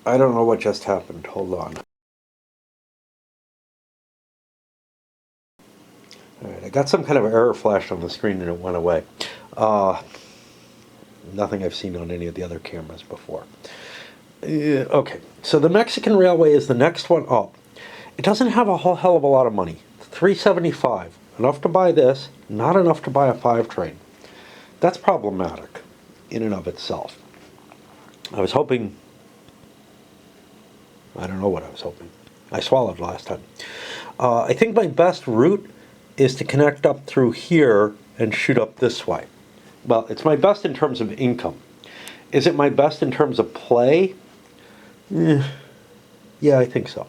I don't know what just happened. Hold on. Alright, I got some kind of error flashed on the screen and it went away. Uh, Nothing I've seen on any of the other cameras before. Okay, so the Mexican Railway is the next one up. It doesn't have a whole hell of a lot of money. $375. Enough to buy this, not enough to buy a 5 train. That's problematic in and of itself. I was hoping... I don't know what I was hoping. I swallowed last time. I think my best route is to connect up through here and shoot up this way. Well, it's my best in terms of income. Is it my best in terms of play? Yeah, I think so.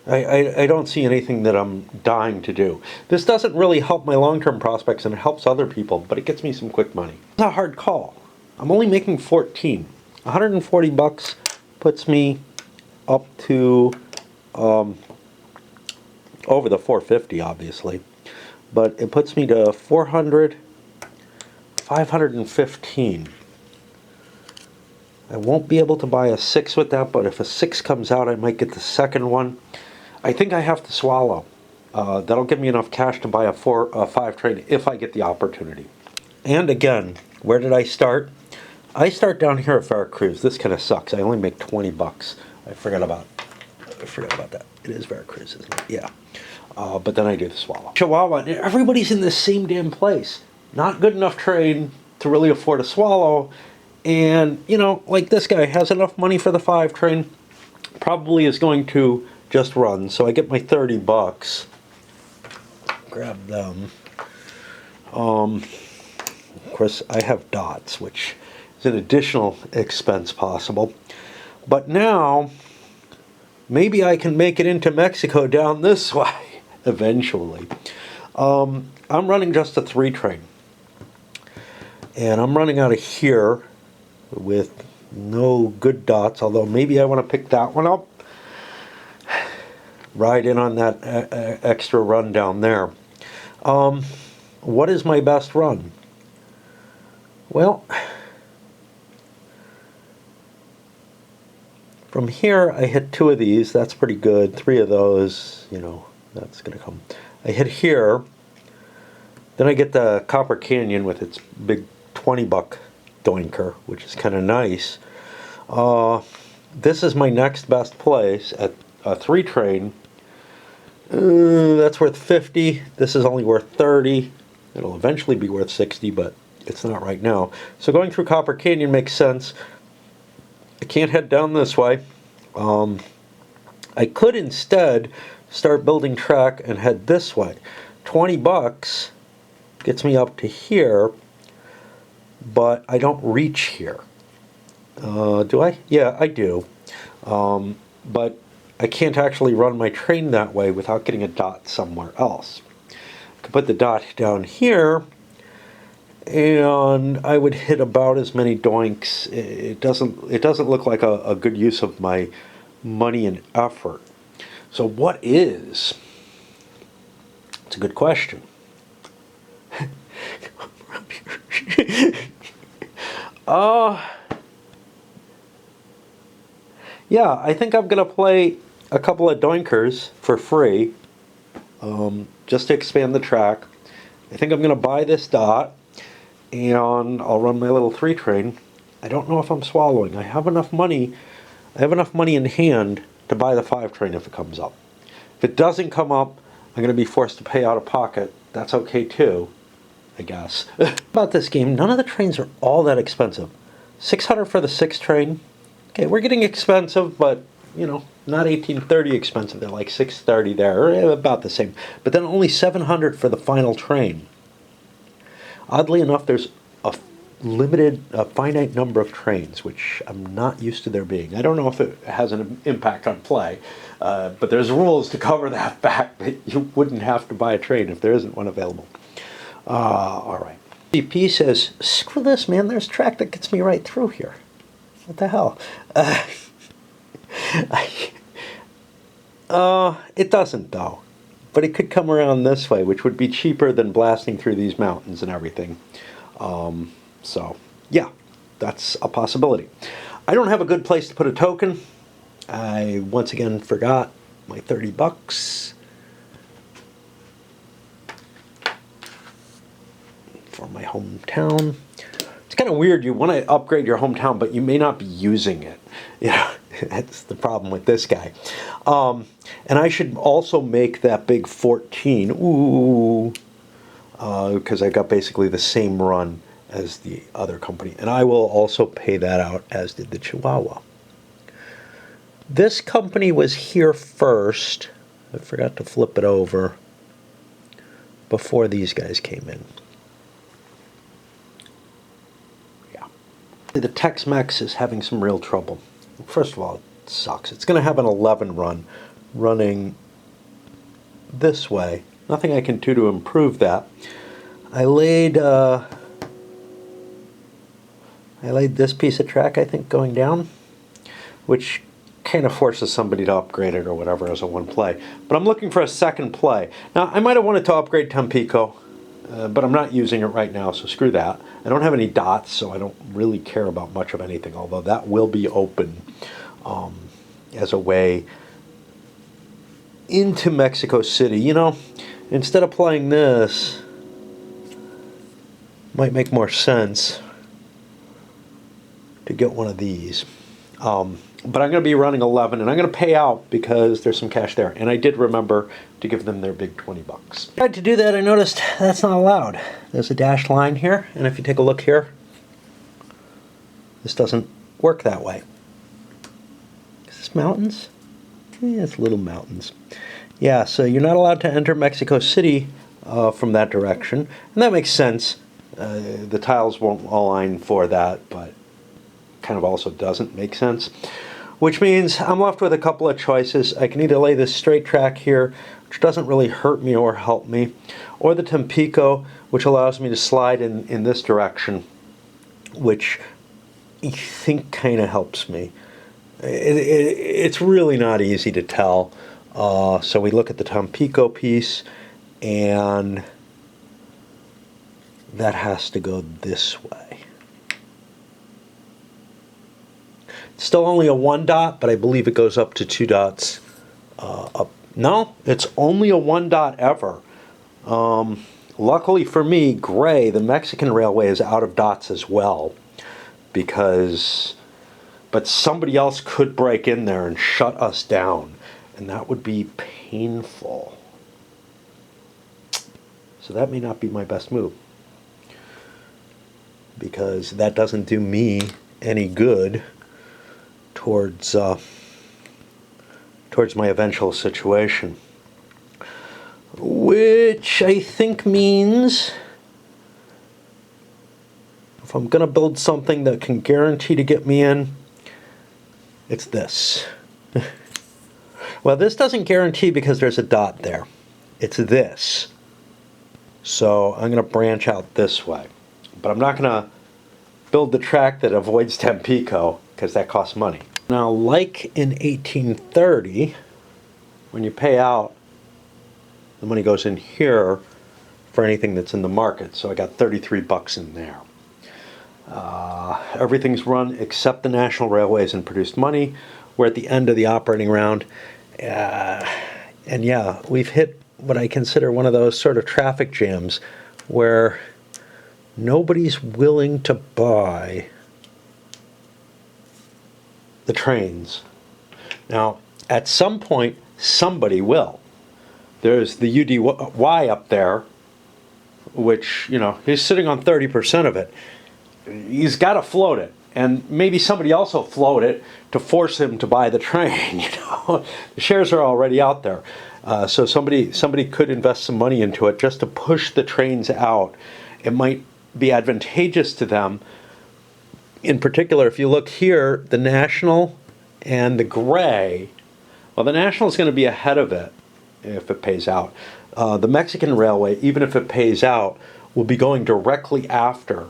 I don't see anything that I'm dying to do. This doesn't really help my long-term prospects, and it helps other people, but it gets me some quick money. It's a hard call. I'm only making 14. 140 bucks puts me up to over the 450, obviously, but it puts me to 400, 515. I won't be able to buy a 6 with that, but if a 6 comes out, I might get the second one. I think I have to swallow. That'll give me enough cash to buy a 5 train if I get the opportunity. And again, where did I start? I start down here at Veracruz. This kind of sucks. I only make 20 bucks. I forgot about that. It is Veracruz, isn't it? Yeah. But then I do the swallow. Chihuahua, everybody's in the same damn place. Not good enough train to really afford a swallow. And, you know, like this guy has enough money for the 5 train. Probably is going to just run. So I get my 30 bucks. Grab them. Of course, I have dots, which is an additional expense possible. But now, maybe I can make it into Mexico down this way eventually. I'm running just a 3 train. And I'm running out of here with no good dots, although maybe I want to pick that one up. Ride in on that extra run down there. What is my best run? Well, from here I hit 2 of these. That's pretty good. 3 of those, you know, that's going to come. I hit here. Then I get the Copper Canyon with its big 20 buck doinker, which is kind of nice. This is my next best place at a 3 train. That's worth 50. This is only worth 30. It'll eventually be worth 60, but it's not right now. So going through Copper Canyon makes sense. I can't head down this way. I could instead start building track and head this way. 20 bucks gets me up to here, but I don't reach here. Do I? Yeah, I do. But I can't actually run my train that way without getting a dot somewhere else. I could put the dot down here, and I would hit about as many doinks. It doesn't look like a good use of my money and effort. So what is? It's a good question. Yeah, I think I'm gonna play a couple of doinkers for free, just to expand the track. I think I'm gonna buy this dot, and I'll run my little 3 train. I don't know if I'm swallowing. I have enough money in hand to buy the 5 train if it comes up. If it doesn't come up, I'm gonna be forced to pay out of pocket. That's okay too, I guess. About this game, none of the trains are all that expensive. 600 for the 6 train. Okay, we're getting expensive, but, you know, not 1830 expensive. They're like 630 there, about the same. But then only 700 for the final train. Oddly enough, there's a finite number of trains, which I'm not used to there being. I don't know if it has an impact on play, but there's rules to cover that fact that you wouldn't have to buy a train if there isn't one available. All right. CP says, screw this, man. There's track that gets me right through here. What the hell? It doesn't, though. But it could come around this way, which would be cheaper than blasting through these mountains and everything. So, yeah, that's a possibility. I don't have a good place to put a token. I once again forgot my 30 bucks for my hometown. It's kind of weird. You want to upgrade your hometown, but you may not be using it. That's the problem with this guy. And I should also make that big 14. Ooh. Because I got basically the same run as the other company. And I will also pay that out, as did the Chihuahua. This company was here first. I forgot to flip it over before these guys came in. Yeah. The Tex-Mex is having some real trouble. First of all, it sucks. It's going to have an 11 run running this way. Nothing I can do to improve that. I laid this piece of track, I think, going down, which kind of forces somebody to upgrade it or whatever as a one play. But I'm looking for a second play. Now, I might have wanted to upgrade Tampico, but I'm not using it right now, so screw that. I don't have any dots, so I don't really care about much of anything, although that will be open as a way into Mexico City. You know, instead of playing this, might make more sense to get one of these. But I'm going to be running 11, and I'm going to pay out because there's some cash there. And I did remember to give them their big 20 bucks. Tried to do that, I noticed that's not allowed. There's a dashed line here, and if you take a look here, this doesn't work that way. Is this mountains? Yeah, it's little mountains. Yeah, so you're not allowed to enter Mexico City from that direction, and that makes sense. The tiles won't align for that, but kind of also doesn't make sense. Which means I'm left with a couple of choices. I can either lay this straight track here, which doesn't really hurt me or help me, or the Tampico, which allows me to slide in this direction, which I think kind of helps me. It's really not easy to tell. So we look at the Tampico piece, and that has to go this way. It's still only a 1 dot, but I believe it goes up to 2 dots up. No, it's only a 1 dot ever. Luckily for me, Gray, the Mexican Railway, is out of dots as well, but somebody else could break in there and shut us down, and that would be painful. So that may not be my best move, because that doesn't do me any good towards my eventual situation. Which I think means if I'm going to build something that can guarantee to get me in, it's this. Well, this doesn't guarantee because there's a dot there. It's this. So I'm going to branch out this way. But I'm not going to build the track that avoids Tampico, because that costs money. Now, like in 1830, when you pay out, the money goes in here for anything that's in the market. So I got 33 bucks in there. Everything's run except the National Railways and produced money. We're at the end of the operating round. And yeah, we've hit what I consider one of those sort of traffic jams where nobody's willing to buy the trains. Now, at some point, somebody will. There's the UDY up there, which, you know, he's sitting on 30% of it. He's got to float it. And maybe somebody else will float it to force him to buy the train. You know, the shares are already out there. So somebody could invest some money into it just to push the trains out. It might be advantageous to them. In particular, if you look here, the National and the Gray, well, the National is going to be ahead of it if it pays out. The Mexican Railway, even if it pays out, will be going directly after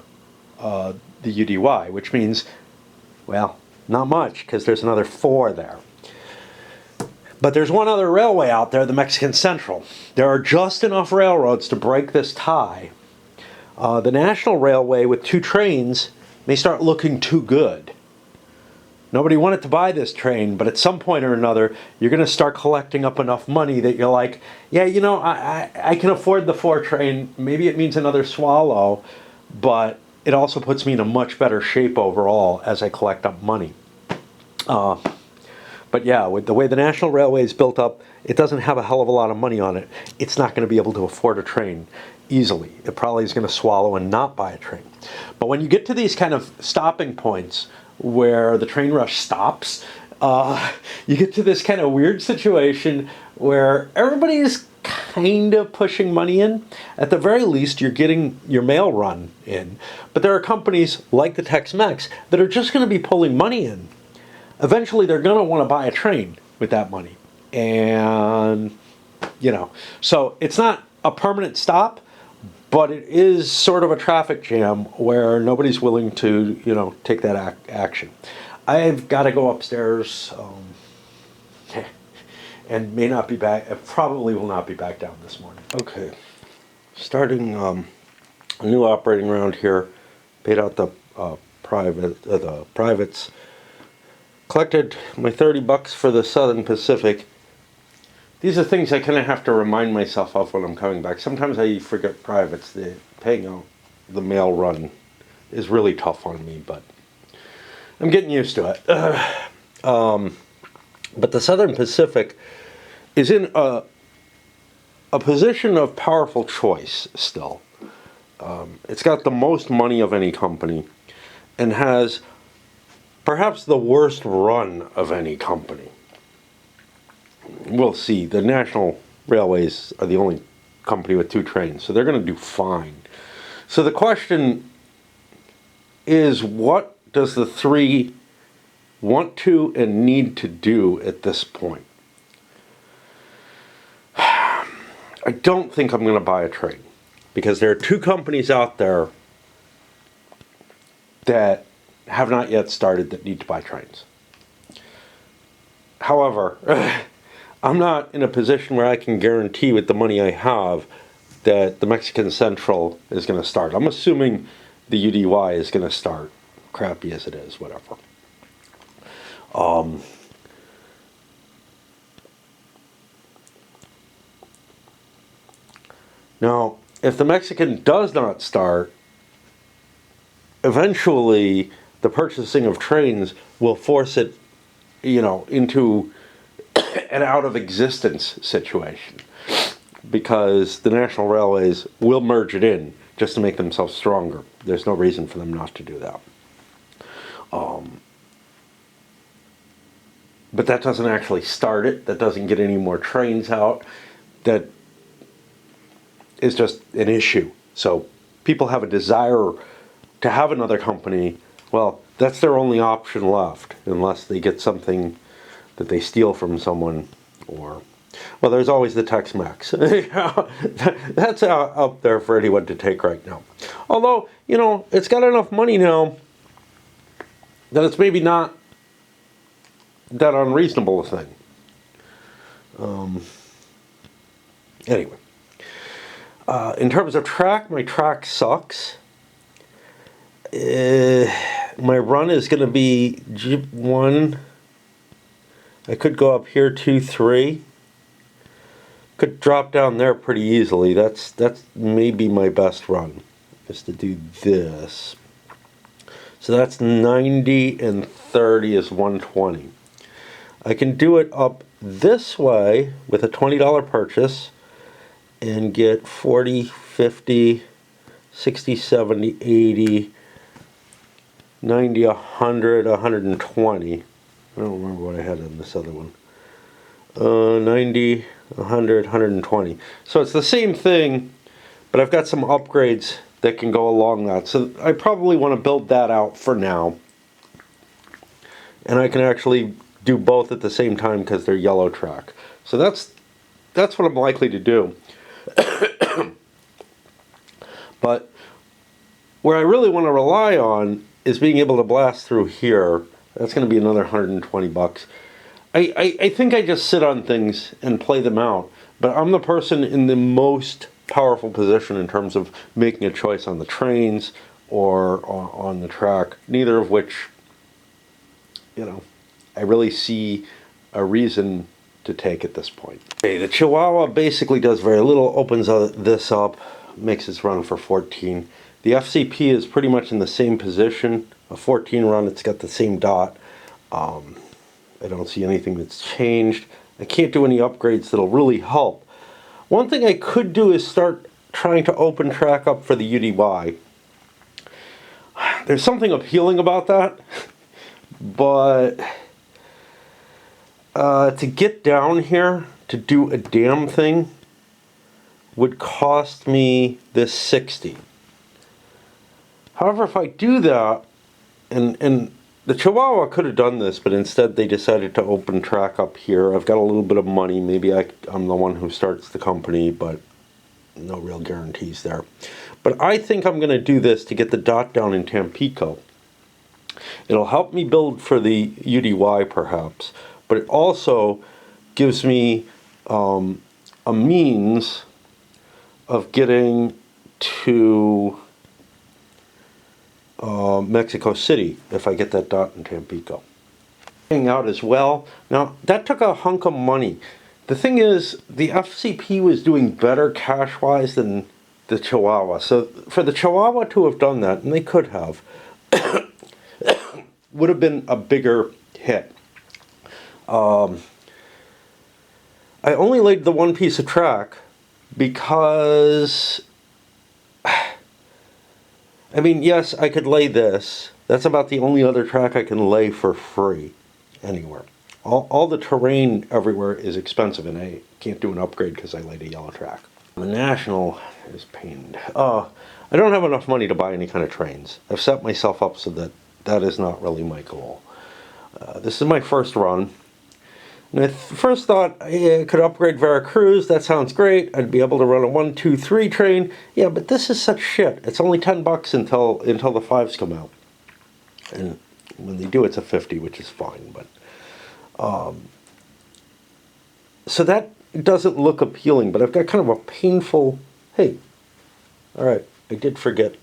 the UDY, which means, well, not much, because there's another 4 there. But there's one other railway out there, the Mexican Central. There are just enough railroads to break this tie. The National Railway with 2 trains may start looking too good. Nobody wanted to buy this train, but at some point or another, you're going to start collecting up enough money that you're like, yeah, you know, I can afford the 4 train. Maybe it means another Swallow, but it also puts me in a much better shape overall as I collect up money. But yeah, with the way the National Railway is built up, it doesn't have a hell of a lot of money on it. It's not going to be able to afford a train easily. It probably is going to swallow and not buy a train. But when you get to these kind of stopping points where the train rush stops, you get to this kind of weird situation where everybody is kind of pushing money in. At the very least, you're getting your mail run in. But there are companies like the Tex-Mex that are just going to be pulling money in. Eventually, they're going to want to buy a train with that money. And, you know, so it's not a permanent stop, but it is sort of a traffic jam where nobody's willing to, you know, take that action. I've got to go upstairs and may not be back. I probably will not be back down this morning. Okay. Starting a new operating round here. Paid out the privates. Collected my $30 for the Southern Pacific. These are things I kind of have to remind myself of when I'm coming back. Sometimes I forget privates. The paying out the mail run is really tough on me, but I'm getting used to it. But the Southern Pacific is in a position of powerful choice still. It's got the most money of any company and has perhaps the worst run of any company. We'll see. The National Railways are the only company with 2 trains, so they're going to do fine. So the question is, what does the 3 want to and need to do at this point? I don't think I'm going to buy a train because there are 2 companies out there that have not yet started that need to buy trains. However, I'm not in a position where I can guarantee with the money I have that the Mexican Central is going to start. I'm assuming the UDY is going to start, crappy as it is, whatever. Now, if the Mexican does not start, eventually the purchasing of trains will force it, you know, into an out of existence situation because the National Railways will merge it in just to make themselves stronger. There's no reason for them not to do that. But that doesn't actually start it. That doesn't get any more trains out. That is just an issue. So people have a desire to have another company. Well, that's their only option left, unless they get something that they steal from someone, or, well, there's always the Tex-Mex. That's out there for anyone to take right now. Although, you know, it's got enough money now that it's maybe not that unreasonable a thing. Anyway, in terms of track, my track sucks. My run is going to be G1. I could go up here 2, 3. Could drop down there pretty easily. That's maybe my best run, is to do this. So that's 90 and 30 is 120. I can do it up this way with a $20 purchase and get 40, 50, 60, 70, 80, 90, 100, 120. I don't remember what I had on this other one. 90, 100, 120. So it's the same thing, but I've got some upgrades that can go along that. So I probably want to build that out for now. And I can actually do both at the same time because they're yellow track. So that's what I'm likely to do. But where I really want to rely on is being able to blast through here. That's going to be another $120. I think I just sit on things and play them out. But I'm the person in the most powerful position in terms of making a choice on the trains or on the track, neither of which you know, I really see a reason to take at this point. Okay, the Chihuahua basically does very little, opens this up, makes its run for 14. The FCP is pretty much in the same position, a 14 run, it's got the same dot. I don't see anything that's changed. I can't do any upgrades that'll really help. One thing I could do is start trying to open track up for the UDY. There's something appealing about that, but to get down here to do a damn thing would cost me this 60. However, if I do that, and the Chihuahua could have done this, but instead they decided to open track up here. I've got a little bit of money. Maybe I'm the one who starts the company, but no real guarantees there. But I think I'm going to do this to get the dot down in Tampico. It'll help me build for the UDY perhaps, but it also gives me a means of getting to Mexico City if I get that dot in Tampico. Hang out as well. Now that took a hunk of money. The thing is, the FCP was doing better cash-wise than the Chihuahua. So for the Chihuahua to have done that, and they could have, would have been a bigger hit. I only laid the one piece of track because, I mean, yes, I could lay this. That's about the only other track I can lay for free anywhere. All the terrain everywhere is expensive, and I can't do an upgrade because I laid a yellow track. The National is pained. I don't have enough money to buy any kind of trains. I've set myself up so that that is not really my goal. This is my first run. And I first thought I could upgrade Veracruz. That sounds great. I'd be able to run a 1, 2, 3 train. Yeah, but this is such shit. It's only $10 until the 5s come out. And when they do, it's a 50, which is fine. But so that doesn't look appealing, but I've got kind of a painful, hey, all right, I did forget.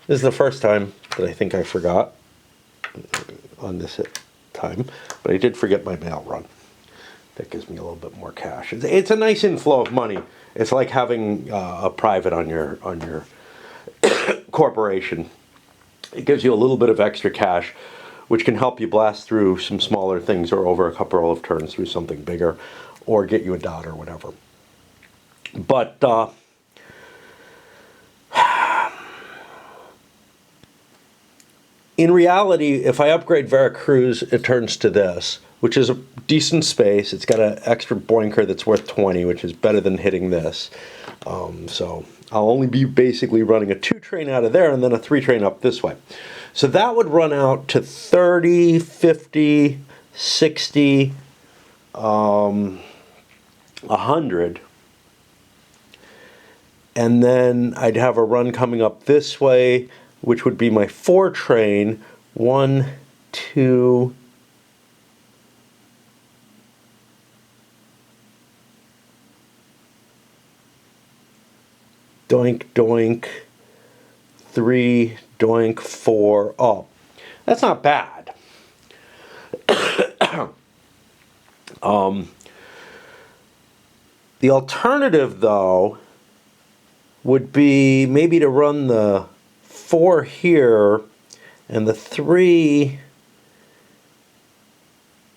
This is the first time that I think I forgot on this time, but I did forget my mail run. That gives me a little bit more cash. It's a nice inflow of money. It's like having a private on your corporation. It gives you a little bit of extra cash, which can help you blast through some smaller things or over a couple of turns through something bigger, or get you a dot or whatever. But in reality, if I upgrade Veracruz, it turns to this, which is a decent space. It's got an extra boinker that's worth 20, which is better than hitting this. So I'll only be basically running a 2 train out of there and then a 3 train up this way. So that would run out to 30, 50, 60, 100. And then I'd have a run coming up this way, which would be my 4 train. 1, 2, doink, doink, 3, doink, 4, up. That's not bad. The alternative, though, would be maybe to run the 4 here, and the 3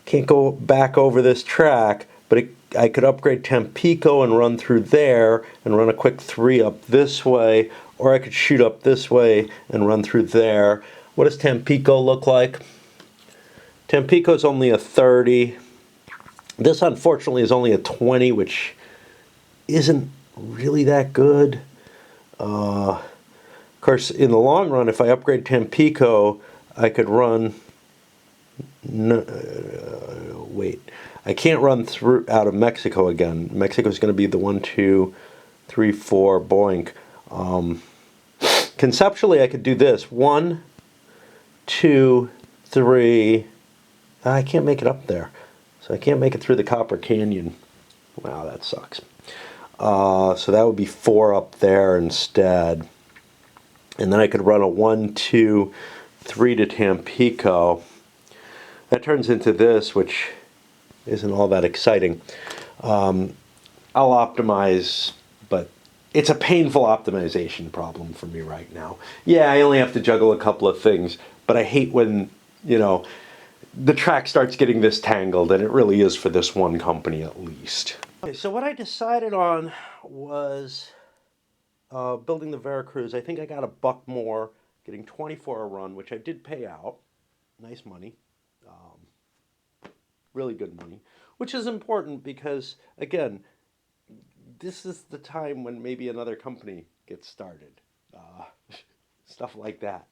can't go back over this track, but I could upgrade Tampico and run through there and run a quick 3 up this way, or I could shoot up this way and run through there. What does Tampico look like? Tampico's only a 30. This, unfortunately, is only a 20, which isn't really that good. Of course, in the long run, if I upgrade Tampico, I could run... wait. I can't run through out of Mexico again. Mexico's going to be the 1, 2, 3, 4, boink. Conceptually, I could do this. 1, 2, 3... I can't make it up there. So I can't make it through the Copper Canyon. Wow, that sucks. So that would be 4 up there instead. And then I could run a 1, 2, 3 to Tampico. that turns into this, which isn't all that exciting. I'll optimize, but it's a painful optimization problem for me right now. Yeah, I only have to juggle a couple of things, but I hate when, you know, the track starts getting this tangled, and it really is for this one company at least. Okay, so what I decided on was building the Veracruz. I think I got a buck more, getting 24 a run, which I did pay out. Nice money, really good money, which is important because, again, this is the time when maybe another company gets started. Uh, Stuff like that.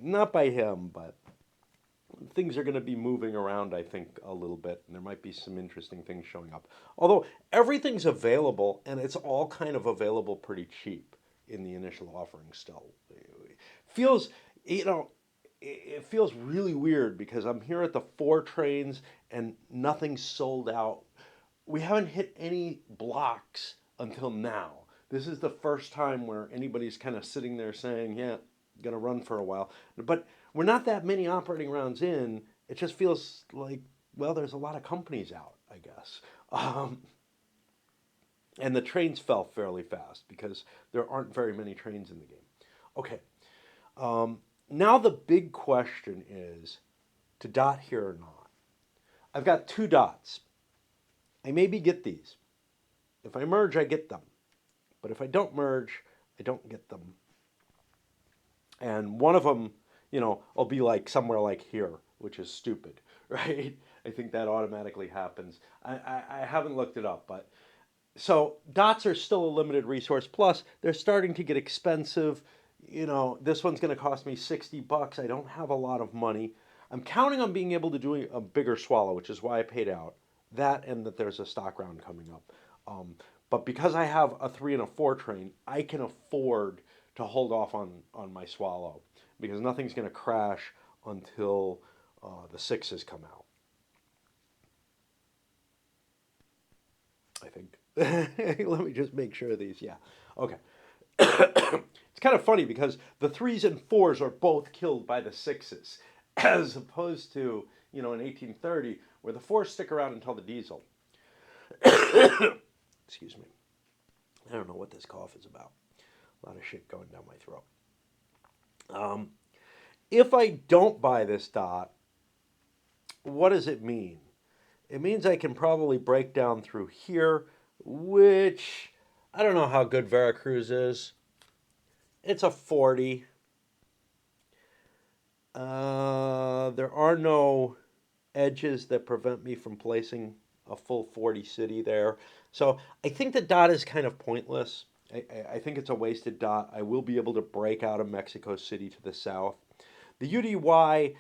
Not by him, but things are going to be moving around, I think, a little bit, and there might be some interesting things showing up. Although everything's available, and it's all kind of available pretty cheap in the initial offering still. Feels, you know, it feels really weird because I'm here at the 4 trains and nothing's sold out. We haven't hit any blocks until now. This is the first time where anybody's kind of sitting there saying, yeah, gonna run for a while. But we're not that many operating rounds in. It just feels like, well, there's a lot of companies out, I guess. And the trains fell fairly fast because there aren't very many trains in the game. Okay. Now the big question is to dot here or not. I've got 2 dots. I maybe get these. If I merge, I get them. But if I don't merge, I don't get them. And one of them, will be like somewhere like here, which is stupid, right? I think that automatically happens. I haven't looked it up, but so dots are still a limited resource. Plus, they're starting to get expensive. This one's going to cost me $60. I don't have a lot of money. I'm counting on being able to do a bigger swallow, which is why I paid out. That and that there's a stock round coming up. But because I have a 3 and a 4 train, I can afford to hold off on my swallow because nothing's going to crash until the 6s come out. I think. Let me just make sure of these. Yeah. Okay. It's kind of funny because the 3s and 4s are both killed by the 6s, as opposed to, in 1830, where the 4s stick around until the diesel. Excuse me. I don't know what this cough is about. A lot of shit going down my throat. If I don't buy this dot, what does it mean? It means I can probably break down through here, which I don't know how good Veracruz is. It's a 40. There are no edges that prevent me from placing a full 40 city there. So I think the dot is kind of pointless. I think it's a wasted dot. I will be able to break out of Mexico City to the south. The UDY,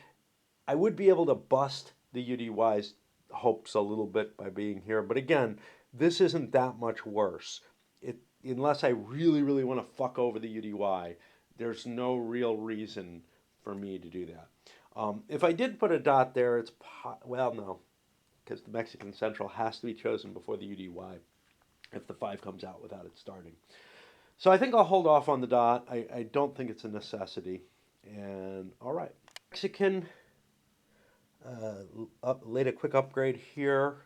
I would be able to bust the UDY's hopes a little bit by being here. But again, this isn't that much worse. Unless I really, really want to fuck over the UDY, there's no real reason for me to do that. If I did put a dot there, well, no, because the Mexican Central has to be chosen before the UDY if the 5 comes out without it starting. So I think I'll hold off on the dot. I don't think it's a necessity. And all right. Mexican laid a quick upgrade here.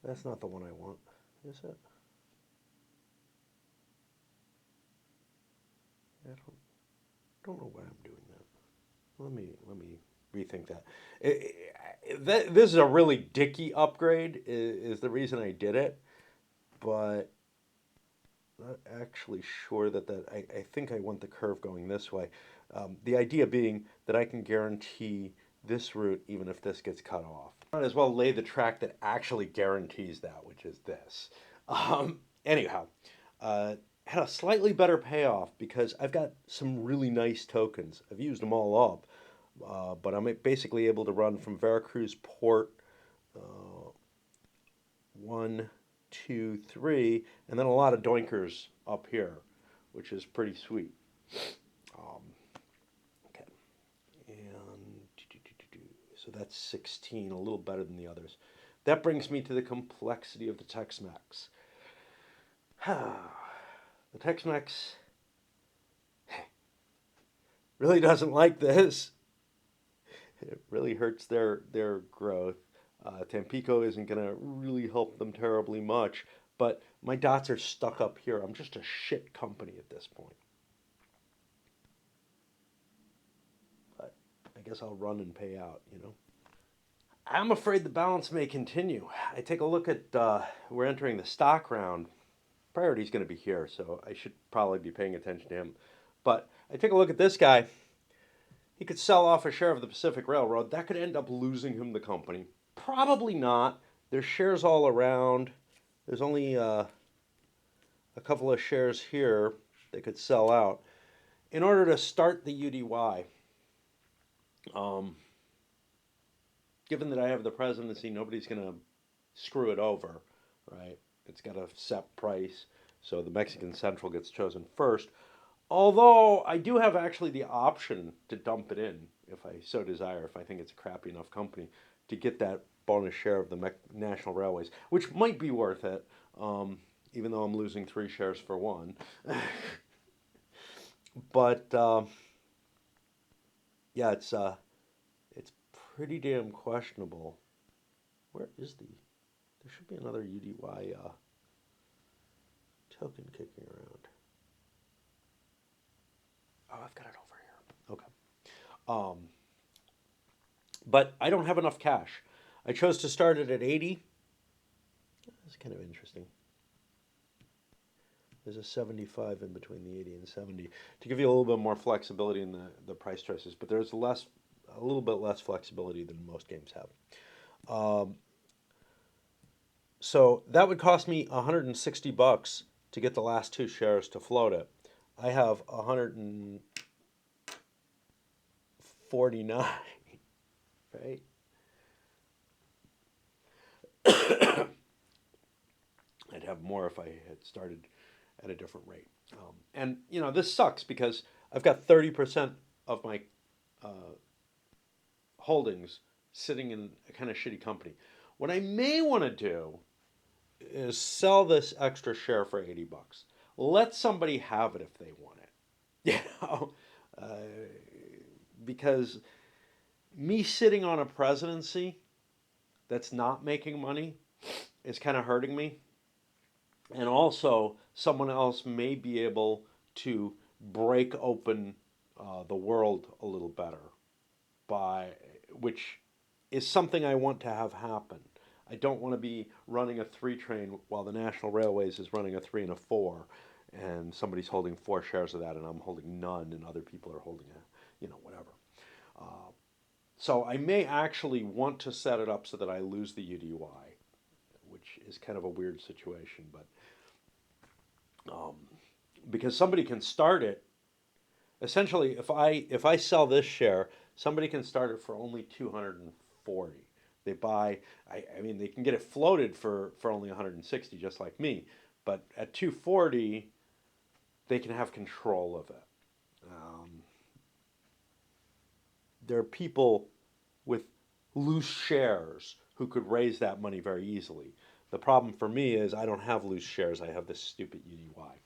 That's not the one I want, is it? I don't know why I'm doing that. Let me rethink that. This is a really dicky upgrade. Is the reason I did it, but not actually sure that I think I want the curve going this way. The idea being that I can guarantee this route even if this gets cut off. I might as well lay the track that actually guarantees that, which is this. Anyhow, had a slightly better payoff because I've got some really nice tokens. I've used them all up, but I'm basically able to run from Veracruz Port 1, 2, 3, and then a lot of doinkers up here, which is pretty sweet. Okay, and so that's 16, a little better than the others. That brings me to the complexity of the Tex-Mex. The Tex-Mex really doesn't like this. It really hurts their growth. Tampico isn't going to really help them terribly much, but my dots are stuck up here. I'm just a shit company at this point. But I guess I'll run and pay out, you know. I'm afraid the balance may continue. I take a look at, we're entering the stock round. Priority's going to be here, so I should probably be paying attention to him. But I take a look at this guy. He could sell off a share of the Pacific Railroad. That could end up losing him the company. Probably not. There's shares all around. There's only a couple of shares here they could sell out. In order to start the UDY, um, given that I have the presidency, nobody's going to screw it over, right? It's got a set price, so the Mexican Central gets chosen first. Although I do have actually the option to dump it in if I so desire, if I think it's a crappy enough company, to get that bonus share of the National Railways, which might be worth it, even though I'm losing 3 shares for one. But yeah, it's pretty damn questionable. Where is the? There should be another UDY token kicking around. Oh, I've got it over here. Okay. Um, but I don't have enough cash. I chose to start it at 80. That's kind of interesting. There's a 75 in between the 80 and 70 to give you a little bit more flexibility in the price choices, but there's a little bit less flexibility than most games have. So that would cost me $160 to get the last 2 shares to float it. I have 149, right? I'd have more if I had started at a different rate. And you know, this sucks because I've got 30% of my holdings sitting in a kind of shitty company. What I may want to do is sell this extra share for $80. Let somebody have it if they want it. You know, uh, because me sitting on a presidency that's not making money is kind of hurting me. And also, someone else may be able to break open the world a little better by which is something I want to have happen. I don't want to be running a 3 train while the National Railways is running a 3 and a 4, and somebody's holding 4 shares of that, and I'm holding none, and other people are holding whatever. So I may actually want to set it up so that I lose the UDY, which is kind of a weird situation, but because somebody can start it. Essentially, if I sell this share, somebody can start it for only 240. They buy. I mean, they can get it floated for only 160, just like me. But at 240, they can have control of it. Um, there are people with loose shares who could raise that money very easily. The problem for me is I don't have loose shares. I have this stupid UDY.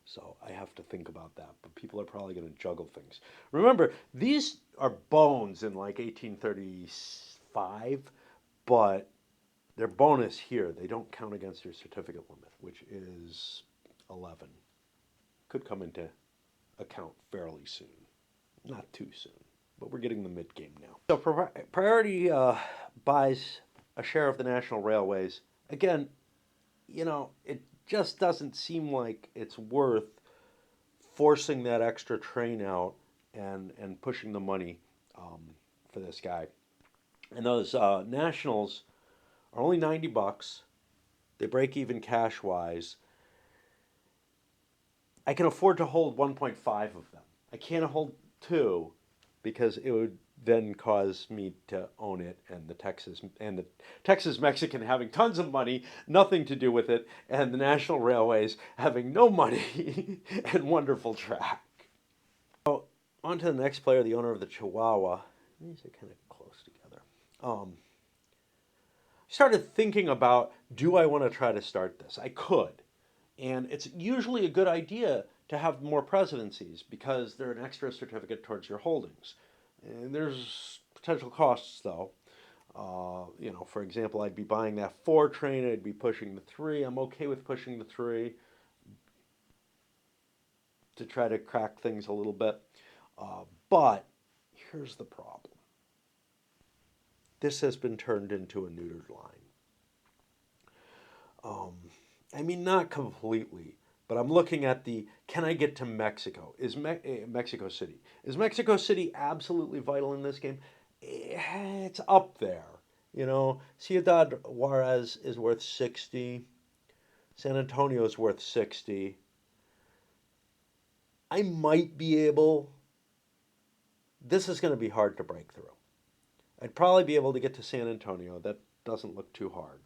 So I have to think about that. But people are probably going to juggle things. Remember, these are bones in like 1835, but they're bonus here. They don't count against your certificate limit, which is 11. Could come into account fairly soon. Not too soon, but we're getting the mid game now. So Priority buys a share of the National Railways. Again, it just doesn't seem like it's worth forcing that extra train out and pushing the money for this guy. And those nationals are only $90. They break even cash wise. I can afford to hold 1.5 of them. I can't hold two because it would then cause me to own it, and the Texas Mexican having tons of money, nothing to do with it, and the National Railways having no money and wonderful track. So on to the next player, the owner of the Chihuahua. These are kind of close together. I started thinking about, do I want to try to start this? I could. And it's usually a good idea to have more presidencies because they're an extra certificate towards your holdings. And there's potential costs though. For example, I'd be buying that 4 train, I'd be pushing the 3. I'm okay with pushing the 3 to try to crack things a little bit. But here's the problem: this has been turned into a neutered line. Um, I mean, not completely, but I'm looking at the can I get to Mexico? Mexico City? Is Mexico City absolutely vital in this game? It's up there. Ciudad Juarez is worth 60. San Antonio is worth 60. I might be able. This is going to be hard to break through. I'd probably be able to get to San Antonio. That doesn't look too hard.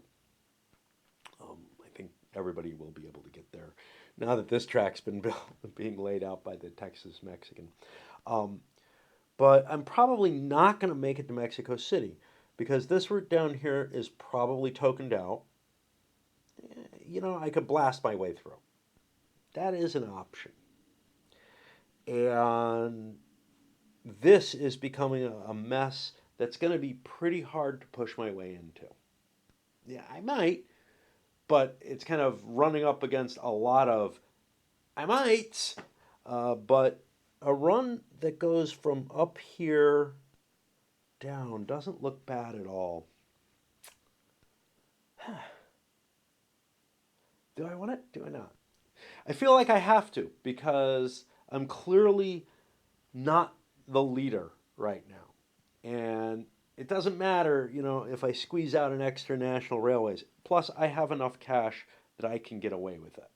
I think everybody will be able to get there now that this track's been being laid out by the Texas Mexican. Um, but I'm probably not going to make it to Mexico City because this route down here is probably tokened out. I could blast my way through. That is an option. And this is becoming a mess that's going to be pretty hard to push my way into. Yeah, I might, but it's kind of running up against a lot of I might, but a run that goes from up here down doesn't look bad at all. Do I want it? Do I not? I feel like I have to because I'm clearly not the leader right now. And it doesn't matter, if I squeeze out an extra national railways. Plus, I have enough cash that I can get away with it.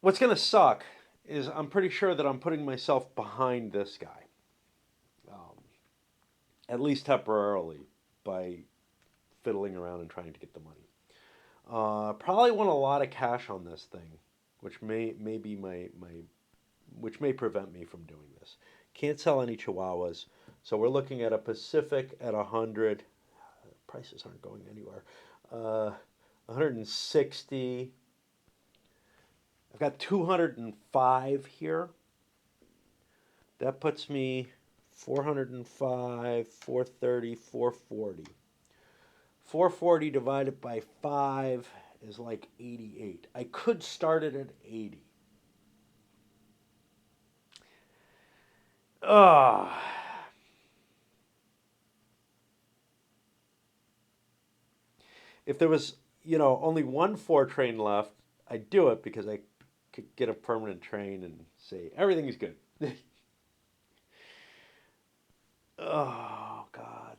What's going to suck is I'm pretty sure that I'm putting myself behind this guy, um, at least temporarily, by fiddling around and trying to get the money. Probably want a lot of cash on this thing, which may be which may prevent me from doing this. Can't sell any Chihuahuas, so we're looking at a Pacific at 100. Prices aren't going anywhere. 160. I've got 205 here. That puts me 405, 430, 440. 440 divided by 5 is like 88. I could start it at 80. Ugh. If there was, only one 4 train left, I'd do it because I could get a permanent train and say everything's good. Oh, God.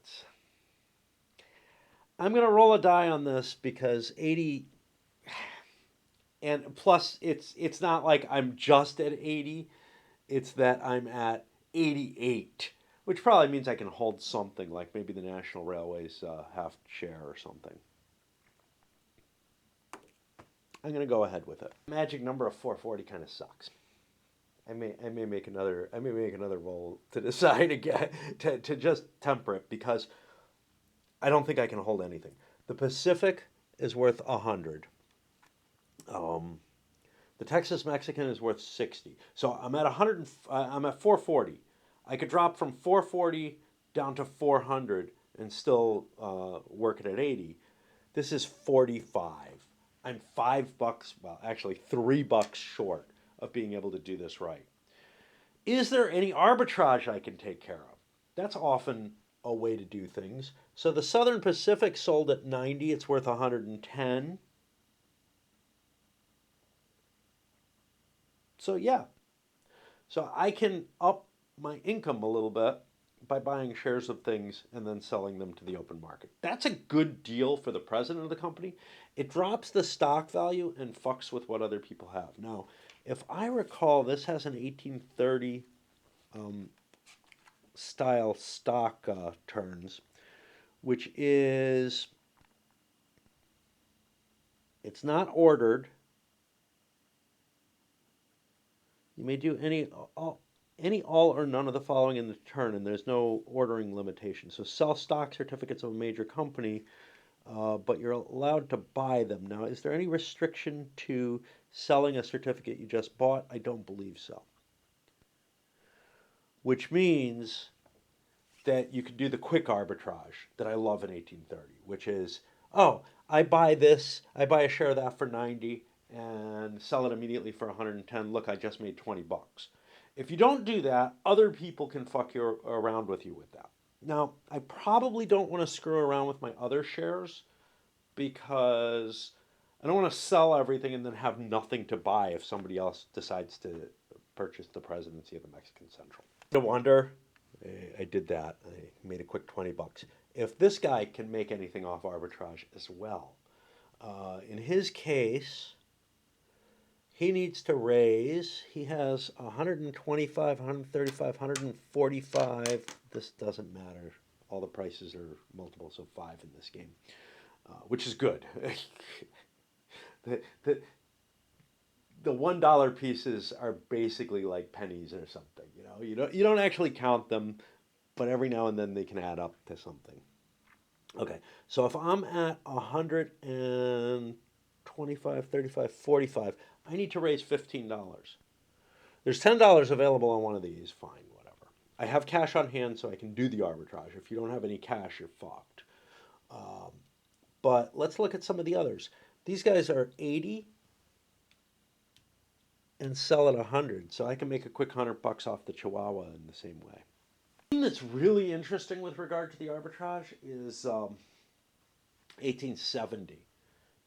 I'm going to roll a die on this because 80, and plus it's not like I'm just at 80, it's that I'm at 88, which probably means I can hold something like maybe the National Railways half share or something. I'm going to go ahead with it. Magic number of 440 kind of sucks. I may make another roll to decide again to just temper it because I don't think I can hold anything. The Pacific is worth 100. Um, the Texas Mexican is worth 60. So I'm at 100. I'm at 440. I could drop from 440 down to 400 and still work it at 80. This is 45. I'm $5. Well, actually $3 short of being able to do this right. Is there any arbitrage I can take care of? That's often a way to do things. So the Southern Pacific sold at 90, it's worth 110. So yeah. So I can up my income a little bit by buying shares of things and then selling them to the open market. That's a good deal for the president of the company. It drops the stock value and fucks with what other people have. Now, if I recall, this has an 1830 um, style stock turns, which is it's not ordered. You may do any all or none of the following in the turn, and there's no ordering limitation. So sell stock certificates of a major company, but you're allowed to buy them. Now, is there any restriction to selling a certificate you just bought? I don't believe so. which means that you can do the quick arbitrage that I love in 1830, which is, oh, I buy this, I buy a share of that for 90 and sell it immediately for 110. Look, I just made 20 bucks. If you don't do that, other people can fuck you around with you with that. Now, I probably don't want to screw around with my other shares because I don't want to sell everything and then have nothing to buy if somebody else decides to purchase the presidency of the Mexican Central. No wonder I did that. I made a quick 20 bucks. If this guy can make anything off arbitrage as well, in his case, he needs to raise, he has 125, 135, 145. This doesn't matter. All the prices are multiples of 5 in this game, which is good. the, the, the $1 pieces are basically like pennies or something. You don't actually count them, but every now and then they can add up to something. Okay, so if I'm at 125, 35, 45, I need to raise $15. There's $10 available on one of these, fine, whatever. I have cash on hand so I can do the arbitrage. If you don't have any cash, you're fucked. But let's look at some of the others. These guys are 80 and sell at 100, so I can make a quick 100 bucks off the Chihuahua in the same way. The thing that's really interesting with regard to the arbitrage is 1870,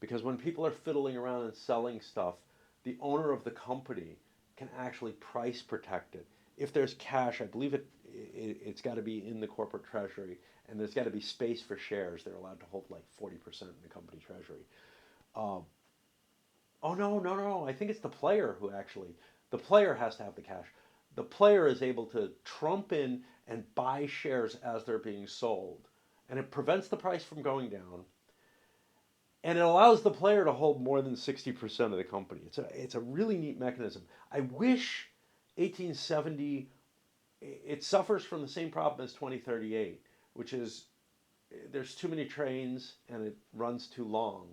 because when people are fiddling around and selling stuff, the owner of the company can actually price protect it. If there's cash, I believe it's got to be in the corporate treasury, and there's got to be space for shares. They're allowed to hold like 40% in the company treasury. Oh, no, no, no. I think it's the player who actually, the player has to have the cash. The player is able to trump in and buy shares as they're being sold. And it prevents the price from going down. And it allows the player to hold more than 60% of the company. It's a really neat mechanism. I wish 1870, it suffers from the same problem as 2038, which is there's too many trains and it runs too long.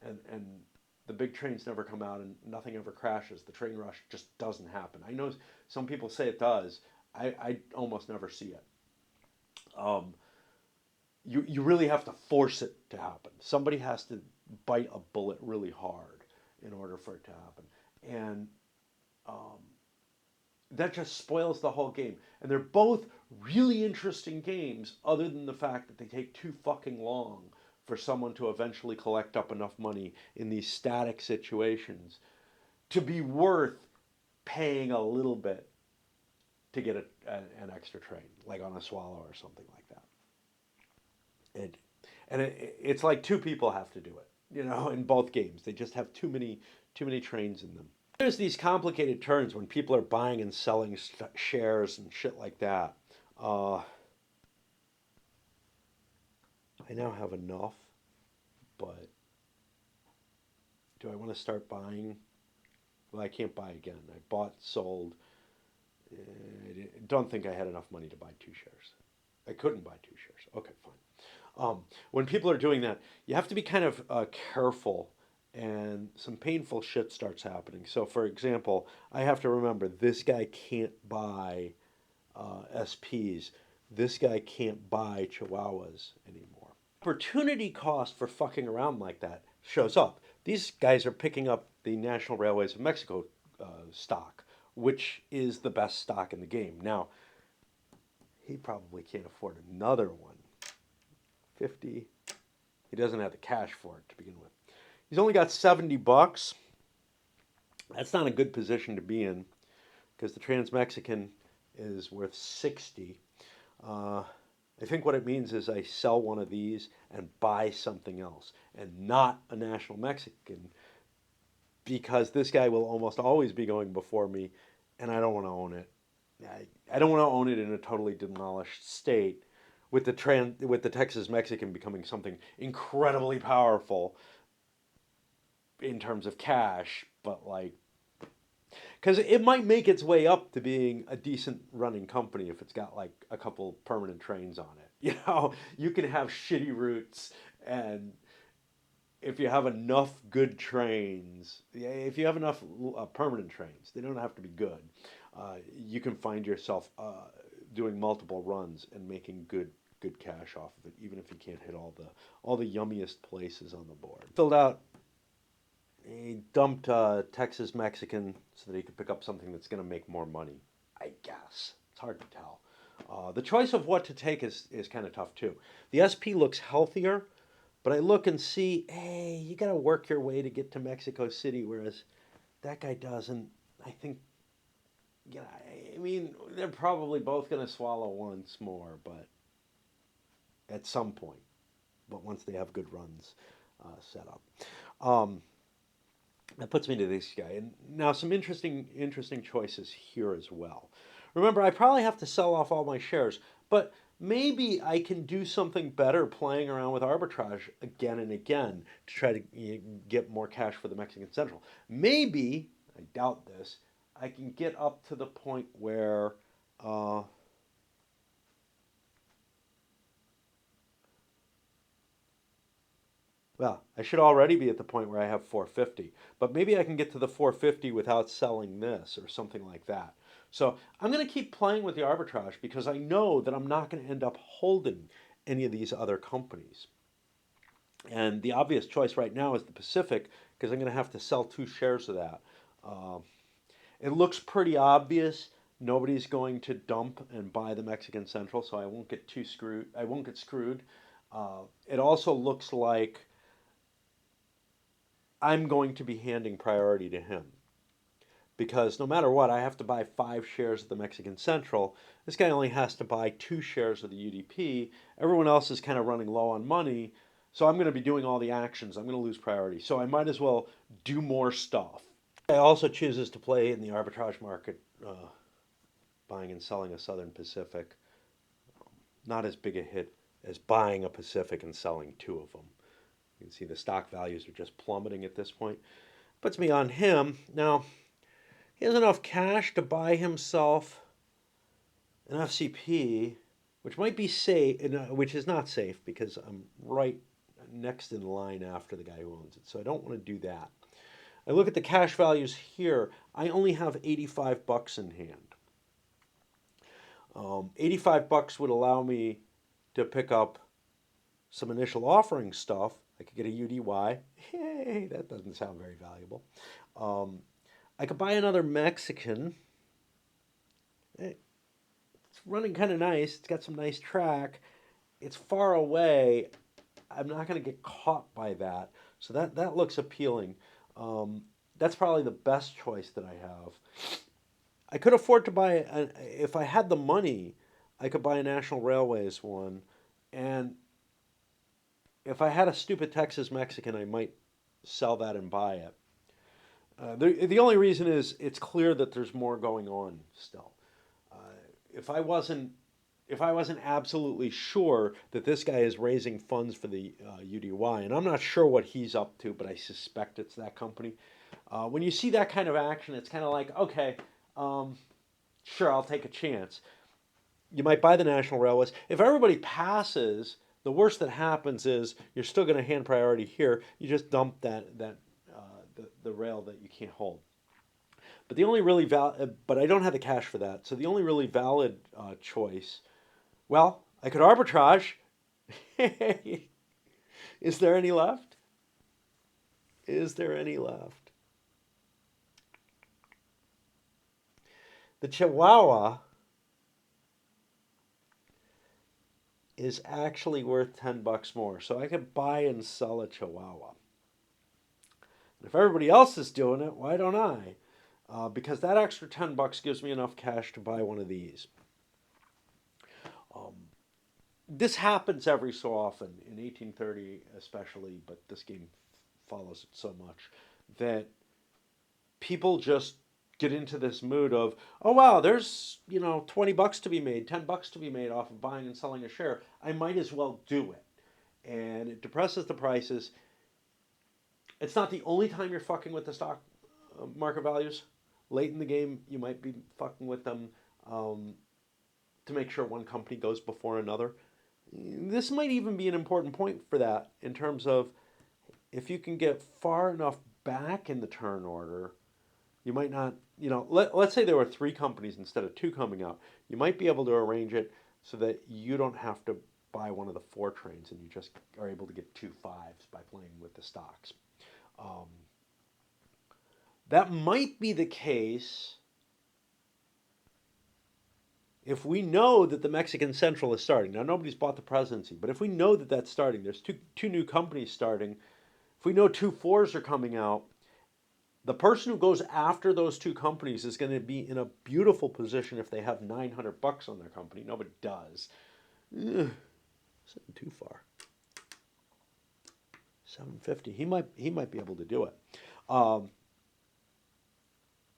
And the big trains never come out and nothing ever crashes. The train rush just doesn't happen. I know some people say it does. I almost never see it. Um, you really have to force it to happen. Somebody has to bite a bullet really hard in order for it to happen. And that just spoils the whole game. And they're both really interesting games, other than the fact that they take too fucking long for someone to eventually collect up enough money in these static situations to be worth paying a little bit to get an extra train, like on a Swallow or something like that. It, it's like two people have to do it, in both games. They just have too many trains in them. There's these complicated turns when people are buying and selling shares and shit like that. I now have enough, but do I want to start buying? Well, I can't buy again. I bought, sold. I don't think I had enough money to buy 2 shares. I couldn't buy 2 shares. Okay, fine. When people are doing that, you have to be kind of careful, and some painful shit starts happening. So, for example, I have to remember this guy can't buy SPs. This guy can't buy Chihuahuas anymore. Opportunity cost for fucking around like that shows up. These guys are picking up the National Railways of Mexico stock, which is the best stock in the game. Now, he probably can't afford another one. 50. He doesn't have the cash for it to begin with. He's only got 70 bucks. That's not a good position to be in because the Trans-Mexican is worth 60. I think what it means is I sell one of these and buy something else and not a National Mexican because this guy will almost always be going before me and I don't want to own it. I don't want to own it in a totally demolished state with the Texas Mexican becoming something incredibly powerful in terms of cash, but like, because it might make its way up to being a decent running company if it's got like a couple permanent trains on it. You can have shitty routes, and if you have enough good trains, if you have enough permanent trains, they don't have to be good. You can find yourself doing multiple runs and making good cash off of it, even if you can't hit all the yummiest places on the board. Filled out. He dumped Texas Mexican so that he could pick up something that's going to make more money. I guess it's hard to tell. The choice of what to take is kind of tough too. The SP looks healthier, but I look and see, hey, you got to work your way to get to Mexico City, whereas that guy doesn't. I think, yeah, I mean, they're probably both going to swallow once more, but at some point. But once they have good runs set up. That puts me to this guy. And now some interesting choices here as well. Remember, I probably have to sell off all my shares, but maybe I can do something better playing around with arbitrage again and again to try to get more cash for the Mexican Central. Maybe, I doubt this, I can get up to the point where well, I should already be at the point where I have 450, but maybe I can get to the 450 without selling this or something like that. So I'm going to keep playing with the arbitrage because I know that I'm not going to end up holding any of these other companies. And the obvious choice right now is the Pacific because I'm going to have to sell 2 shares of that. Uh, it looks pretty obvious. Nobody's going to dump and buy the Mexican Central, so I won't get too screwed. I won't get screwed. It also looks like I'm going to be handing priority to him because no matter what, I have to buy 5 shares of the Mexican Central. This guy only has to buy 2 shares of the UDP. Everyone else is kind of running low on money, so I'm going to be doing all the actions. I'm going to lose priority, so I might as well do more stuff. I also chooses to play in the arbitrage market, buying and selling a Southern Pacific. Not as big a hit as buying a Pacific and selling 2 of them. You can see the stock values are just plummeting at this point. Puts me on him. Now, he has enough cash to buy himself an FCP, which might be safe, which is not safe because I'm right next in line after the guy who owns it. So I don't want to do that. I look at the cash values here. I only have 85 bucks in hand. 85 bucks would allow me to pick up some initial offering stuff. I could get a UDY. Hey, that doesn't sound very valuable. I could buy another Mexican. It's running kind of nice. It's got some nice track. It's far away. I'm not going to get caught by that. So that looks appealing. That's probably the best choice that I have. I could afford to buy, if I had the money, I could buy a National Railways one. And if I had a stupid Texas Mexican, I might sell that and buy it. The only reason is it's clear that there's more going on still. Uh, if I wasn't if I wasn't absolutely sure that this guy is raising funds for the UDY, and I'm not sure what he's up to, but I suspect it's that company. When you see that kind of action, it's kind of like, okay, sure, I'll take a chance. You might buy the National Railways. If everybody passes, the worst that happens is you're still going to hand priority here. You just dump the rail that you can't hold. But the only really but I don't have the cash for that. So the only really valid choice, well, I could arbitrage. Is there any left? Is there any left? The Chihuahua is actually worth 10 bucks more. So I could buy and sell a Chihuahua. And if everybody else is doing it, why don't I? Because that extra 10 bucks gives me enough cash to buy one of these. This happens every so often, in 1830 especially, but this game follows it so much, that people just get into this mood of, oh wow, there's 20 bucks to be made, 10 bucks to be made off of buying and selling a share. I might as well do it. And it depresses the prices. It's not the only time you're fucking with the stock market values. Late in the game, you might be fucking with them to make sure one company goes before another. This might even be an important point for that in terms of if you can get far enough back in the turn order, You might not, let's say there were three companies instead of two coming out. You might be able to arrange it so that you don't have to buy one of the four trains and you just are able to get two fives by playing with the stocks. Um, that might be the case if we know that the Mexican Central is starting. Now, nobody's bought the presidency, but if we know that that's starting, there's two new companies starting. If we know two fours are coming out, the person who goes after those two companies is going to be in a beautiful position if they have $900 on their company. Nobody does. Ugh, too far. 750. He might be able to do it. Um,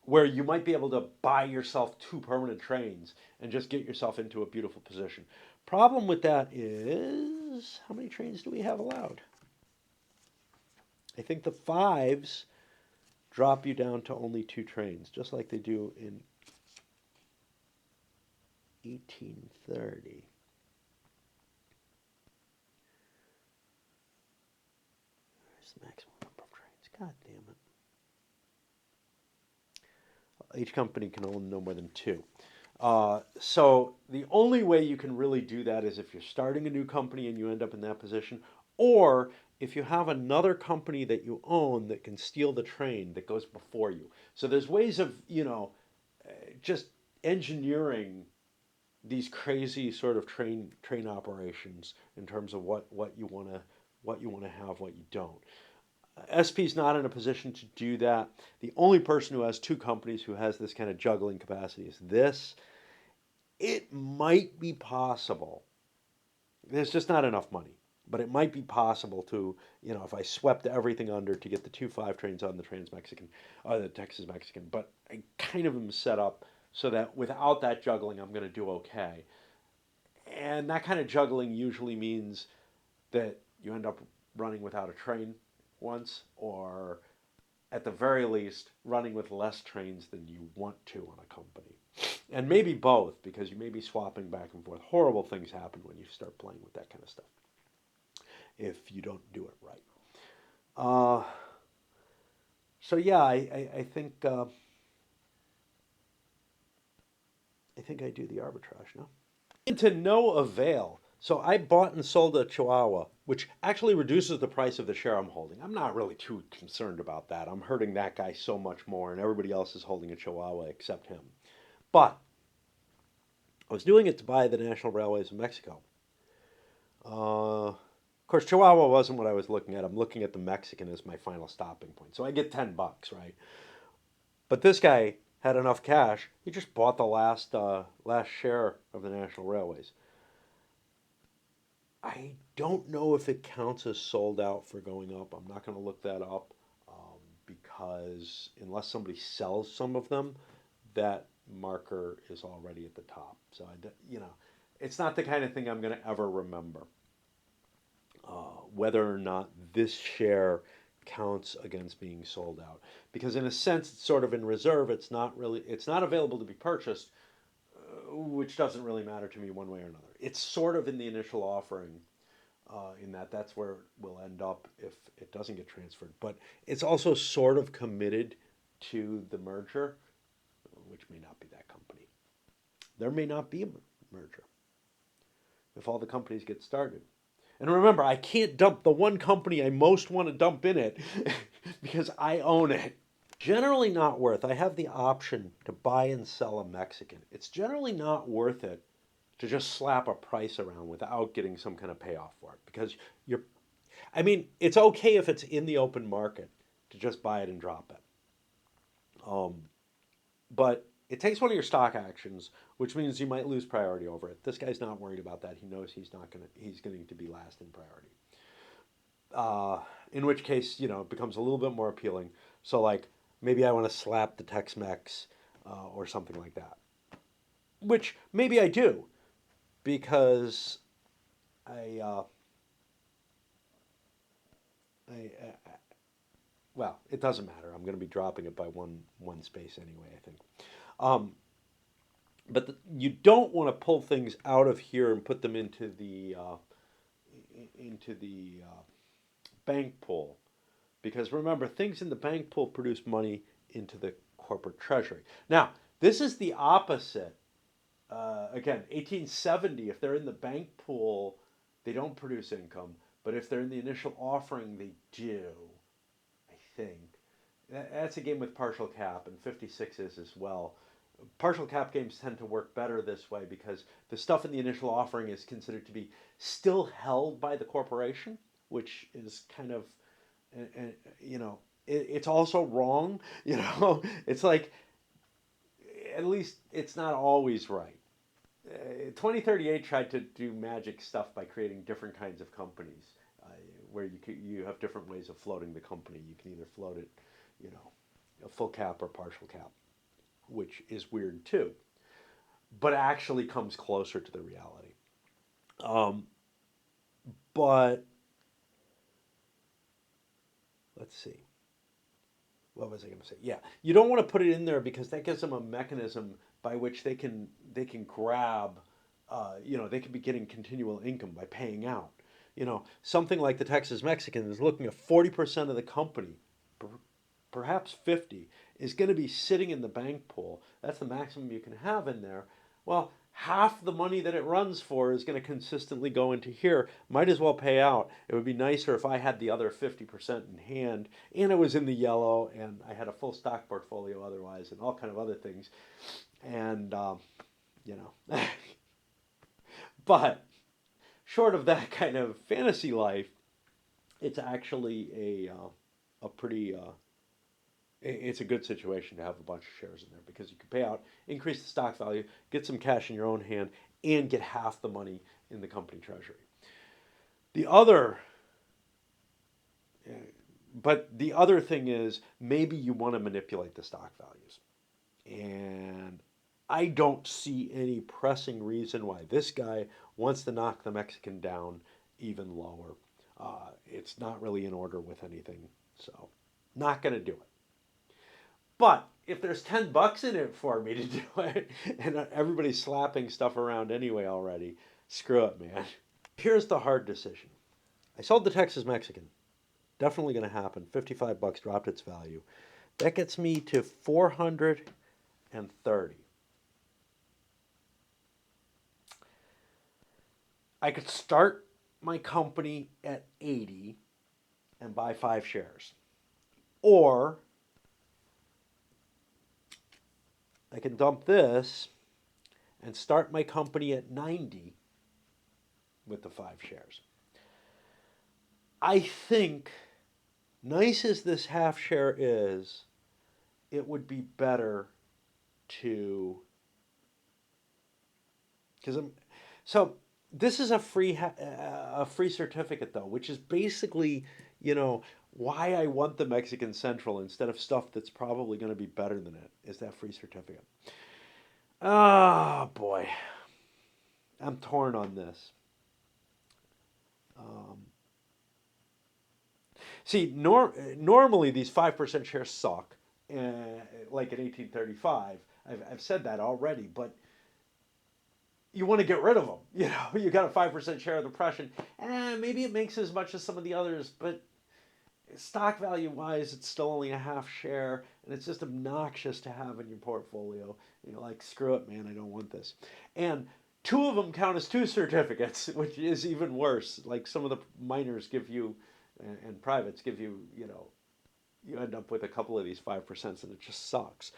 where you might be able to buy yourself two permanent trains and just get yourself into a beautiful position. Problem with that is how many trains do we have allowed? I think the fives drop you down to only two trains, just like they do in 1830. Where's the maximum number of trains? God damn it. Each company can own no more than two. So the only way you can really do that is if you're starting a new company and you end up in that position, or if you have another company that you own that can steal the train that goes before you. So there's ways of, just engineering these crazy sort of train operations in terms of what you want to have, what you don't. SP is not in a position to do that. The only person who has two companies who has this kind of juggling capacity is this. It might be possible. There's just not enough money, but it might be possible to, if I swept everything under to get the two five trains on the Trans Mexican, or the Texas Mexican. But I kind of am set up so that without that juggling, I'm going to do okay. And that kind of juggling usually means that you end up running without a train once, or at the very least, running with less trains than you want to on a company. And maybe both, because you may be swapping back and forth. Horrible things happen when you start playing with that kind of stuff if you don't do it right. Uh, so yeah, I think I do the arbitrage now. To no avail. So I bought and sold a Chihuahua, which actually reduces the price of the share I'm holding. I'm not really too concerned about that. I'm hurting that guy so much more, and everybody else is holding a Chihuahua except him. But I was doing it to buy the National Railways of Mexico. Of course, Chihuahua wasn't what I was looking at. I'm looking at the Mexican as my final stopping point. So I get $10, right? But this guy had enough cash. He just bought the last share of the National Railways. I don't know if it counts as sold out for going up. I'm not going to look that up because unless somebody sells some of them, that marker is already at the top. So it's not the kind of thing I'm going to ever remember. Whether or not this share counts against being sold out, because in a sense it's sort of in reserve. It's not available to be purchased, which doesn't really matter to me one way or another. It's sort of in the initial offering, in that's where it will end up if it doesn't get transferred. But it's also sort of committed to the merger, which may not be that company. There may not be a merger if all the companies get started. And remember, I can't dump the one company I most want to dump in it because I own it. Generally not worth. I have the option to buy and sell a Mexican. It's generally not worth it to just slap a price around without getting some kind of payoff for it, because it's okay if it's in the open market to just buy it and drop it. Um, but it takes one of your stock actions, which means you might lose priority over it. This guy's not worried about that. He knows he's going to be last in priority. In which case, it becomes a little bit more appealing. So, like, maybe I want to slap the Tex-Mex or something like that. Which maybe I do, because I, uh, I well, it doesn't matter. I'm going to be dropping it by one space anyway, I think. Um, but you don't want to pull things out of here and put them into the bank pool, because remember, things in the bank pool produce money into the corporate treasury. Now, this is the opposite. Again, 1870, if they're in the bank pool, they don't produce income. But if they're in the initial offering, they do, I think. That's a game with partial cap, and 56 is as well. Partial cap games tend to work better this way because the stuff in the initial offering is considered to be still held by the corporation, which is kind of, you know, it's also wrong. You know, it's like, at least it's not always right. 2038 tried to do magic stuff by creating different kinds of companies, where you have different ways of floating the company. You can either float it, you know, a full cap or partial cap, which is weird too, but actually comes closer to the reality. Um, but let's see. What was I going to say? Yeah, you don't want to put it in there because that gives them a mechanism by which they can grab, you know, they could be getting continual income by paying out. You know, something like the Texas Mexican is looking at 40% of the company, perhaps 50, is going to be sitting in the bank pool. That's the maximum you can have in there. Well, half the money that it runs for is going to consistently go into here. Might as well pay out. It would be nicer if I had the other 50% in hand and it was in the yellow and I had a full stock portfolio otherwise and all kind of other things. And, you know, but short of that kind of fantasy life, it's actually a pretty it's a good situation to have a bunch of shares in there because you can pay out, increase the stock value, get some cash in your own hand, and get half the money in the company treasury. The other, but the other thing is maybe you want to manipulate the stock values. And I don't see any pressing reason why this guy wants to knock the Mexican down even lower. It's not really in order with anything, so not going to do it. But if there's $10 in it for me to do it, and everybody's slapping stuff around anyway already, screw it, man. Here's the hard decision. I sold the Texas Mexican. Definitely going to happen. $55 dropped its value. That gets me to 430. I could start my company at 80 and buy 5 shares. Or I can dump this and start my company at 90 with the 5 shares. I think, nice as this half share is, it would be better to, because so this is a free certificate though, which is basically, you know, why I want the Mexican Central instead of stuff that's probably going to be better than it is that free certificate. Oh boy, I'm torn on this. See, normally these 5% shares suck, like in 1835. I've said that already, but you want to get rid of them. You know, you got a 5% share of the Prussian, maybe it makes as much as some of the others, but stock value wise, it's still only a half share, and it's just obnoxious to have in your portfolio. You're like, screw it, man, I don't want this. And 2 of them count as 2 certificates, which is even worse. Like some of the miners give you, and privates give you, you know, you end up with a couple of these 5%, and it just sucks.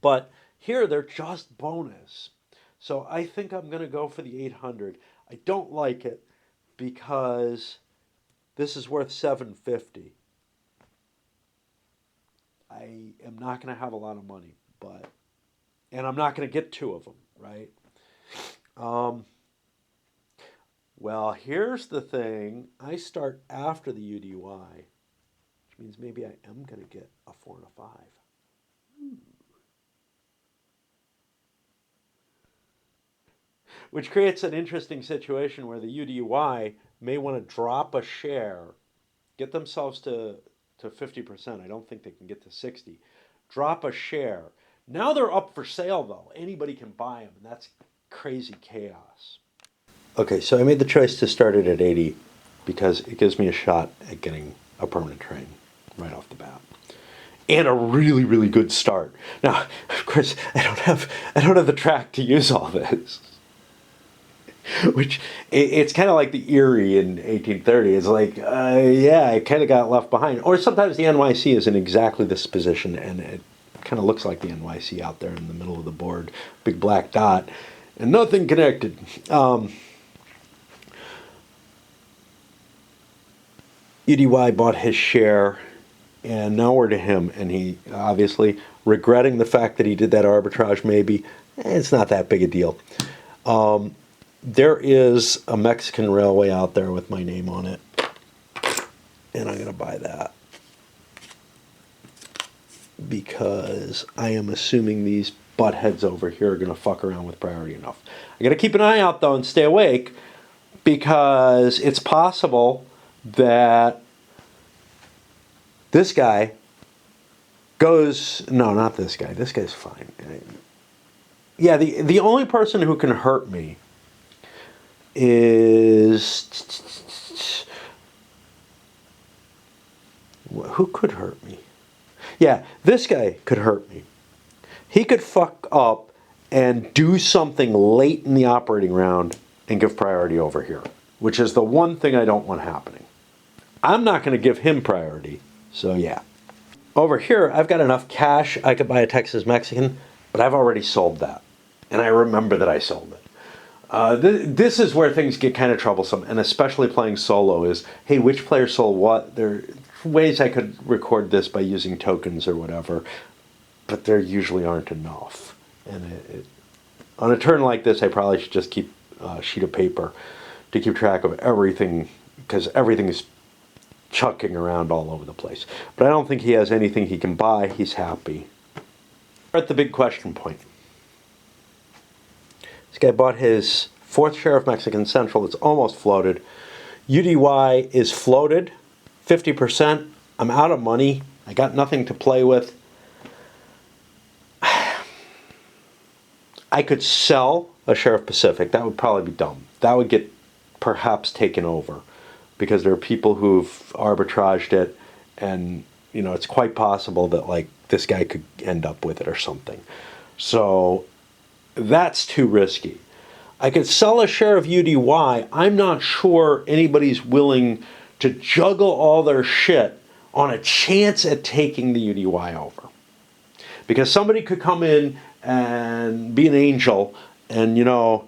But here they're just bonus. So I think I'm going to go for the 800. I don't like it because this is worth 750. I am not going to have a lot of money, and I'm not going to get 2 of them, right? Well, here's the thing. I start after the UDY, which means maybe I am going to get a 4 and a 5. Which creates an interesting situation where the UDY may want to drop a share, get themselves to 50%. I don't think they can get to 60. Drop a share. Now they're up for sale, though. Anybody can buy them, and that's crazy chaos. Okay, so I made the choice to start it at 80 because it gives me a shot at getting a permanent trade right off the bat. and a really, really good start. Now, of course, I don't have the track to use all this. Which, it's kind of like the Erie in 1830. It's like, yeah, I kind of got left behind. Or sometimes the NYC is in exactly this position, and it kind of looks like the NYC out there in the middle of the board, big black dot, and nothing connected. UDY bought his share, and now we're to him, and he obviously regretting the fact that he did that arbitrage. Maybe it's not that big a deal. There is a Mexican railway out there with my name on it, and I'm going to buy that because I am assuming these buttheads over here are going to fuck around with priority enough. I got to keep an eye out though and stay awake, because it's possible that this guy goes, no, not this guy. This guy's fine. Yeah, the only person who can hurt me is, who could hurt me? Yeah, this guy could hurt me. He could fuck up and do something late in the operating round and give priority over here, which is the one thing I don't want happening. I'm not going to give him priority, so yeah. Over here, I've got enough cash. I could buy a Texas Mexican, but I've already sold that, and I remember that I sold it. This is where things get kind of troublesome, and especially playing solo is, hey, which player sold what? There are ways I could record this by using tokens or whatever, but there usually aren't enough. And on a turn like this, I probably should just keep a sheet of paper to keep track of everything, because everything is chucking around all over the place. But I don't think he has anything he can buy. He's happy. We're at the big question point. This guy bought his fourth share of Mexican Central. It's almost floated. UDY is floated, 50%. I'm out of money. I got nothing to play with. I could sell a share of Pacific. That would probably be dumb. That would get perhaps taken over, because there are people who've arbitraged it, and you know, it's quite possible that like this guy could end up with it or something. So that's too risky. I could sell a share of UDY. I'm not sure anybody's willing to juggle all their shit on a chance at taking the UDY over. Because somebody could come in and be an angel and, you know,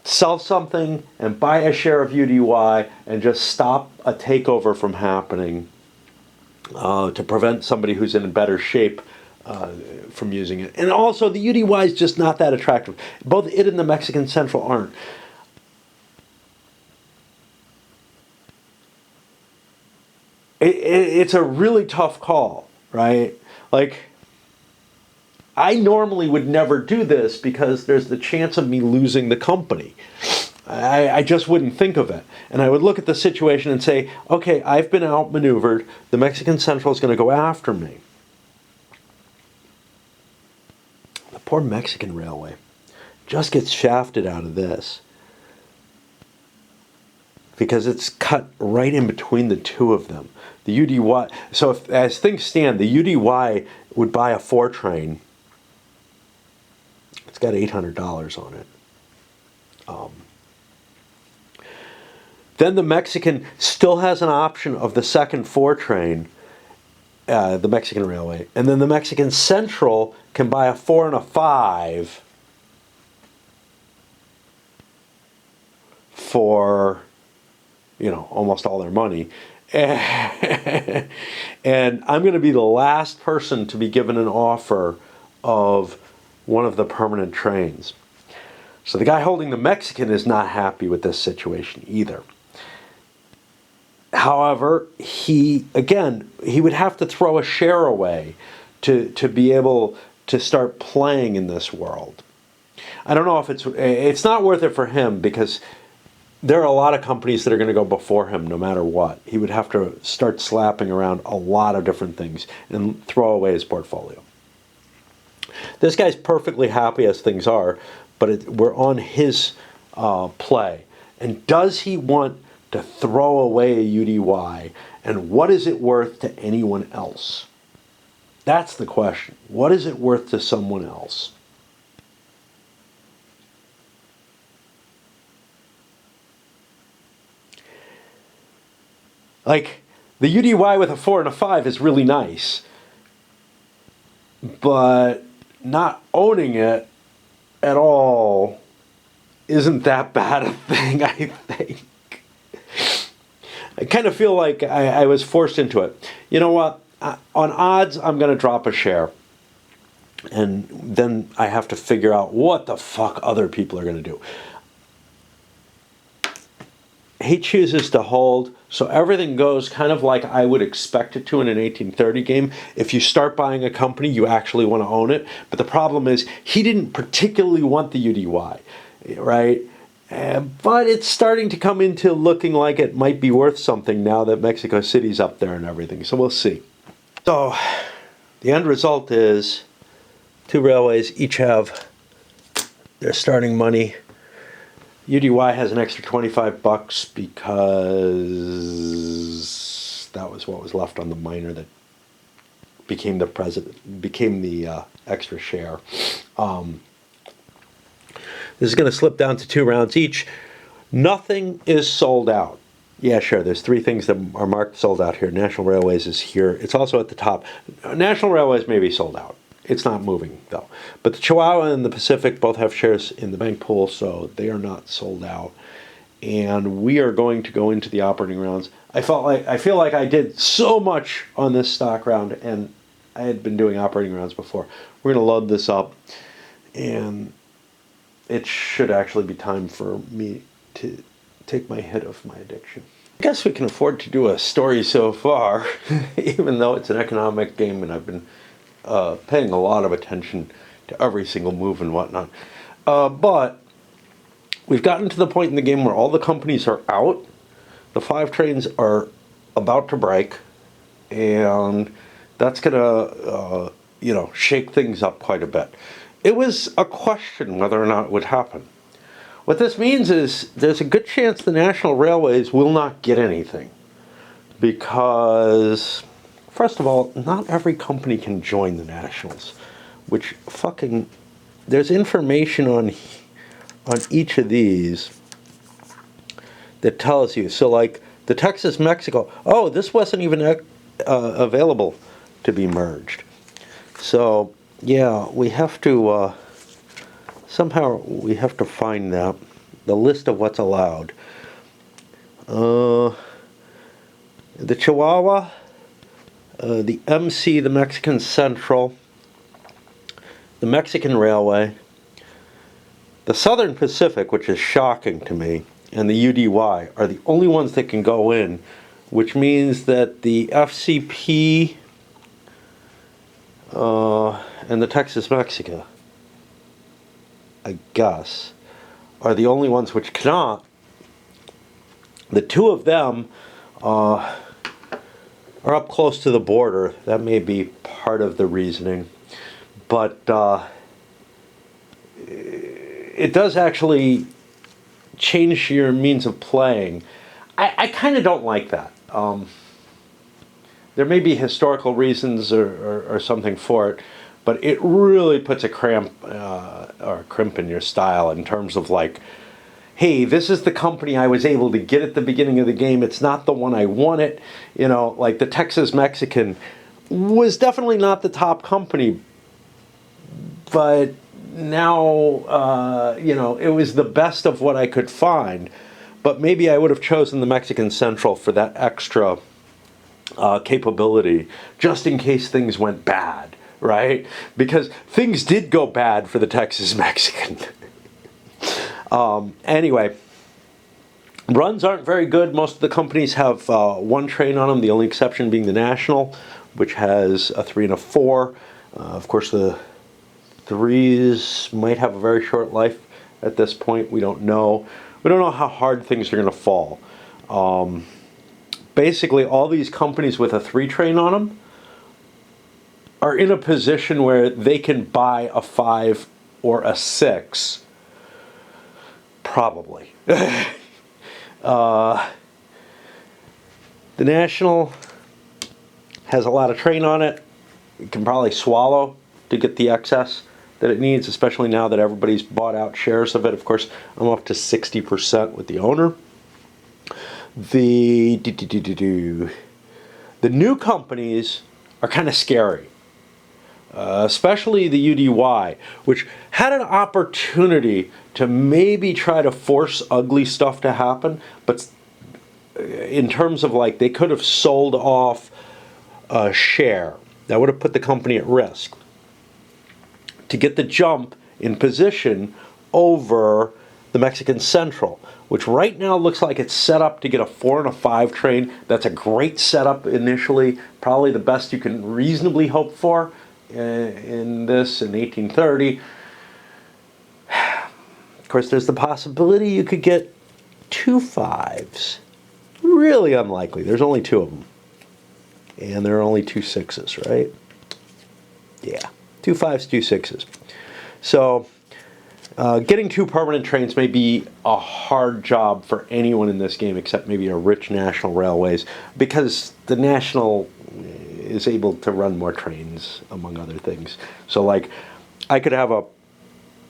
sell something and buy a share of UDY and just stop a takeover from happening, to prevent somebody who's in better shape from using it. And also, the UDY is just not that attractive. Both it and the Mexican Central aren't. It's a really tough call, right? Like, I normally would never do this because there's the chance of me losing the company. I just wouldn't think of it. And I would look at the situation and say, okay, I've been outmaneuvered. The Mexican Central is going to go after me. The poor Mexican Railway just gets shafted out of this, because it's cut right in between the two of them. The UDY, so if, as things stand, the UDY would buy a 4 train. It's got $800 on it. Then the Mexican still has an option of the second 4 train, the Mexican Railway. And then the Mexican Central can buy a 4 and a 5 for, you know, almost all their money. And I'm going to be the last person to be given an offer of one of the permanent trains. So the guy holding the Mexican is not happy with this situation either. However, he would have to throw a share away to be able to start playing in this world. I don't know if it's not worth it for him, because there are a lot of companies that are going to go before him no matter what. He would have to start slapping around a lot of different things and throw away his portfolio. This guy's perfectly happy as things are, but we're on his play. And does he want to throw away a UDY, and what is it worth to anyone else? That's the question. What is it worth to someone else? Like, the UDY with a 4 and a 5 is really nice, but not owning it at all isn't that bad a thing, I think. I kind of feel like I was forced into it. You know what? On odds, I'm going to drop a share. And then I have to figure out what the fuck other people are going to do. He chooses to hold, so everything goes kind of like I would expect it to in an 1830 game. If you start buying a company, you actually want to own it. But the problem is, he didn't particularly want the UDY, right? But it's starting to come into looking like it might be worth something now that Mexico City's up there and everything. So we'll see. So the end result is 2 railways each have their starting money. UDY has an extra $25 because that was what was left on the minor that became the extra share. This is going to slip down to 2 rounds each. Nothing is sold out. Yeah, sure, there's 3 things that are marked sold out here. National Railways is here. It's also at the top. National Railways may be sold out. It's not moving, though. But the Chihuahua and the Pacific both have shares in the bank pool, so they are not sold out. And we are going to go into the operating rounds. I feel like I did so much on this stock round, and I had been doing operating rounds before. We're going to load this up, and it should actually be time for me to take my hit of my addiction. I guess we can afford to do a story so far, even though it's an economic game, and I've been paying a lot of attention to every single move and whatnot. But we've gotten to the point in the game where all the companies are out. The 5 trains are about to break, and that's gonna, shake things up quite a bit. It was a question whether or not it would happen. What this means is there's a good chance the National Railways will not get anything because, first of all, not every company can join the Nationals, which fucking, there's information on each of these that tells you. So like the Texas Mexico, oh, this wasn't even available to be merged. So yeah, we have to somehow we have to find the list of what's allowed. The Chihuahua, the MC, the Mexican Central, the Mexican Railway, the Southern Pacific, which is shocking to me, and the UDY are the only ones that can go in, which means that the FCP and the Texas Mexico, I guess, are the only ones which cannot. The 2 of them are up close to the border. That may be part of the reasoning. But it does actually change your means of playing. I kind of don't like that. There may be historical reasons or something for it, but it really puts a crimp in your style in terms of like, hey, this is the company I was able to get at the beginning of the game. It's not the one I wanted. Like the Texas Mexican was definitely not the top company, but now, it was the best of what I could find. But maybe I would have chosen the Mexican Central for that extra capability, just in case things went bad, right? Because things did go bad for the Texas Mexican. Anyway, runs aren't very good. Most of the companies have 1 train on them, the only exception being the National, which has a 3 and a 4. Of course, the 3s might have a very short life at this point. We don't know. We don't know how hard things are going to fall. Basically, all these companies with a 3 train on them are in a position where they can buy a 5 or a 6. Probably. The National has a lot of train on it. it can probably swallow to get the excess that it needs, especially now that everybody's bought out shares of it. Of course, I'm up to 60% with the owner. The new companies are kind of scary, especially the UDY, which had an opportunity to maybe try to force ugly stuff to happen, but in terms of like they could have sold off a share that would have put the company at risk to get the jump in position over the Mexican Central, which right now looks like it's set up to get a 4 and a 5 train. That's a great setup initially, probably the best you can reasonably hope for in this in 1830. Of course, there's the possibility you could get 2 5s. Really unlikely. There's only 2 of them. And there are only 2 6s, right? Yeah, 2 5s, 2 6s. So getting 2 permanent trains may be a hard job for anyone in this game except maybe a rich National Railways, because the National is able to run more trains, among other things. So like,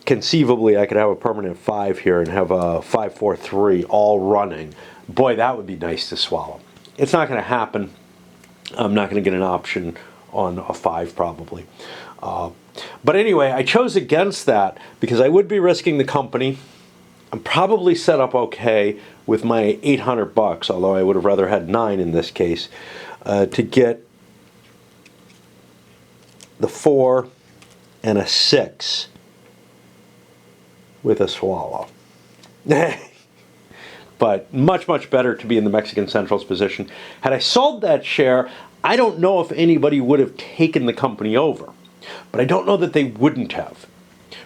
conceivably I could have a permanent 5 here and have a 5 4 3 all running. Boy, that would be nice to swallow. It's not going to happen. I'm not going to get an option on a 5 probably. But anyway, I chose against that because I would be risking the company. I'm probably set up okay with my $800, although I would have rather had 9 in this case, to get the 4 and a 6 with a swallow. But much, much better to be in the Mexican Central's position. Had I sold that share, I don't know if anybody would have taken the company over. But I don't know that they wouldn't have.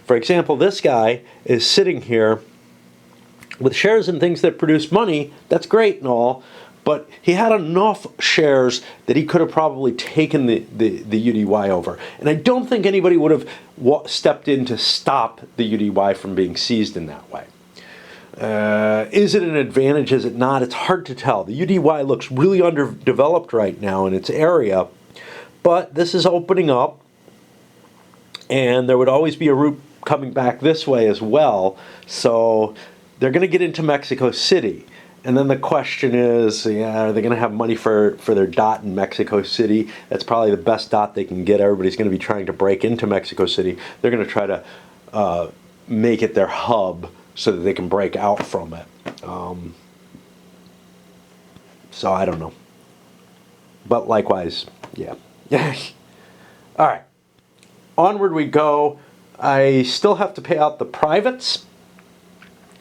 For example, this guy is sitting here with shares in things that produce money. That's great and all, but he had enough shares that he could have probably taken the UDY over. And I don't think anybody would have stepped in to stop the UDY from being seized in that way. Is it an advantage? Is it not? It's hard to tell. The UDY looks really underdeveloped right now in its area, but this is opening up, and there would always be a route coming back this way as well. So they're going to get into Mexico City. And then the question is, are they going to have money for their dot in Mexico City? That's probably the best dot they can get. Everybody's going to be trying to break into Mexico City. They're going to try to make it their hub so that they can break out from it. So I don't know. But likewise, yeah. All right. Onward we go. I still have to pay out the privates.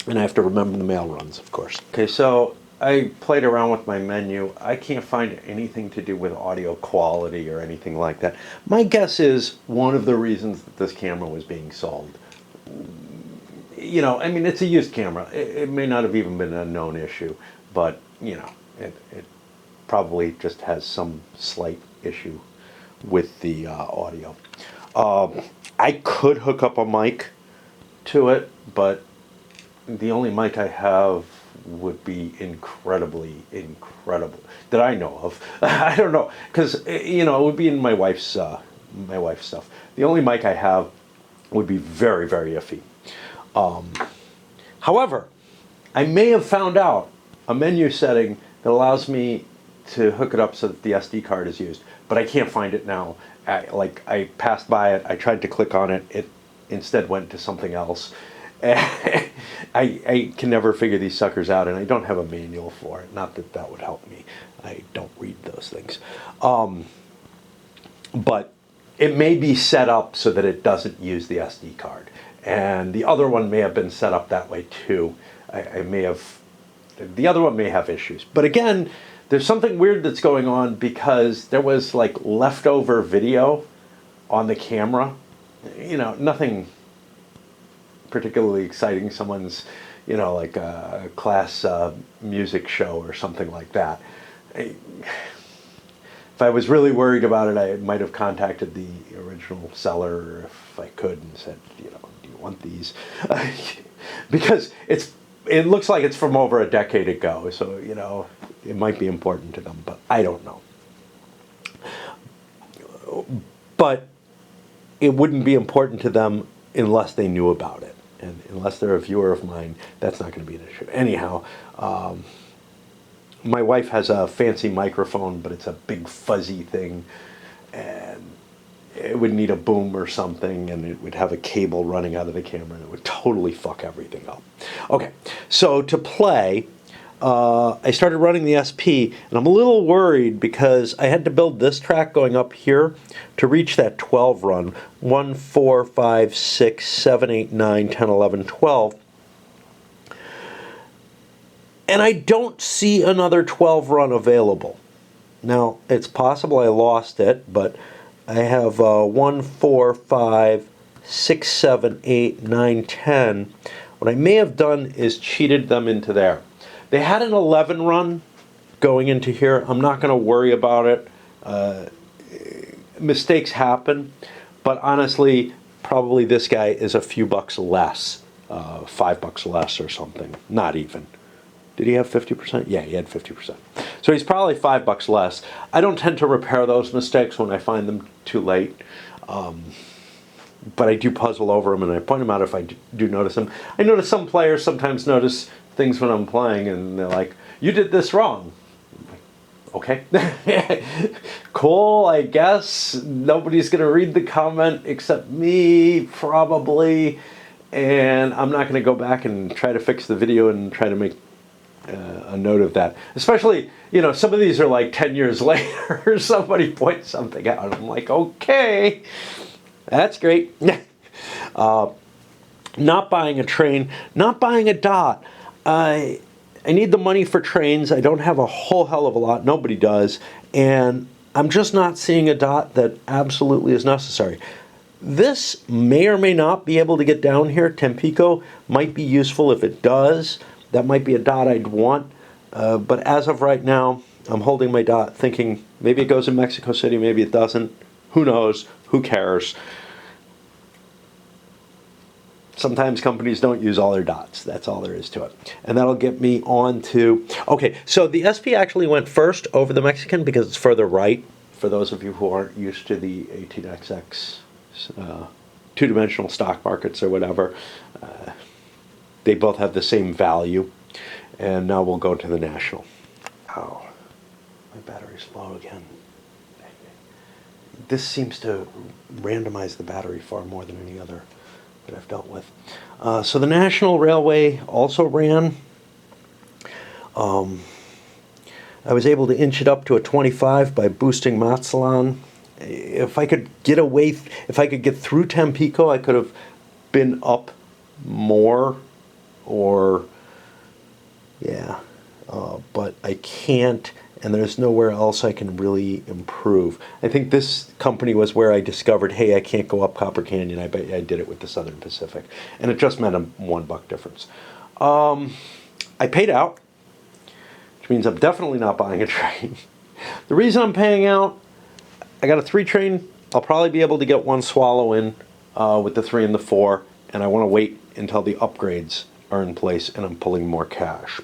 And I have to remember the mail runs, of course. Okay, so I played around with my menu. I can't find anything to do with audio quality or anything like that. My guess is one of the reasons that this camera was being sold. You know, I mean, it's a used camera. It may not have even been a known issue, but, you know, it probably just has some slight issue with the audio. I could hook up a mic to it, but the only mic I have would be incredibly that I know of. I don't know, because you know, it would be in my wife's stuff. The only mic I have would be very iffy. However, I may have found out a menu setting that allows me to hook it up so that the SD card is used, but I can't find it now. I passed by it, I tried to click on it, it instead went to something else. I can never figure these suckers out, and I don't have a manual for it. Not that that would help me. I don't read those things. But it may be set up so that it doesn't use the SD card. And the other one may have been set up that way too. The other one may have issues. But again, there's something weird that's going on because there was like leftover video on the camera. You know, nothing particularly exciting. Someone's, you know, like a class music show or something like that. If I was really worried about it, I might have contacted the original seller if I could and said, you know, do you want these? Because it looks like it's from over a decade ago, so, you know, it might be important to them, but I don't know. but it wouldn't be important to them unless they knew about it. And unless they're a viewer of mine, that's not going to be an issue. Anyhow, my wife has a fancy microphone, but it's a big fuzzy thing, and it would need a boom or something, and it would have a cable running out of the camera, and it would totally fuck everything up. Okay, so to play, I started running the SP, and I'm a little worried because I had to build this track going up here to reach that 12 run. 1, 4, 5, 6, 7, 8, 9, 10, 11, 12. And I don't see another 12 run available. Now, it's possible I lost it, but I have 1, 4, 5, 6, 7, 8, 9, 10. What I may have done is cheated them into there. They had an 11 run going into here. I'm not going to worry about it. Mistakes happen, but honestly, probably this guy is a few bucks less, $5 less or something. Not even. Did he have 50%? Yeah, he had 50%. So he's probably $5 less. I don't tend to repair those mistakes when I find them too late. But I do puzzle over them and I point them out if I do notice them. I notice some players sometimes notice things when I'm playing and they're like, you did this wrong. Okay. Cool, I guess. Nobody's going to read the comment except me, probably. And I'm not going to go back and try to fix the video and try to make a note of that. Especially, you know, some of these are like 10 years later. Somebody points something out. I'm like, okay, that's great. Not buying a train, not buying a dot. I need the money for trains. I don't have a whole hell of a lot. Nobody does. And I'm just not seeing a dot that absolutely is necessary. This may or may not be able to get down here. Tampico might be useful if it does. That might be a dot I'd want. But as of right now, I'm holding my dot thinking maybe it goes in Mexico City, maybe it doesn't. Who knows? Who cares? Sometimes companies don't use all their dots. That's all there is to it. And that'll get me on to... Okay, so the SP actually went first over the Mexican because it's further right. For those of you who aren't used to the 18XX two-dimensional stock markets or whatever, they both have the same value. And now we'll go to the national. Oh, my battery's low again. This seems to randomize the battery far more than any other that I've dealt with. So the National Railway also ran. I was able to inch it up to a 25 by boosting Mazatlan. If I could get away, if I could get through Tampico, I could have been up more, or yeah, but I can't, and there's nowhere else I can really improve. I think this company was where I discovered, hey, I can't go up Copper Canyon. I bet I did it with the Southern Pacific, and it just meant a $1 difference. I paid out, which means I'm definitely not buying a train. The reason I'm paying out, I got a 3 train. I'll probably be able to get 1 swallow in with the 3 and the 4, and I want to wait until the upgrades are in place and I'm pulling more cash.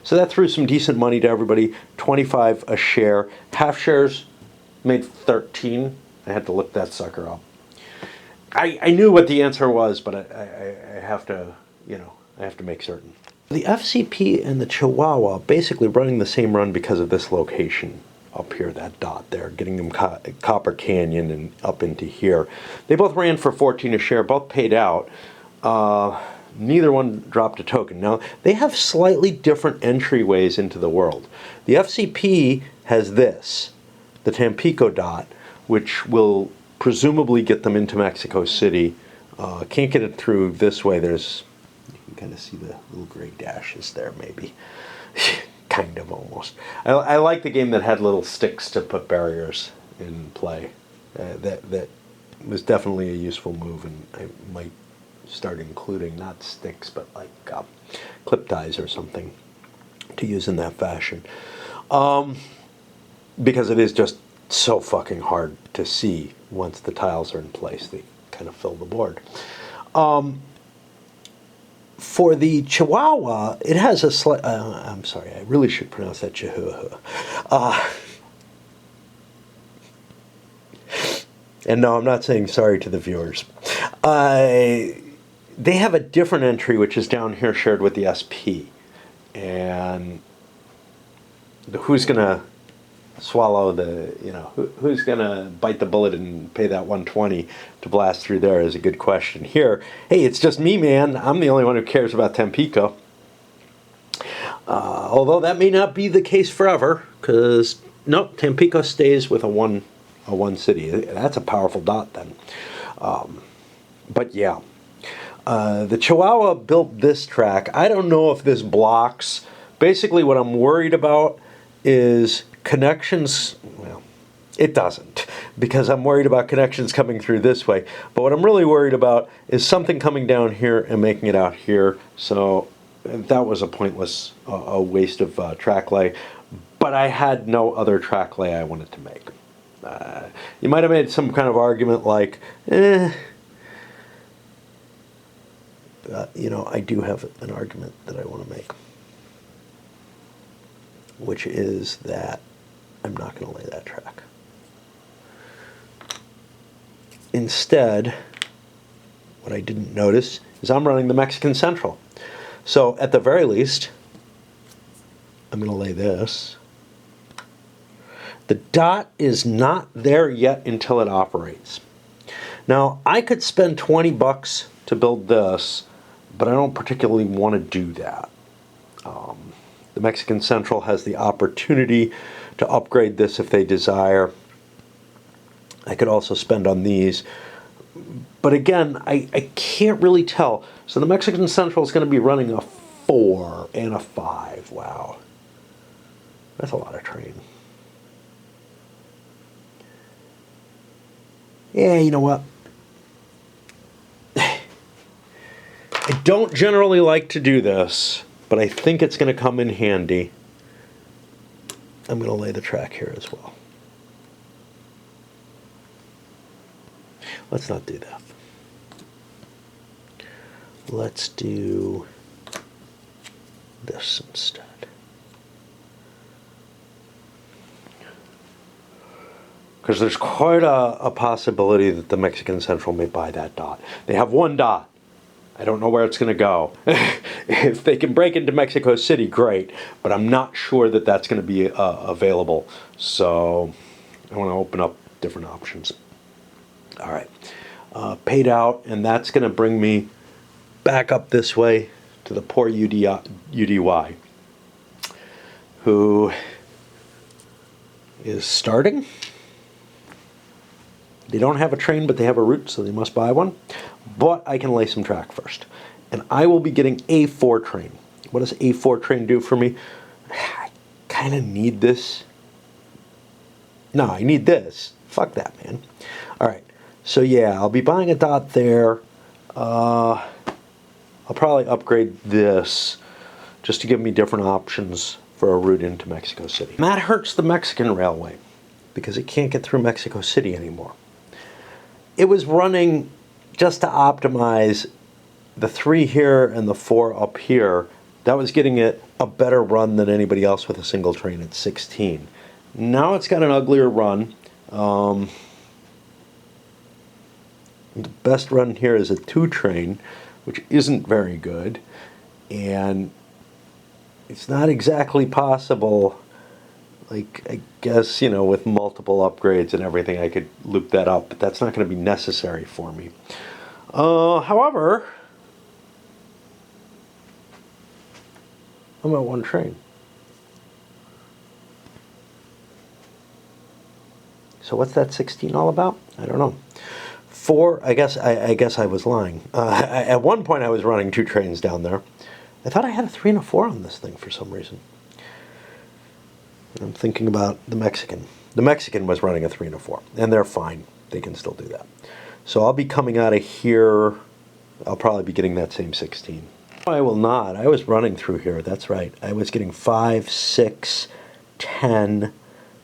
So that threw some decent money to everybody. 25 a share. Half shares made 13. I had to look that sucker up. I knew what the answer was, but I have to, you know, I have to make certain. The FCP and the Chihuahua basically running the same run because of this location up here, that dot there, getting them Copper Canyon and up into here. They both ran for 14 a share, both paid out. Neither one dropped a token. Now, they have slightly different entryways into the world. The FCP has this, the Tampico dot, which will presumably get them into Mexico City. Can't get it through this way. There's, you can kind of see the little gray dashes there, maybe. Kind of, almost. I like the game that had little sticks to put barriers in play. That was definitely a useful move, and I might start including not sticks, but like clip ties or something to use in that fashion. Because it is just so fucking hard to see once the tiles are in place. They kind of fill the board. For the Chihuahua, it has a slight... I'm sorry, I really should pronounce that Chihuahua. And no, I'm not saying sorry to the viewers. They have a different entry, which is down here shared with the SP. And who's going to swallow the, who's going to bite the bullet and pay that 120 to blast through there is a good question. Here, hey, it's just me, man. I'm the only one who cares about Tampico. Although that may not be the case forever, because, nope, Tampico stays with a one city. That's a powerful dot then. But yeah. The Chihuahua built this track. I don't know if this blocks. Basically what I'm worried about is connections. Well, it doesn't, because I'm worried about connections coming through this way. But what I'm really worried about is something coming down here and making it out here. So that was a pointless, a waste of track lay. But I had no other track lay I wanted to make. You might have made some kind of argument like, I do have an argument that I want to make, which is that I'm not going to lay that track. Instead, what I didn't notice is I'm running the Mexican Central. So at the very least, I'm going to lay this. The dot is not there yet until it operates. Now, I could spend 20 bucks to build this, but I don't particularly want to do that. The Mexican Central has the opportunity to upgrade this if they desire. I could also spend on these. But again, I can't really tell. So the Mexican Central is going to be running a 4 and a 5. Wow. That's a lot of train. Yeah, you know what? I don't generally like to do this, but I think it's going to come in handy. I'm going to lay the track here as well. Let's not do that. Let's do this instead. Because there's quite a possibility that the Mexican Central may buy that dot. They have one dot. I don't know where it's going to go. If they can break into Mexico City, great. But I'm not sure that that's going to be available. So I want to open up different options. All right. Paid out, and that's going to bring me back up this way to the poor UDY, who is starting. They don't have a train, but they have a route, so they must buy one. But I can lay some track first. And I will be getting a 4 train. What does a 4 train do for me? I kind of need this. No, I need this. Fuck that, man. All right. So yeah, I'll be buying a dot there. I'll probably upgrade this just to give me different options for a route into Mexico City. And that hurts the Mexican Railway because it can't get through Mexico City anymore. It was running just to optimize the 3 here and the 4 up here. That was getting it a better run than anybody else with a single train at 16. Now it's got an uglier run. The best run here is a 2 train, which isn't very good. And it's not exactly possible. Like, I guess, with multiple upgrades and everything, I could loop that up, but that's not going to be necessary for me. However, I'm at 1 train. So what's that 16 all about? I don't know. 4, I guess I was lying. At one point I was running 2 trains down there. I thought I had a 3 and a 4 on this thing for some reason. I'm thinking about the Mexican. The Mexican was running a 3 and a 4, and they're fine. They can still do that. So I'll be coming out of here. I'll probably be getting that same 16. I will not. I was running through here. That's right. I was getting 5, 6, 10,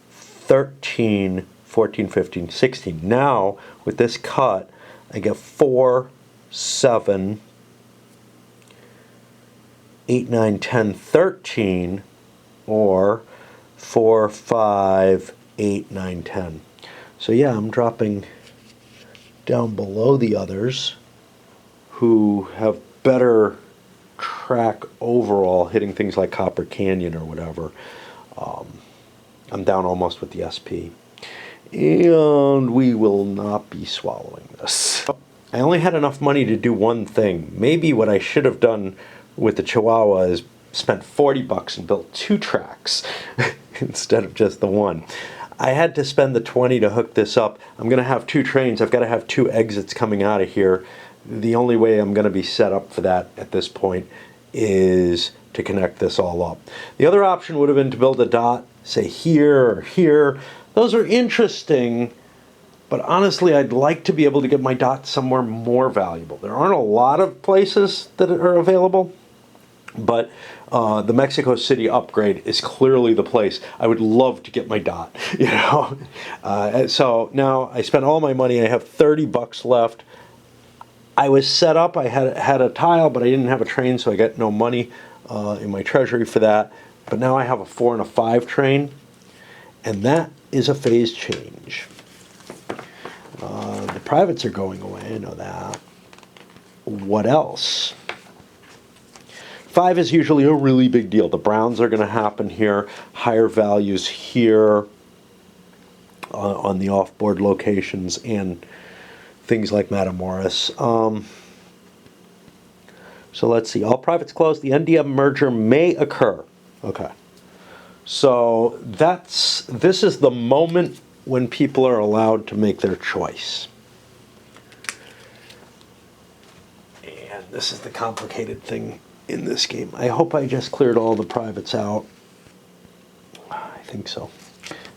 13, 14, 15, 16. Now, with this cut, I get 4, 7, 8, 9, 10, 13, or 4, 5, 8, 9, 10. So yeah, I'm dropping down below the others who have better track overall, hitting things like Copper Canyon or whatever. I'm down almost with the SP. And we will not be swallowing this. I only had enough money to do one thing. Maybe what I should have done with the Chihuahua is spent $40 and built 2 tracks instead of just the one. I had to spend the 20 to hook this up. I'm going to have 2 trains. I've got to have 2 exits coming out of here. The only way I'm going to be set up for that at this point is to connect this all up. The other option would have been to build a dot, say here or here. Those are interesting, but honestly, I'd like to be able to get my dot somewhere more valuable. There aren't a lot of places that are available, but the Mexico City upgrade is clearly the place. I would love to get my dot, you know. So now I spent all my money. I have $30 left. I was set up. I had a tile, but I didn't have a train, so I got no money in my treasury for that. But now I have a 4 and a 5 train, and that is a phase change. The privates are going away. I know that. What else? 5 is usually a really big deal. The browns are going to happen here. Higher values here on the off-board locations and things like Matamoros. So let's see. All privates closed. The NDM merger may occur. Okay. So this is the moment when people are allowed to make their choice. And this is the complicated thing in this game. I hope I just cleared all the privates out. I think so.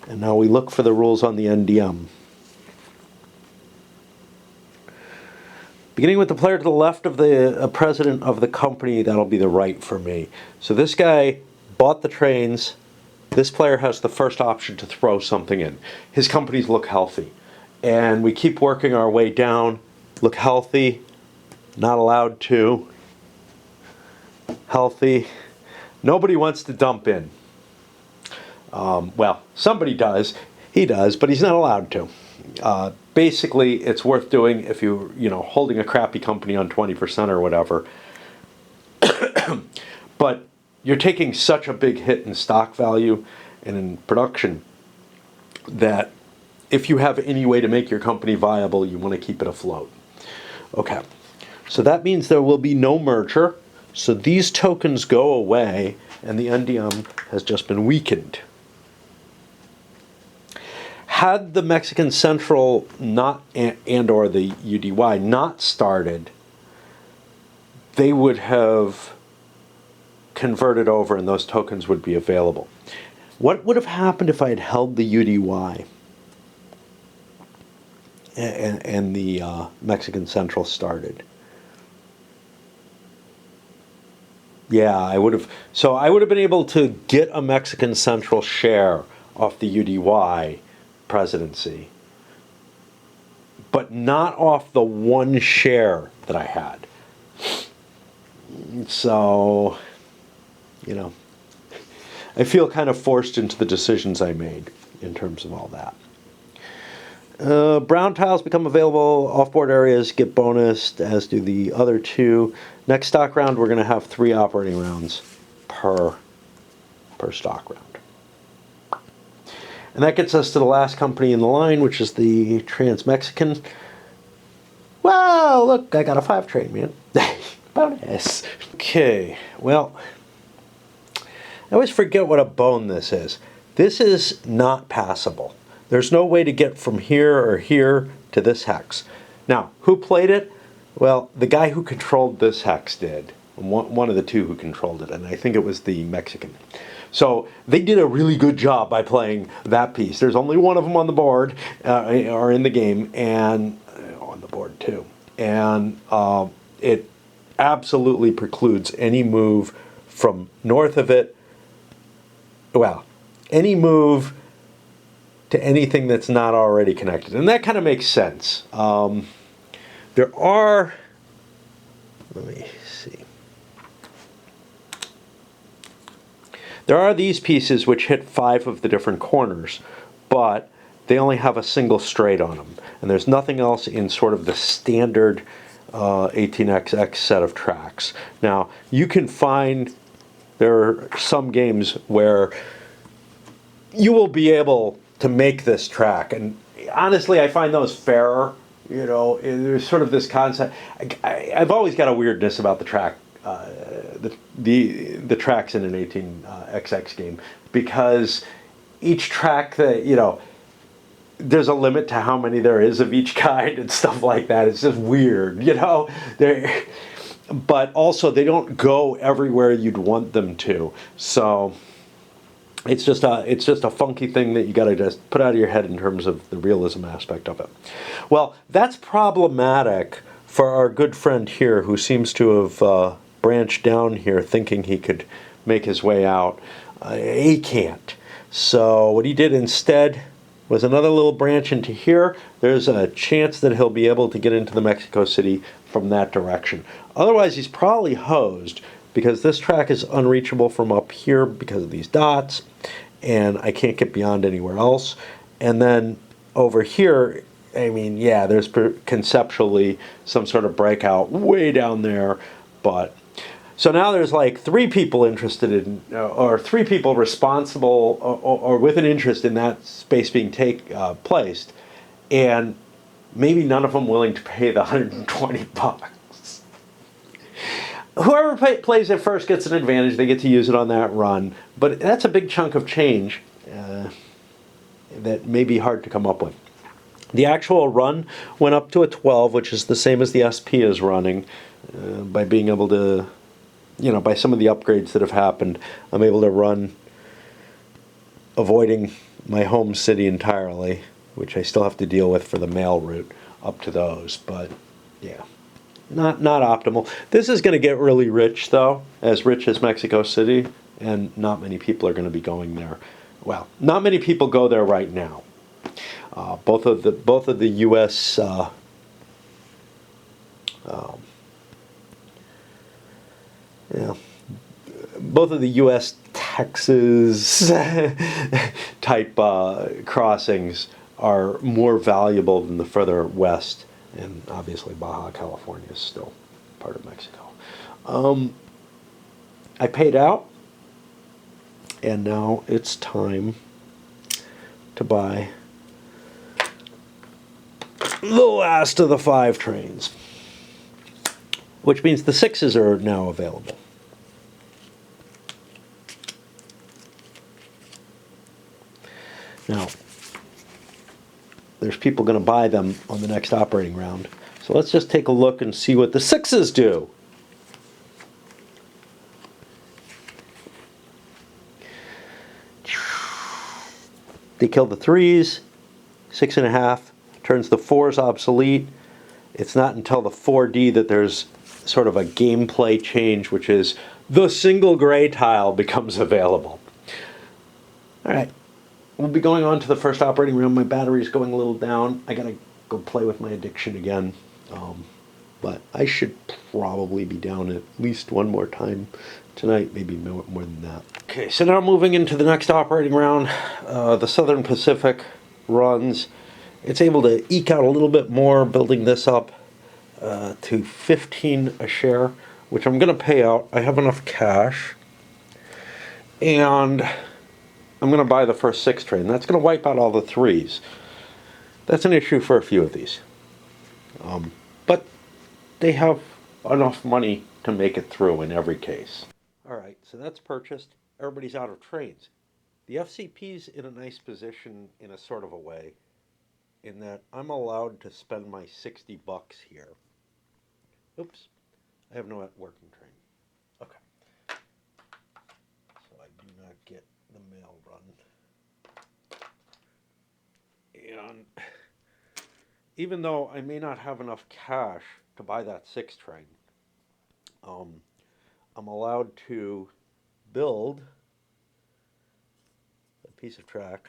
And now we look for the rules on the NDM. Beginning with the player to the left of the president of the company, that'll be the right for me. So this guy bought the trains. This player has the first option to throw something in. His companies look healthy. And we keep working our way down. Look healthy. Not allowed to. Healthy. Nobody wants to dump in. Well, somebody does. He does, but he's not allowed to. Basically, it's worth doing if you're, holding a crappy company on 20% or whatever. But you're taking such a big hit in stock value and in production that if you have any way to make your company viable, you want to keep it afloat. Okay, so that means there will be no merger. So these tokens go away, and the NDM has just been weakened. Had the Mexican Central not and or the UDY not started, they would have converted over and those tokens would be available. What would have happened if I had held the UDY and the Mexican Central started? Yeah, I would have. So I would have been able to get a Mexican Central share off the UDY presidency, but not off the one share that I had. So, I feel kind of forced into the decisions I made in terms of all that. Brown tiles become available. Off-board areas get bonused, as do the other 2. Next stock round, we're going to have 3 operating rounds per stock round. And that gets us to the last company in the line, which is the Trans-Mexican. Wow, look, I got a 5 train, man. Bonus. Okay, well, I always forget what a bone this is. This is not passable. There's no way to get from here or here to this hex. Now, who played it? Well, the guy who controlled this hex did. One of the 2 who controlled it, and I think it was the Mexican. So they did a really good job by playing that piece. There's only one of them on the board, or in the game, and on the board too. And it absolutely precludes any move from north of it. Well, any move to anything that's not already connected. And that kind of makes sense. There are, let me see. There are these pieces which hit 5 of the different corners, but they only have a single straight on them. And there's nothing else in sort of the standard 18XX set of tracks. Now, you can find, there are some games where you will be able to make this track. And honestly, I find those fairer. You know, there's sort of this concept. I've always got a weirdness about the track, the tracks in an 18XX game, because each track that, you know, there's a limit to how many there is of each kind and stuff like that. It's just weird, you know. But also they don't go everywhere you'd want them to. So it's just a funky thing that you got to just put out of your head in terms of the realism aspect of it. Well, that's problematic for our good friend here, who seems to have branched down here thinking he could make his way out. He can't. So what he did instead was another little branch into here. There's a chance that he'll be able to get into the Mexico City from that direction. Otherwise, he's probably hosed, because this track is unreachable from up here because of these dots, and I can't get beyond anywhere else. And then over here, I mean, yeah, there's conceptually some sort of breakout way down there, but so now there's like 3 people interested in, or 3 people responsible, or with an interest in that space being placed, and maybe none of them willing to pay the $120. Whoever plays it first gets an advantage. They get to use it on that run, but that's a big chunk of change that may be hard to come up with. The actual run went up to a 12, which is the same as the SP is running, by being able to, you know, by some of the upgrades that have happened, I'm able to run avoiding my home city entirely, which I still have to deal with for the mail route up to those. But yeah, not optimal. This is going to get really rich, though, as rich as Mexico City, and not many people are going to be going there. Well, not many people go there right now. Both of the U.S. Yeah, both of the U.S. Texas type crossings are more valuable than the further west, and obviously Baja California is still part of Mexico. I paid out, and now it's time to buy the last of the 5 trains, which means the 6s are now available. Now, there's people going to buy them on the next operating round. So let's just take a look and see what the 6s do. They kill the 3s, 6.5, turns the 4s obsolete. It's not until the 4D that there's sort of a gameplay change, which is the single gray tile becomes available. All right, we'll be going on to the first operating room. My battery's going a little down. I gotta go play with my addiction again. But I should probably be down at least one more time tonight, maybe more than that. Okay, so now moving into the next operating round, the Southern Pacific runs. It's able to eke out a little bit more, building this up to 15 a share, which I'm going to pay out. I have enough cash, and I'm going to buy the first 6 train. That's going to wipe out all the 3s. That's an issue for a few of these. But they have enough money to make it through in every case. All right, so that's purchased. Everybody's out of trains. The FCP's in a nice position in a sort of a way, in that I'm allowed to spend my $60 here. Oops, I have no working train. Okay. So I do not get the mail run. And even though I may not have enough cash to buy that 6 train, I'm allowed to build a piece of track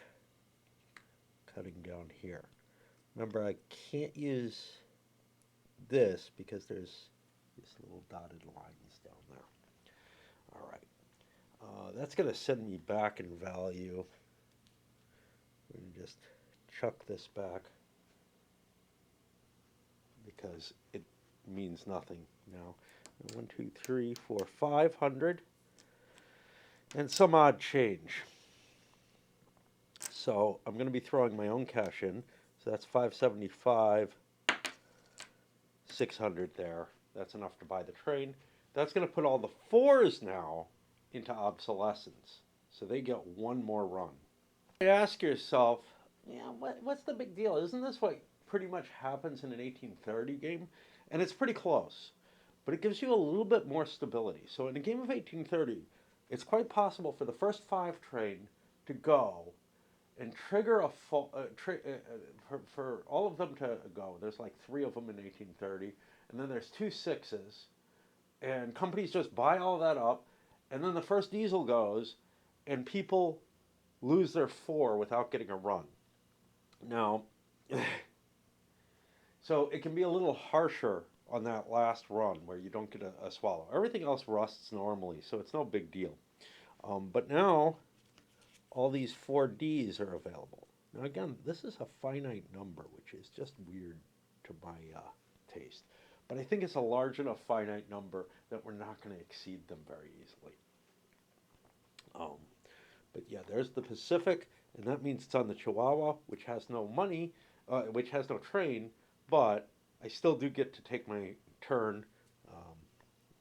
cutting down here. Remember, I can't use this because there's these little dotted lines down there. All right. That's going to send me back in value. Let me just chuck this back because it means nothing now. 1, 2, 3, 4, 500, and some odd change. So I'm going to be throwing my own cash in. So that's 575, 600 there. That's enough to buy the train. That's going to put all the fours now into obsolescence. So they get one more run. You ask yourself, yeah, what's the big deal? Isn't this what pretty much happens in an 1830 game? And it's pretty close. But it gives you a little bit more stability. So in a game of 1830, it's quite possible for the first 5 train to go and trigger a for all of them to go. There's like 3 of them in 1830, and then there's 2 6s, and companies just buy all that up, and then the first diesel goes, and people lose their 4 without getting a run. Now, so it can be a little harsher on that last run where you don't get a swallow. Everything else rusts normally, so it's no big deal. But now all these 4Ds are available. Now again, this is a finite number, which is just weird to my taste. But I think it's a large enough finite number that we're not going to exceed them very easily. But yeah, there's the Pacific, and that means it's on the Chihuahua, which has no money, which has no train, but I still do get to take my turn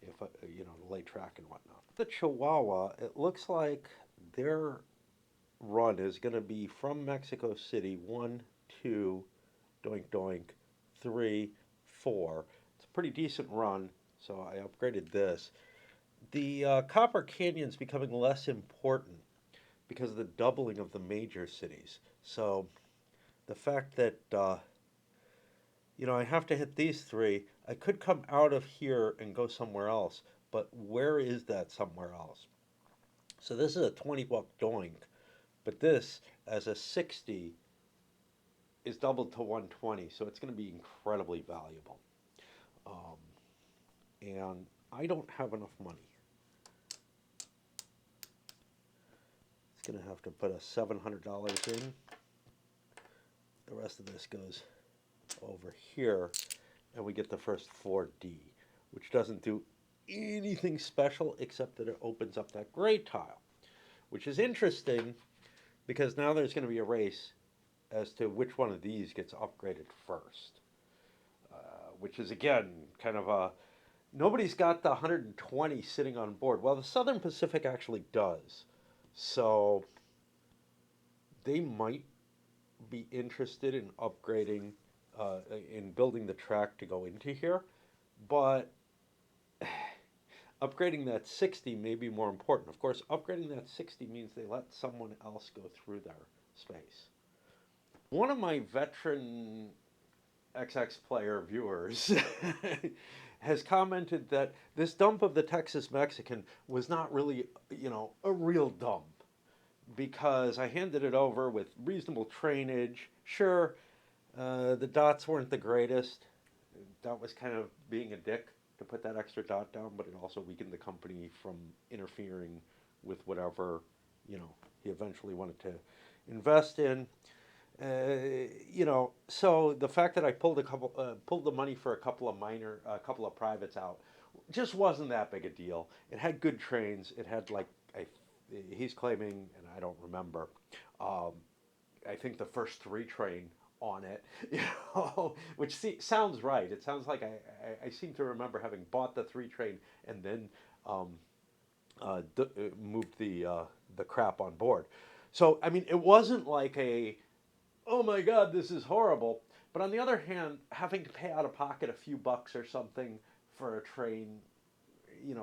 if I, to lay track and whatnot. The Chihuahua, it looks like their run is going to be from Mexico City 1, 2, doink doink, 3, 4. It's a pretty decent run, so I upgraded this. The Copper Canyon's becoming less important because of the doubling of the major cities. So the fact that I have to hit these 3, I could come out of here and go somewhere else, but where is that somewhere else? So this is a 20-buck doink, but this as a 60 is doubled to 120, so it's going to be incredibly valuable. And I don't have enough money. It's going to have to put a $700 in. The rest of this goes over here, and we get the first 4D, which doesn't do anything special except that it opens up that gray tile, which is interesting because now there's going to be a race as to which one of these gets upgraded first, which is again kind of a nobody's got the 120 sitting on board. Well, the Southern Pacific actually does, so they might be interested in upgrading, in building the track to go into here, but upgrading that 60 may be more important. Of course, upgrading that 60 means they let someone else go through their space. One of my veteran XX player viewers has commented that this dump of the Texas Mexican was not really, a real dump because I handed it over with reasonable trainage. Sure, the dots weren't the greatest. That was kind of being a dick to put that extra dot down, but it also weakened the company from interfering with whatever, he eventually wanted to invest in. So the fact that I pulled the money for a couple of privates out, just wasn't that big a deal. It had good trains. It had he's claiming, and I don't remember. I think the first 3 train on it, which sounds right. It sounds like I seem to remember having bought the 3 train and then moved the crap on board. So I mean, it wasn't like oh my God, this is horrible. But on the other hand, having to pay out of pocket a few bucks or something for a train,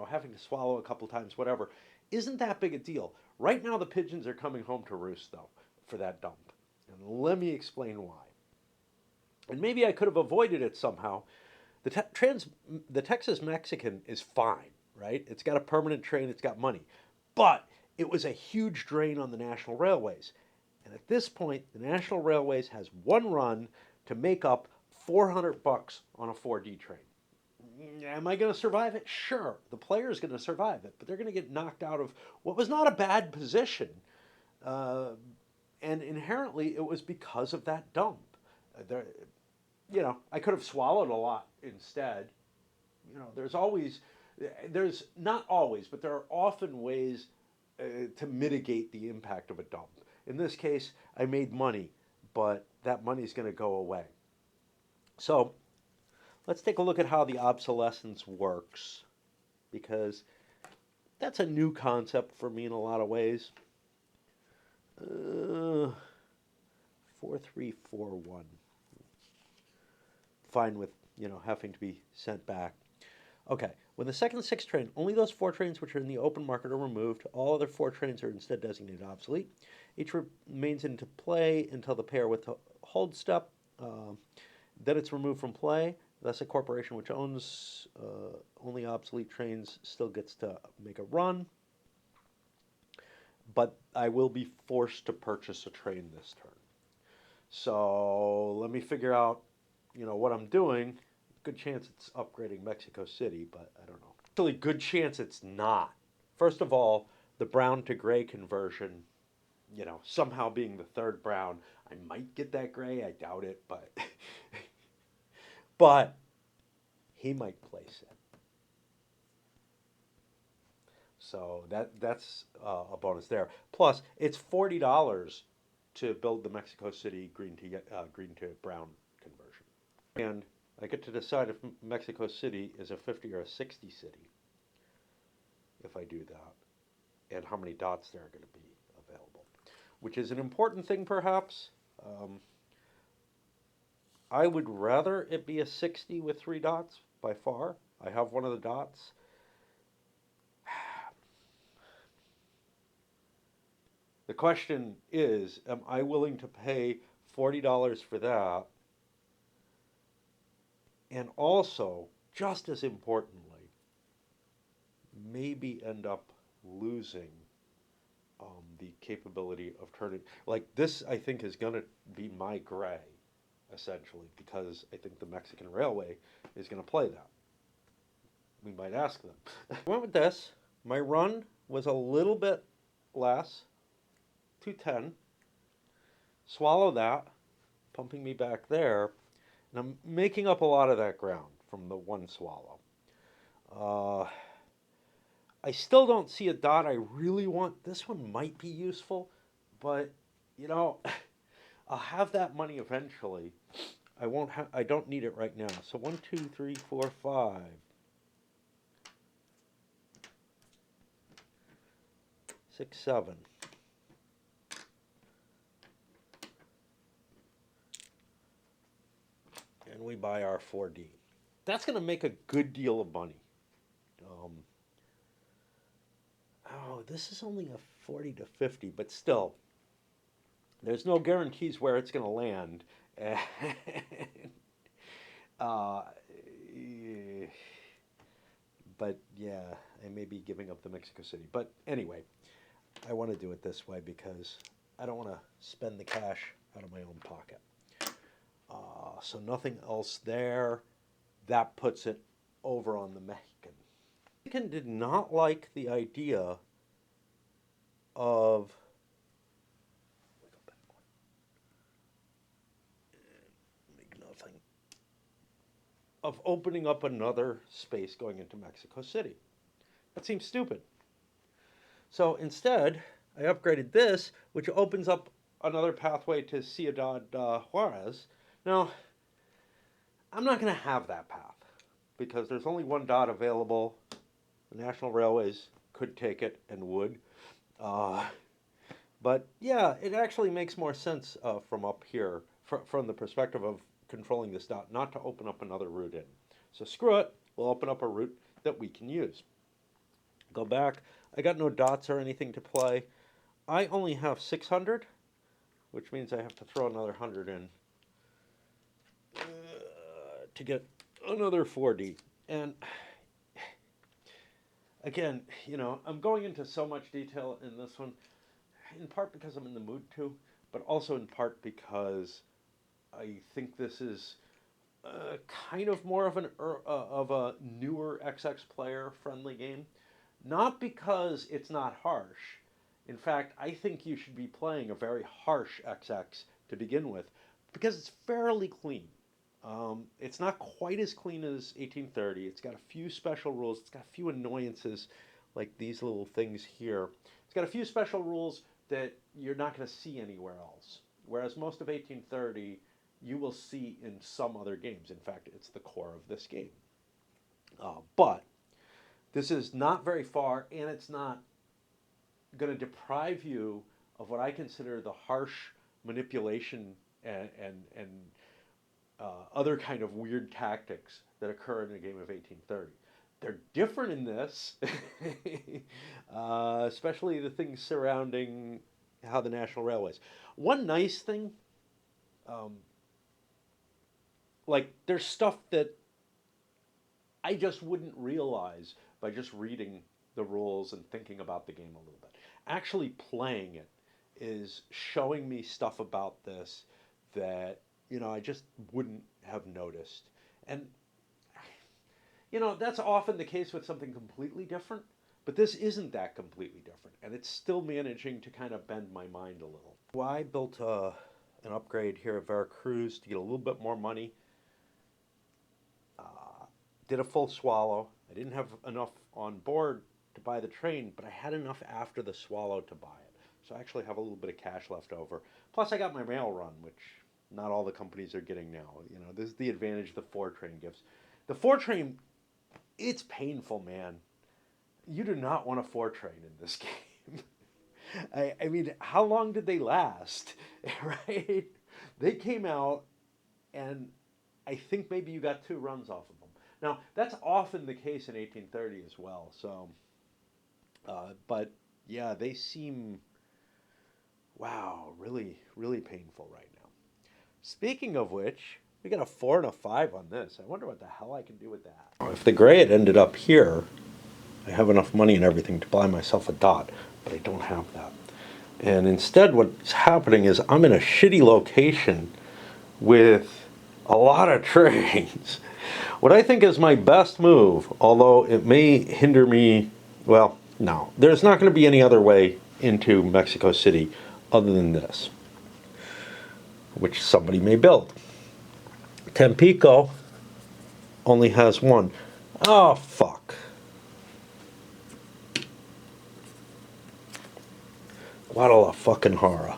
having to swallow a couple times, whatever, isn't that big a deal. Right now, the pigeons are coming home to roost, though, for that dump. And let me explain why. And maybe I could have avoided it somehow. The Texas Mexican is fine, right? It's got a permanent train, it's got money. But it was a huge drain on the national railways. And at this point, the National Railways has one run to make up $400 on a 4D train. Am I going to survive it? Sure. The player's going to survive it, but they're going to get knocked out of what was not a bad position. And inherently, it was because of that dump. There, I could have swallowed a lot instead. There's not always, but there are often ways to mitigate the impact of a dump. In this case, I made money, but that money is going to go away. So let's take a look at how the obsolescence works, because that's a new concept for me in a lot of ways. 4341. Fine with, having to be sent back. Okay, when the second six train, only those four trains which are in the open market are removed. All other four trains are instead designated obsolete. Each remains into play until the pair with the hold step. Then it's removed from play. Thus, a corporation which owns only obsolete trains still gets to make a run. But I will be forced to purchase a train this turn. So let me figure out, what I'm doing. Good chance it's upgrading Mexico City, but I don't know. Actually, good chance it's not. First of all, the brown to gray conversion, somehow being the third brown, I might get that gray. I doubt it, but but he might place it. So that's a bonus there. Plus, it's $40 to build the Mexico City green to brown conversion, and I get to decide if Mexico City is a 50 or a 60 city if I do that, and how many dots there are going to be available, which is an important thing perhaps. Um, I would rather it be a 60 with three dots by far. I have one of the dots. The question is, am I willing to pay $40 for that? And also, just as importantly, maybe end up losing the capability of turning. Like this, I think, is going to be my gray, essentially, because I think the Mexican Railway is going to play that. We might ask them. I went with this. My run was a little bit less, 210. Swallow that, pumping me back there. And I'm making up a lot of that ground from the one swallow. Uh, I still don't see a dot I really want. This one might be useful, but you know, I'll have that money eventually. I won't. I don't need it right now. So 1, 2, 3, 4, 5, 6, 7. And we buy our 4D. That's going to make a good deal of money. Um, this is only a 40 to 50, but still, there's no guarantees where it's going to land. And, uh, but yeah, I may be giving up the Mexico City. But anyway, I want to do it this way because I don't want to spend the cash out of my own pocket. So nothing else there. That puts it over on the Mexican. Mexican did not like the idea of make nothing of opening up another space going into Mexico City. That seems stupid. So instead, I upgraded this, which opens up another pathway to Ciudad Juarez. Now, I'm not going to have that path because there's only one dot available. The National Railways could take it and would. Uh, but yeah, it actually makes more sense from up here, from the perspective of controlling this dot, not to open up another route in. So screw it, we'll open up a route that we can use. Go back. I got no dots or anything to play. I only have 600, which means I have to throw another 100 in to get another 4D. And again, I'm going into so much detail in this one, in part because I'm in the mood to, but also in part because I think this is kind of more of a newer XX player friendly game. Not because it's not harsh, In fact, I think you should be playing a very harsh XX to begin with because it's fairly clean. It's not quite as clean as 1830. It's got a few special rules. It's got a few annoyances like these little things here. It's got a few special rules that you're not going to see anywhere else. Whereas most of 1830 you will see in some other games. In fact, it's the core of this game. But this is not very far, and it's not going to deprive you of what I consider the harsh manipulation and other kind of weird tactics that occur in a game of 1830. They're different in this, especially the things surrounding how the National Railways. One nice thing, like there's stuff that I just wouldn't realize by just reading the rules and thinking about the game a little bit. Actually playing it is showing me stuff about this that, I just wouldn't have noticed. And, that's often the case with something completely different, but this isn't that completely different. And it's still managing to kind of bend my mind a little. Well, I built an upgrade here at Veracruz to get a little bit more money. Did a full swallow. I didn't have enough on board to buy the train, but I had enough after the swallow to buy it. So I actually have a little bit of cash left over. Plus I got my mail run, which not all the companies are getting now. This is the advantage the Fortrain gives. The Fortrain, it's painful, man. You do not want a Fortrain in this game. I mean, how long did they last? Right? They came out, and I think maybe you got 2 runs off of them. Now, that's often the case in 1830 as well. So, but yeah, they seem, wow, really, really painful right now. Speaking of which, we got a 4 and a 5 on this. I wonder what the hell I can do with that. If the gray had ended up here, I have enough money and everything to buy myself a dot, but I don't have that. And instead, what's happening is I'm in a shitty location with a lot of trains. What I think is my best move, although it may hinder me, well, no, there's not going to be any other way into Mexico City other than this, which somebody may build. Tampico only has one. Oh, fuck. Guadalajara.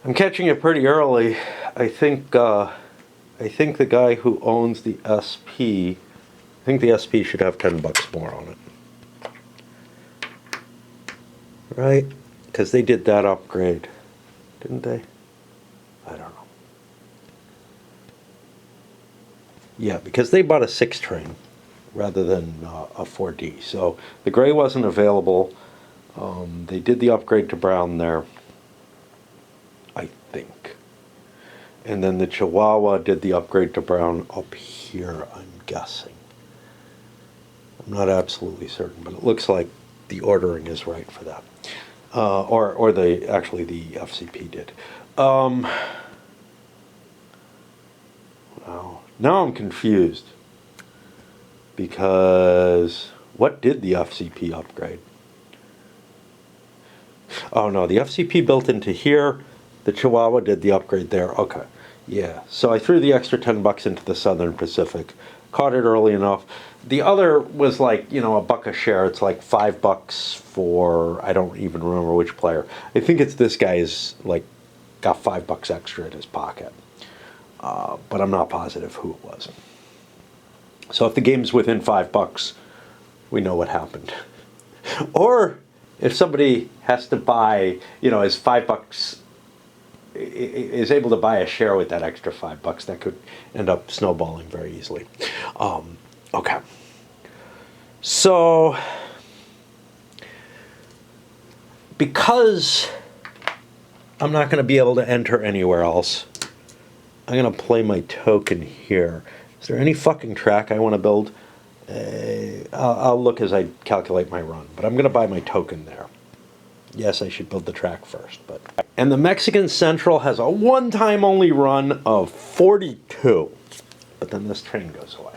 I'm catching it pretty early. I think the guy who owns the SP, I think the SP should have $10 more on it. Right? Because they did that upgrade, didn't they? I don't know. Yeah, because they bought a 6 train rather than a 4D. So the gray wasn't available. They did the upgrade to brown there, I think. And then the Chihuahua did the upgrade to brown up here, I'm guessing. I'm not absolutely certain, but it looks like the ordering is right for that. Or the FCP did. Wow. Now I'm confused. Because what did the FCP upgrade? Oh no, the FCP built into here. The Chihuahua did the upgrade there. Okay. Yeah. So I threw the extra $10 into the Southern Pacific. Caught it early enough. The other was like, $1 a share. It's like $5 for, I don't even remember which player. I think it's this guy's like got $5 extra in his pocket. But I'm not positive who it was. So if the game's within $5, we know what happened. Or if somebody has to buy, is $5, is able to buy a share with that extra $5, that could end up snowballing very easily. Okay. So, because I'm not going to be able to enter anywhere else, I'm going to play my token here. Is there any fucking track I want to build? I'll look as I calculate my run, but I'm going to buy my token there. Yes, I should build the track first, but... And the Mexican Central has a one-time only run of 42, but then this train goes away.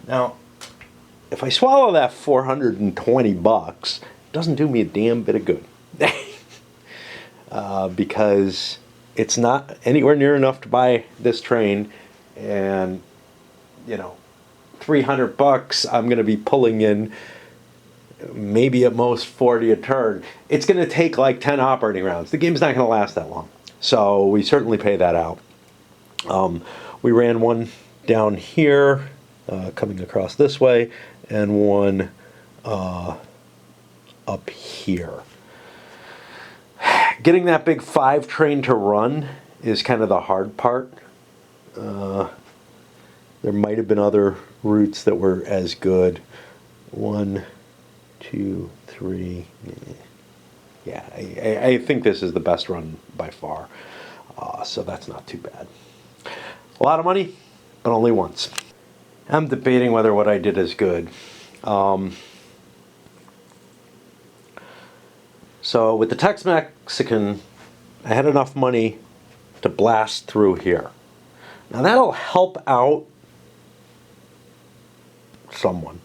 Now, if I swallow that 420 bucks, it doesn't do me a damn bit of good. Because it's not anywhere near enough to buy this train, and, you know, 300 bucks I'm going to be pulling in maybe at most 40 a turn. It's going to take like 10 operating rounds. The game's not going to last that long. So we certainly pay that out. We ran one down here, coming across this way, and one up here. Getting that big 5 train to run is kind of the hard part. There might have been other routes that were as good. 1, 2, 3. Yeah, I think this is the best run by far. So that's not too bad. A lot of money, but only once. I'm debating whether what I did is good. So with the Tex-Mexican, I had enough money to blast through here. Now that'll help out someone.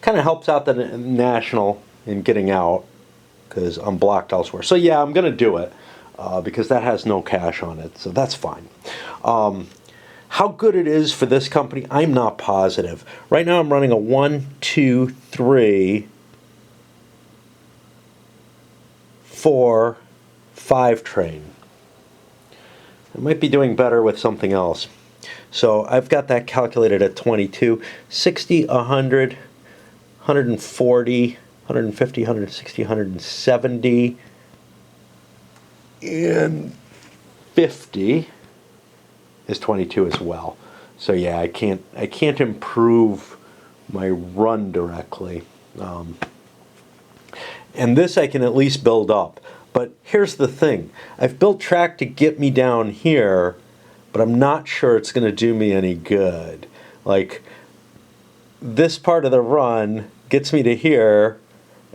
Kind of helps out the National in getting out because I'm blocked elsewhere. So yeah, I'm going to do it because that has no cash on it. So that's fine. How good it is for this company, I'm not positive. Right now I'm running a 1, 2, 3, 4, 5 train. I might be doing better with something else. So I've got that calculated at 22, 60, 100, 140, 150, 160, 170, and 50 is 22 as well. So yeah, I can't improve my run directly. And this I can at least build up. But here's the thing. I've built track to get me down here, but I'm not sure it's going to do me any good. Like, this part of the run gets me to here,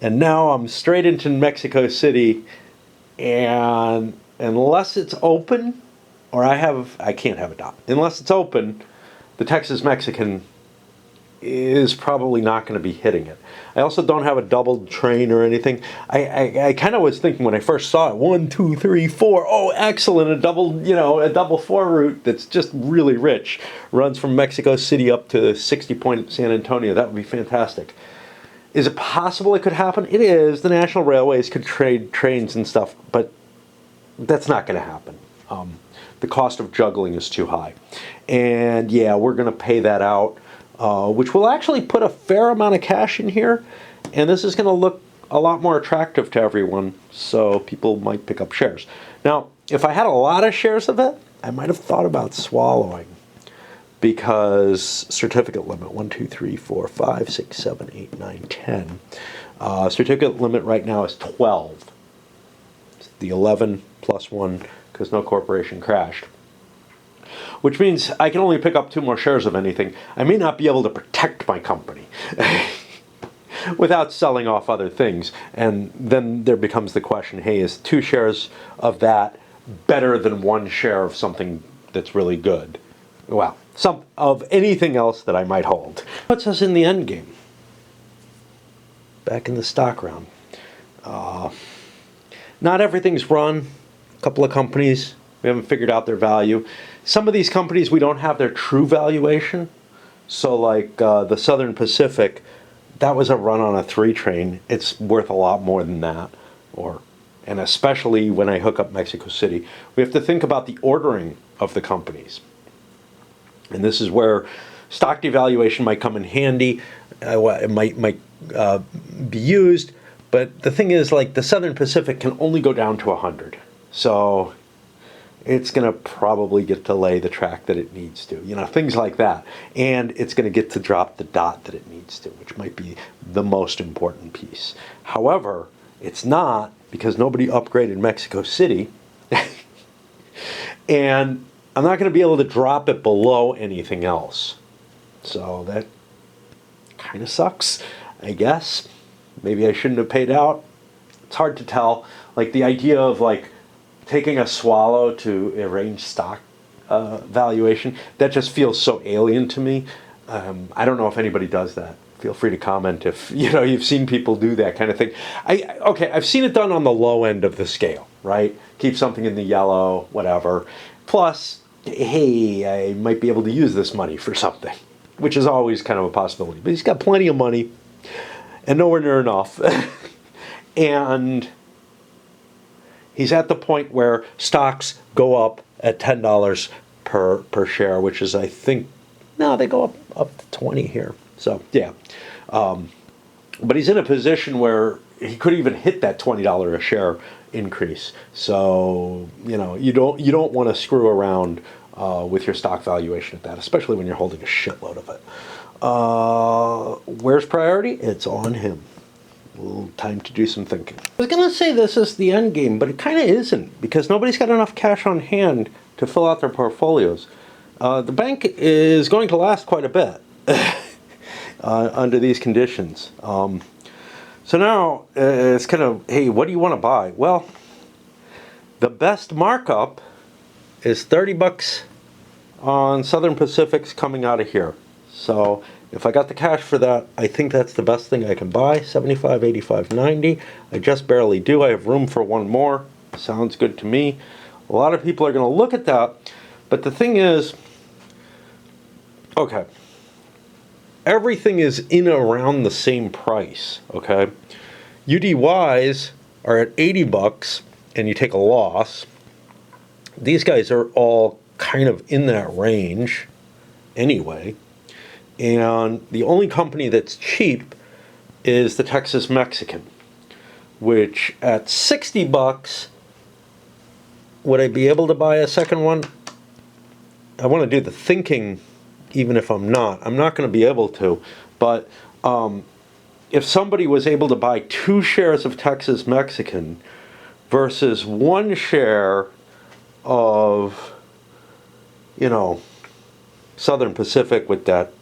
and now I'm straight into Mexico City, and unless it's open, or I can't have a dot. Unless it's open, the Texas Mexican is probably not going to be hitting it. I also don't have a doubled train or anything. I kind of was thinking when I first saw it, 1, 2, 3, 4. Oh, excellent! A double 4 route that's just really rich. Runs from Mexico City up to 60 Point San Antonio. That would be fantastic. Is it possible it could happen? It is. The National Railways could trade trains and stuff, but that's not going to happen. The cost of juggling is too high. And yeah, we're going to pay that out. Which will actually put a fair amount of cash in here, and this is going to look a lot more attractive to everyone, so people might pick up shares. Now, if I had a lot of shares of it, I might have thought about swallowing, because certificate limit, 1, 2, 3, 4, 5, 6, 7, 8, 9, 10. Certificate limit right now is 12. It's the 11 plus 1, because no corporation crashed. Which means I can only pick up 2 more shares of anything. I may not be able to protect my company without selling off other things. And then there becomes the question, hey, is 2 shares of that better than 1 share of something that's really good? Well, some of anything else that I might hold. Puts us in the end game. Back in the stock round. Not everything's run. A couple of companies, we haven't figured out their value. Some of these companies, we don't have their true valuation. So like the Southern Pacific, that was a run on a 3 train. It's worth a lot more than that. And especially when I hook up Mexico City. We have to think about the ordering of the companies. And this is where stock devaluation might come in handy. It might be used. But the thing is, like, the Southern Pacific can only go down to 100. So it's going to probably get to lay the track that it needs to, things like that. And it's going to get to drop the dot that it needs to, which might be the most important piece. However, it's not, because nobody upgraded Mexico City. And I'm not going to be able to drop it below anything else. So that kind of sucks, I guess. Maybe I shouldn't have paid out. It's hard to tell. Like the idea of like taking a swallow to arrange stock valuation, that just feels so alien to me. I don't know if anybody does that. Feel free to comment if you've seen people do that kind of thing. I've seen it done on the low end of the scale, right? Keep something in the yellow, whatever. Plus, hey, I might be able to use this money for something, which is always kind of a possibility. But he's got plenty of money and nowhere near enough. And he's at the point where stocks go up at $10 per share, which is, I think, no, they go up to 20 here. So, yeah. But he's in a position where he could even hit that $20 a share increase. So, you don't want to screw around with your stock valuation at that, especially when you're holding a shitload of it. Where's priority? It's on him. A little time to do some thinking. I was going to say this is the end game, but it kind of isn't, because nobody's got enough cash on hand to fill out their portfolios. The bank is going to last quite a bit under these conditions. So now it's kind of, hey, what do you want to buy? Well, the best markup is $30 on Southern Pacific's coming out of here. So if I got the cash for that, I think that's the best thing I can buy. 75, 85, 90. I just barely do. I have room for one more. Sounds good to me. A lot of people are going to look at that. But the thing is, okay, everything is in around the same price, okay? UDYs are at $80 and you take a loss. These guys are all kind of in that range anyway. And the only company that's cheap is the Texas Mexican, which at $60, would I be able to buy a second one? I want to do the thinking, even if I'm not. I'm not going to be able to. But if somebody was able to buy 2 shares of Texas Mexican versus 1 share of, Southern Pacific with that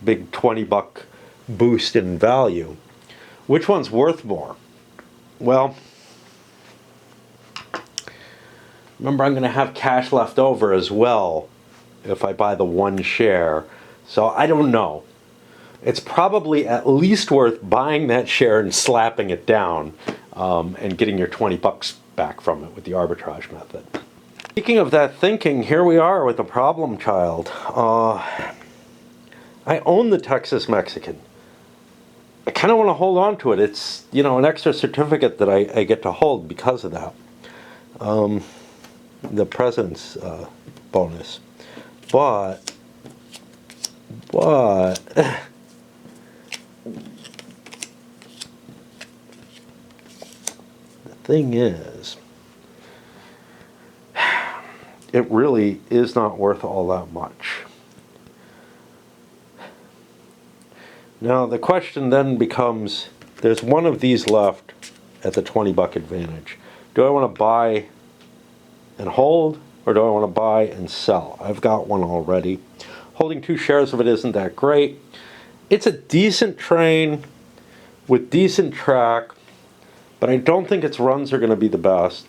big $20 boost in value, which one's worth more? Well, remember, I'm going to have cash left over as well if I buy the 1 share. So I don't know. It's probably at least worth buying that share and slapping it down and getting your $20 back from it with the arbitrage method. Speaking of that thinking, here we are with the problem child. I own the Texas Mexican. I kind of want to hold on to it. It's, an extra certificate that I get to hold because of that. The president's bonus. But the thing is, it really is not worth all that much. Now the question then becomes, there's one of these left at the $20 advantage. Do I want to buy and hold, or do I want to buy and sell? I've got one already. Holding 2 shares of it isn't that great. It's a decent train with decent track, but I don't think its runs are going to be the best.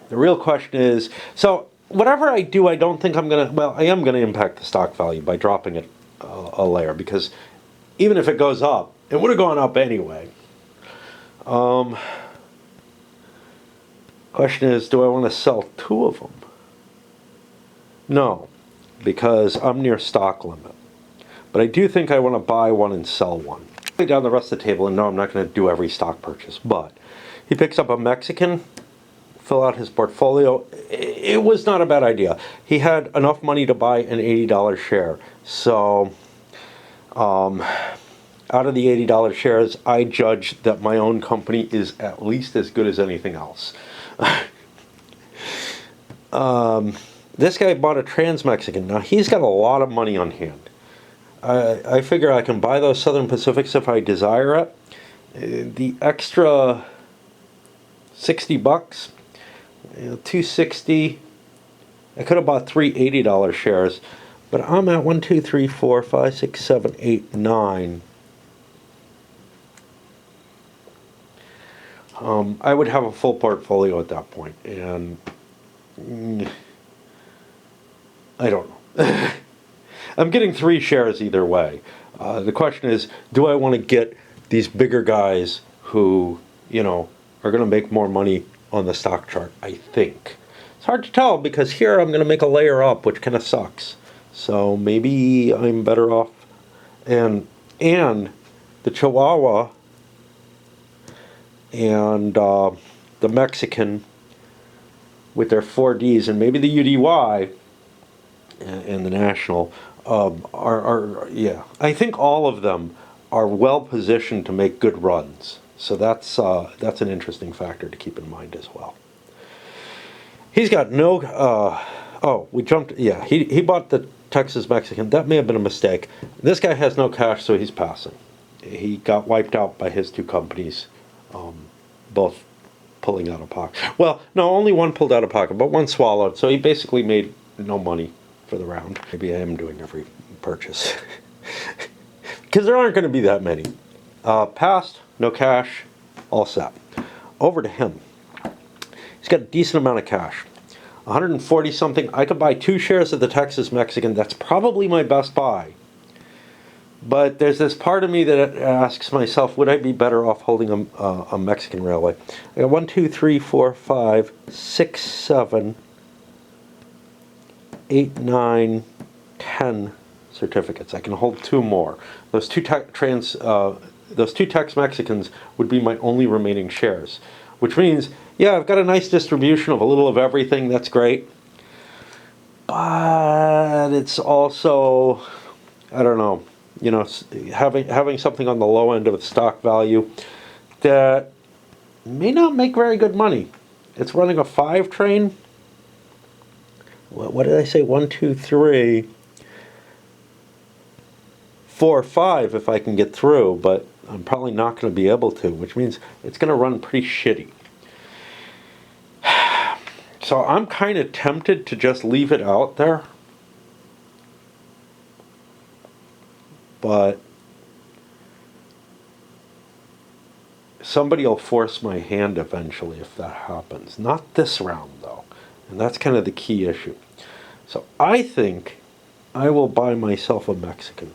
The real question is, so whatever I do, I don't think I'm going to, I am going to impact the stock value by dropping it a layer, because even if it goes up, it would have gone up anyway. Question is, do I want to sell 2 of them? No, because I'm near stock limit. But I do think I want to buy one and sell one. Lay down the rest of the table, and no, I'm not going to do every stock purchase, but he picks up a Mexican, fill out his portfolio. It was not a bad idea. He had enough money to buy an $80 share. So out of the $80 shares, I judge that my own company is at least as good as anything else. This guy bought a Trans-Mexican. Now, he's got a lot of money on hand. I figure I can buy those Southern Pacifics if I desire it. The extra $60, $260. I could have bought 3 $80 shares, But I'm at 1, 2, 3, 4, 5, 6, 7, 8, 9. I would have a full portfolio at that point, and I don't know. I'm getting 3 shares either way. The question is, do I want to get these bigger guys who, you know, are going to make more money on the stock chart? I think. It's hard to tell because here I'm going to make a layer up, which kind of sucks. So maybe I'm better off. And the Chihuahua and the Mexican with their 4Ds and maybe the UDY and the National yeah, I think all of them are well positioned to make good runs. So that's an interesting factor to keep in mind as well. He's got no. Oh, we jumped. Yeah, he bought the Texas Mexican. That may have been a mistake. This guy has no cash, so he's passing. He got wiped out by his 2 companies, both pulling out of pocket. Well, no, only one pulled out of pocket, but one swallowed. So he basically made no money for the round. Maybe I am doing every purchase because there aren't going to be that many. Passed, no cash, all set. Over to him. He's got a decent amount of cash, 140 something. I could buy 2 shares of the Texas Mexican. That's probably my best buy. But there's this part of me that asks myself, would I be better off holding a Mexican railway? I got 1, 2, 3, 4, 5, 6, 7, 8, 9, 10 certificates. I can hold 2 more. Those 2 Tex Mexicans would be my only remaining shares, which means, yeah, I've got a nice distribution of a little of everything. That's great. But it's also, I don't know, you know, having something on the low end of the stock value that may not make very good money. It's running a 5 train. What did I say? 1, 2, 3, 4, 5 if I can get through, but I'm probably not going to be able to, which means it's going to run pretty shitty. So I'm kind of tempted to just leave it out there. But somebody will force my hand eventually if that happens. Not this round, though. And that's kind of the key issue. So I think I will buy myself a Mexican.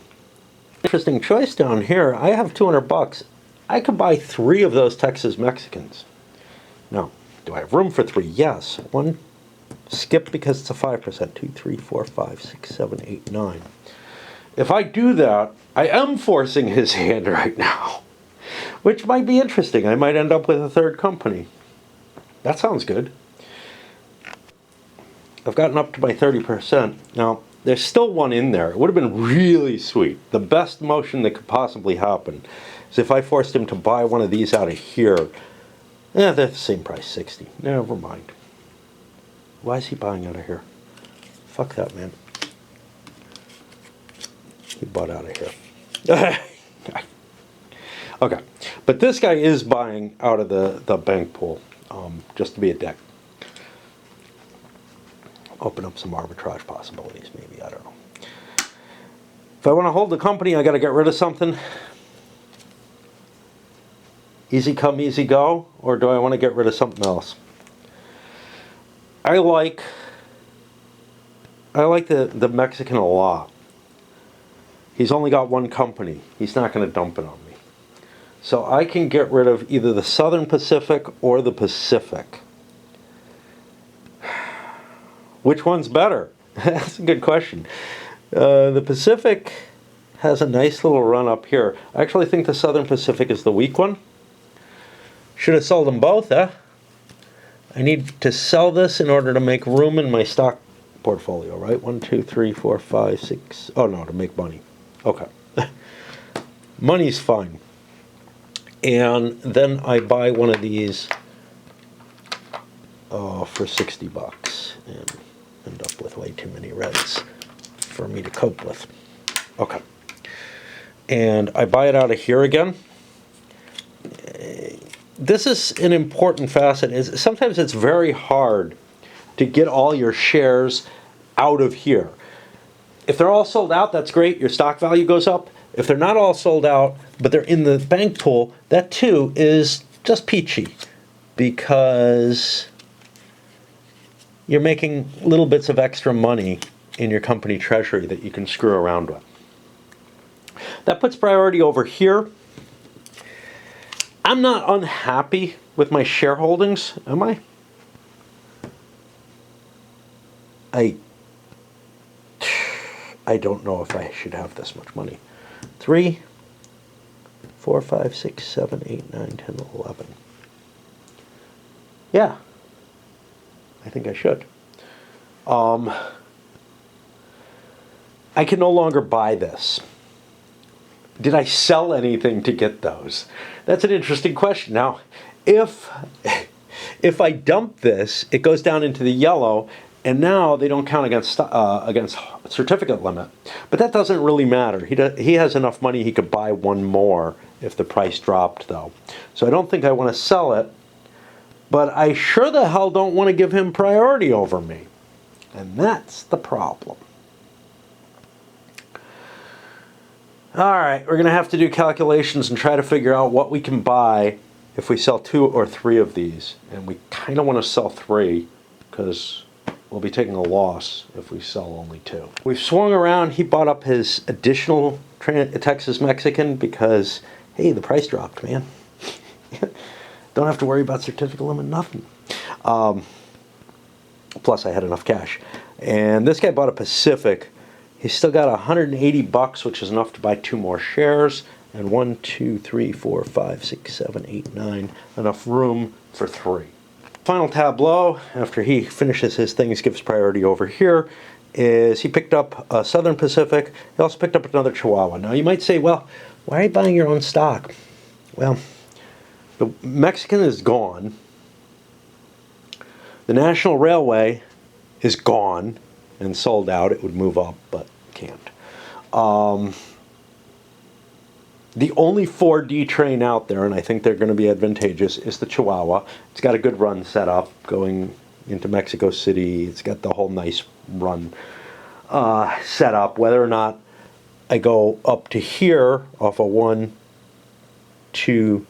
Interesting choice down here. I have 200 bucks. I could buy 3 of those Texas Mexicans. Now, do I have room for 3? Yes. 1, skip because it's a 5%. 2, 3, 4, 5, 6, 7, 8, 9. If I do that, I am forcing his hand right now, which might be interesting. I might end up with a 3rd company. That sounds good. I've gotten up to my 30%. Now, there's still one in there. It would have been really sweet. The best motion that could possibly happen is if I forced him to buy one of these out of here. Yeah, they're the same price, 60. Never mind. Why is he buying out of here? Fuck that, man. He bought out of here. Okay. But this guy is buying out of the bank pool, just to be a dick. Open up some arbitrage possibilities, maybe. I don't know. If I want to hold the company, I got to get rid of something. Easy come, easy go, or do I want to get rid of something else? I like the Mexican a lot. He's only got 1 company. He's not going to dump it on me. So I can get rid of either the Southern Pacific or the Pacific. Which one's better? That's a good question. The Pacific has a nice little run up here. I actually think the Southern Pacific is the weak one. Should have sold them both, eh? I need to sell this in order to make room in my stock portfolio, right? 1, 2, 3, 4, 5, 6. Oh no, to make money. Okay. Money's fine. And then I buy one of these for 60 bucks and end up with way too many reds for me to cope with. Okay. And I buy it out of here again. This is an important facet. Sometimes it's very hard to get all your shares out of here. If they're all sold out, that's great. Your stock value goes up. If they're not all sold out, but they're in the bank pool, that too is just peachy because you're making little bits of extra money in your company treasury that you can screw around with. That puts priority over here. I'm not unhappy with my shareholdings, am I? I don't know if I should have this much money. 3, 4, 5, 6, 7, 8, 9, 10, 11. Yeah, I think I should. I can no longer buy this. Did I sell anything to get those? That's an interesting question. Now, if I dump this, it goes down into the yellow, and now they don't count against certificate limit. But that doesn't really matter. He has enough money he could buy one more if the price dropped, though. So I don't think I want to sell it, but I sure the hell don't want to give him priority over me. And that's the problem. All right, we're going to have to do calculations and try to figure out what we can buy if we sell 2 or 3 of these. And we kind of want to sell 3 because we'll be taking a loss if we sell only 2. We've swung around. He bought up his additional Texas Mexican because, hey, the price dropped, man. Don't have to worry about certificate limit, nothing. Plus, I had enough cash. And this guy bought a Pacific. He's still got $180, which is enough to buy 2 more shares. And 1, 2, 3, 4, 5, 6, 7, 8, 9. Enough room for 3. Final tableau, after he finishes his things, gives priority over here, is he picked up a Southern Pacific. He also picked up another Chihuahua. Now, you might say, well, why are you buying your own stock? Well, the Mexican is gone. The National Railway is gone and sold out. It would move up, but can't. The only 4D train out there, and I think they're going to be advantageous, is the Chihuahua. It's got a good run set up going into Mexico City. It's got the whole nice run set up. Whether or not I go up to here off a 1, 2,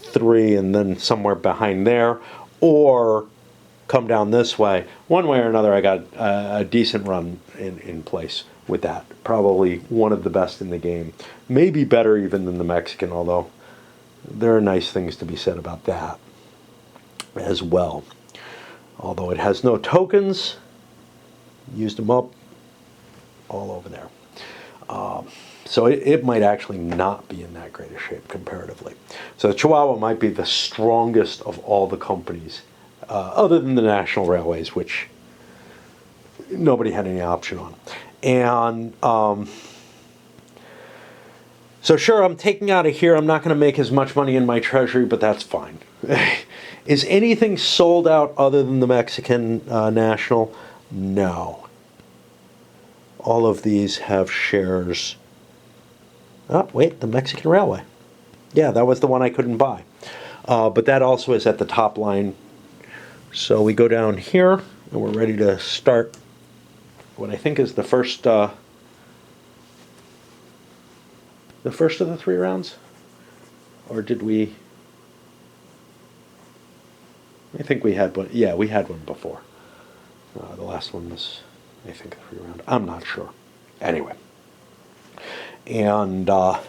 3, and then somewhere behind there, or come down this way, one way or another, I got a decent run in place with that. Probably one of the best in the game. Maybe better even than the Mexican, although there are nice things to be said about that as well. Although it has no tokens, used them up all over there. So it might actually not be in that great a shape comparatively. So the Chihuahua might be the strongest of all the companies, other than the National Railways, which nobody had any option on. And so sure, I'm taking out of here. I'm not going to make as much money in my treasury, but that's fine. Is anything sold out other than the Mexican National? No. All of these have shares. Oh, wait, the Mexican Railway. Yeah, that was the one I couldn't buy. But that also is at the top line. So we go down here, and we're ready to start what I think is the first of the 3 rounds. Or did we? I think we had one. Yeah, we had one before. The last one was, I think, a 3 round. I'm not sure. Anyway. And I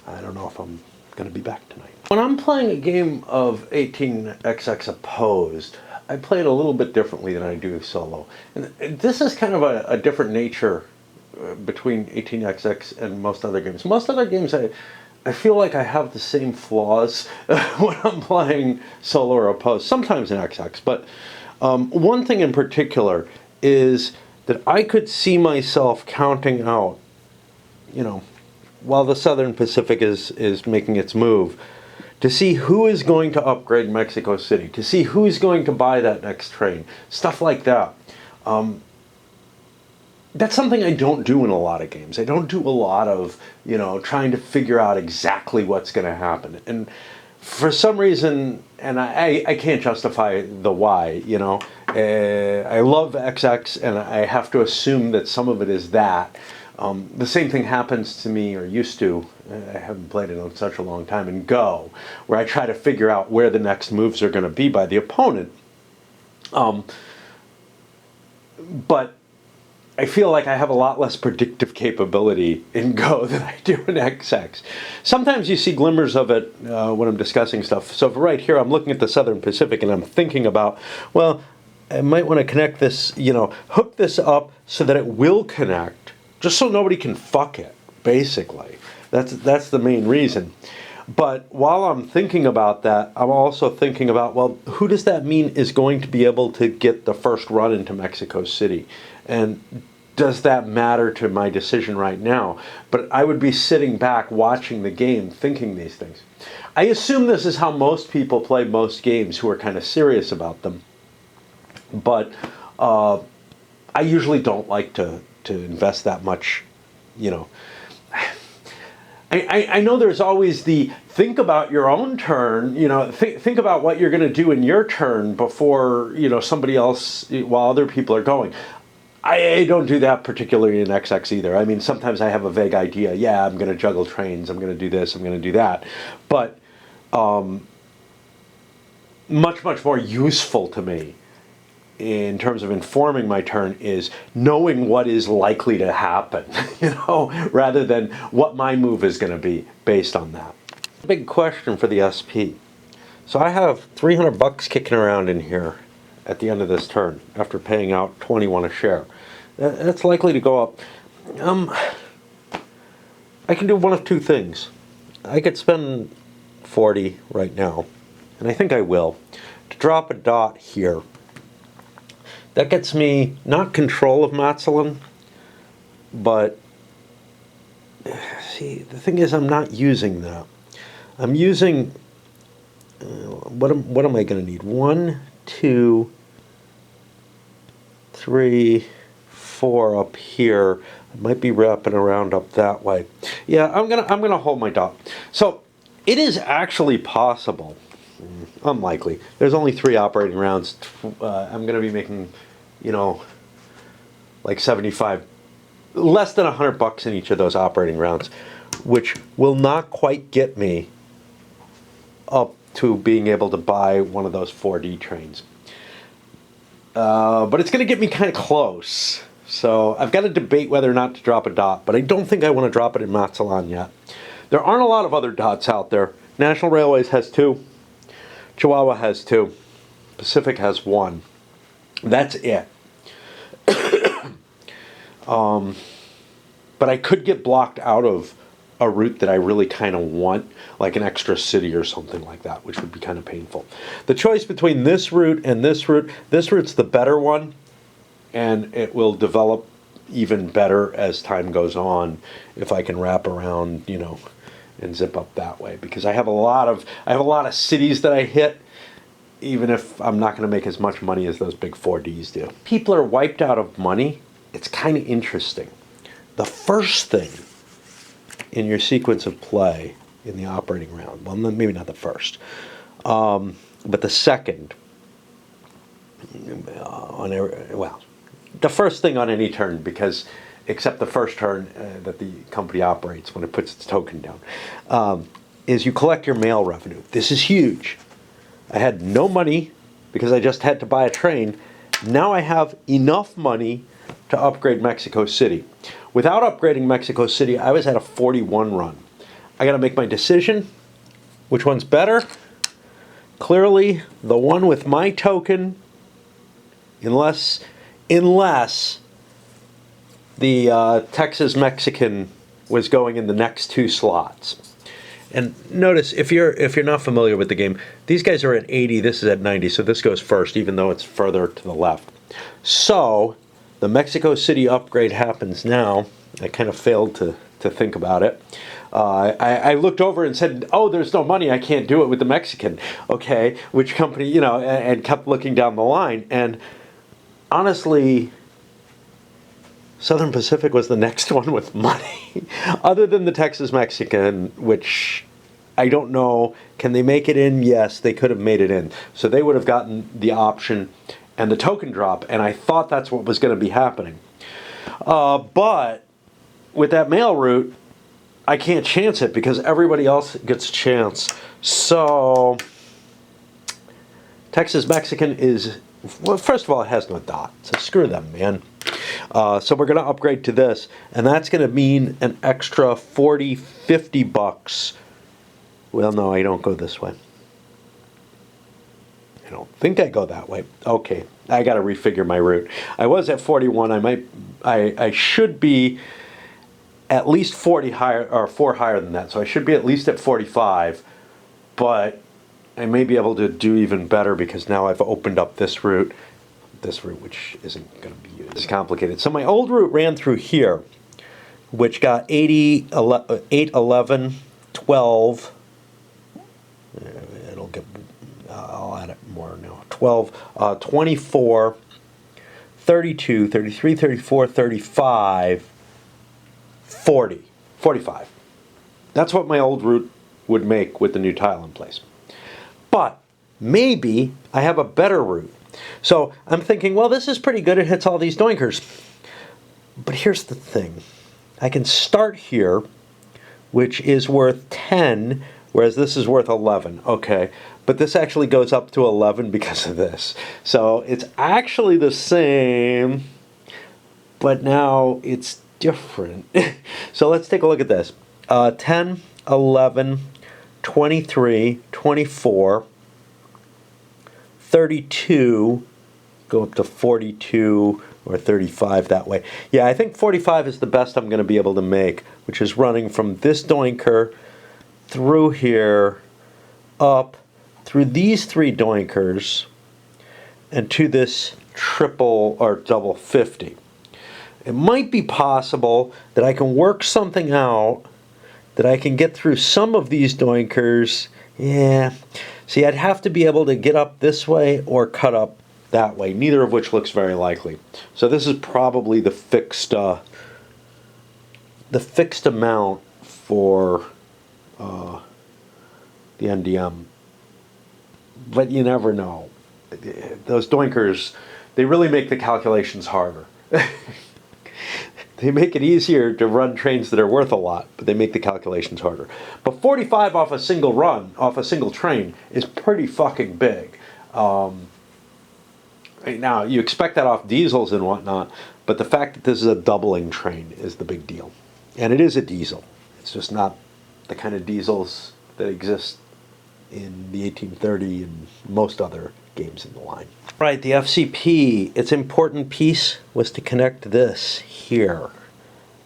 don't know if I'm going to be back tonight. When I'm playing a game of 18xx Opposed, I play it a little bit differently than I do solo. And this is kind of a different nature between 18xx and most other games. Most other games, I feel like I have the same flaws when I'm playing solo or Opposed, sometimes in XX. But one thing in particular is that I could see myself counting out, while the Southern Pacific is making its move, to see who is going to upgrade Mexico City, to see who's going to buy that next train, stuff like that. That's something I don't do in a lot of games. I don't do a lot of, trying to figure out exactly what's going to happen. And for some reason, and I can't justify the why, you know, I love XX and I have to assume that some of it is that. The same thing happens to me, or used to, I haven't played it in such a long time, in Go, where I try to figure out where the next moves are going to be by the opponent. But I feel like I have a lot less predictive capability in Go than I do in XX. Sometimes you see glimmers of it when I'm discussing stuff. So for right here, I'm looking at the Southern Pacific and I'm thinking about, well, I might want to connect this, you know, hook this up so that it will connect, just so nobody can fuck it, basically. That's the main reason. But while I'm thinking about that, I'm also thinking about, well, who does that mean is going to be able to get the first run into Mexico City? And does that matter to my decision right now? But I would be sitting back watching the game thinking these things. I assume this is how most people play most games who are kind of serious about them. But I usually don't like to invest that much, you know. I know there's always the think about your own turn, you know, think about what you're going to do in your turn before, you know, somebody else, while other people are going. I don't do that particularly in XX either. I mean, sometimes I have a vague idea. Yeah, I'm going to juggle trains. I'm going to do this. I'm going to do that. But much, much more useful to me in terms of informing my turn is knowing what is likely to happen, you know, rather than what my move is going to be based on that. Big question for the SP. So I have 300 bucks kicking around in here at the end of this turn after paying out 21 a share. That's likely to go up. I can do one of two things. I could spend 40 right now, and I think I will, to drop a dot here. That gets me not control of Matzelan, but see, the thing is I'm not using that. I'm using, what am I going to need? 1, 2, 3, 4 up here. I might be wrapping around up that way. Yeah, I'm gonna hold my dot. So it is actually possible. Unlikely. There's only 3 operating rounds. I'm going to be making, you know, like 75, less than 100 bucks in each of those operating rounds, which will not quite get me up to being able to buy one of those 4D trains. But it's going to get me kind of close. So I've got to debate whether or not to drop a dot, but I don't think I want to drop it in Matzelan yet. There aren't a lot of other dots out there. National Railways has 2. Chihuahua has 2. Pacific has 1. That's it. But I could get blocked out of a route that I really kind of want, like an extra city or something like that, which would be kind of painful. The choice between this route and this route's the better one, and it will develop even better as time goes on if I can wrap around, you know, and zip up that way, because I have a lot of cities that I hit, even if I'm not going to make as much money as those big 4Ds do. People are wiped out of money. It's kind of interesting. The first thing in your sequence of play in the operating round, well, maybe not the first, but the second, the first thing on any turn, because except the first turn that the company operates when it puts its token down, is you collect your mail revenue. This is huge. I had no money because I just had to buy a train. Now I have enough money to upgrade Mexico City. Without upgrading Mexico City, I was at a 41 run. I got to make my decision. Which one's better? Clearly, the one with my token, unless the Texas Mexican was going in the next 2 slots. And notice, if you're not familiar with the game, these guys are at 80, this is at 90, so this goes first, even though it's further to the left. So the Mexico City upgrade happens now. I kind of failed to think about it. I looked over and said, oh, there's no money, I can't do it with the Mexican. Okay, which company, you know, and kept looking down the line. And honestly, Southern Pacific was the next one with money, other than the Texas Mexican, which I don't know. Can they make it in? Yes, they could have made it in. So they would have gotten the option and the token drop, and I thought that's what was going to be happening. But with that mail route, I can't chance it because everybody else gets a chance. So Texas Mexican is, well, first of all, it has no dot, so screw them, man. So we're going to upgrade to this, and that's going to mean an extra 40, 50 bucks. Well, no, I don't go this way. I don't think I go that way. Okay, I got to refigure my route. I was at 41. I should be at least 40 higher, or 4 higher than that. So I should be at least at 45, but I may be able to do even better because now I've opened up this route, which isn't going to be used. It's complicated. So my old route ran through here, which got 80, 8, 11, 12. It'll get, I'll add it more now. 12, 24, 32, 33, 34, 35, 40, 45. That's what my old route would make with the new tile in place. But maybe I have a better route. So I'm thinking, well, this is pretty good. It hits all these doinkers. But here's the thing. I can start here, which is worth 10, whereas this is worth 11. Okay, but this actually goes up to 11 because of this. So it's actually the same, but now it's different. So let's take a look at this. 10, 11, 23, 24, 32, go up to 42 or 35 that way. Yeah, I think 45 is the best I'm going to be able to make, which is running from this doinker through here, up through these 3 doinkers, and to this triple or double 50. It might be possible that I can work something out that I can get through some of these doinkers. Yeah. See, I'd have to be able to get up this way or cut up that way, neither of which looks very likely. So this is probably the fixed amount for the NDM. But you never know. Those doinkers, they really make the calculations harder. They make it easier to run trains that are worth a lot, but they make the calculations harder. But 45 off a single run, off a single train, is pretty fucking big. Now, you expect that off diesels and whatnot, but the fact that this is a doubling train is the big deal. And it is a diesel. It's just not the kind of diesels that exist in the 1830 and most other games in the line. Right, the FCP, its important piece was to connect this here.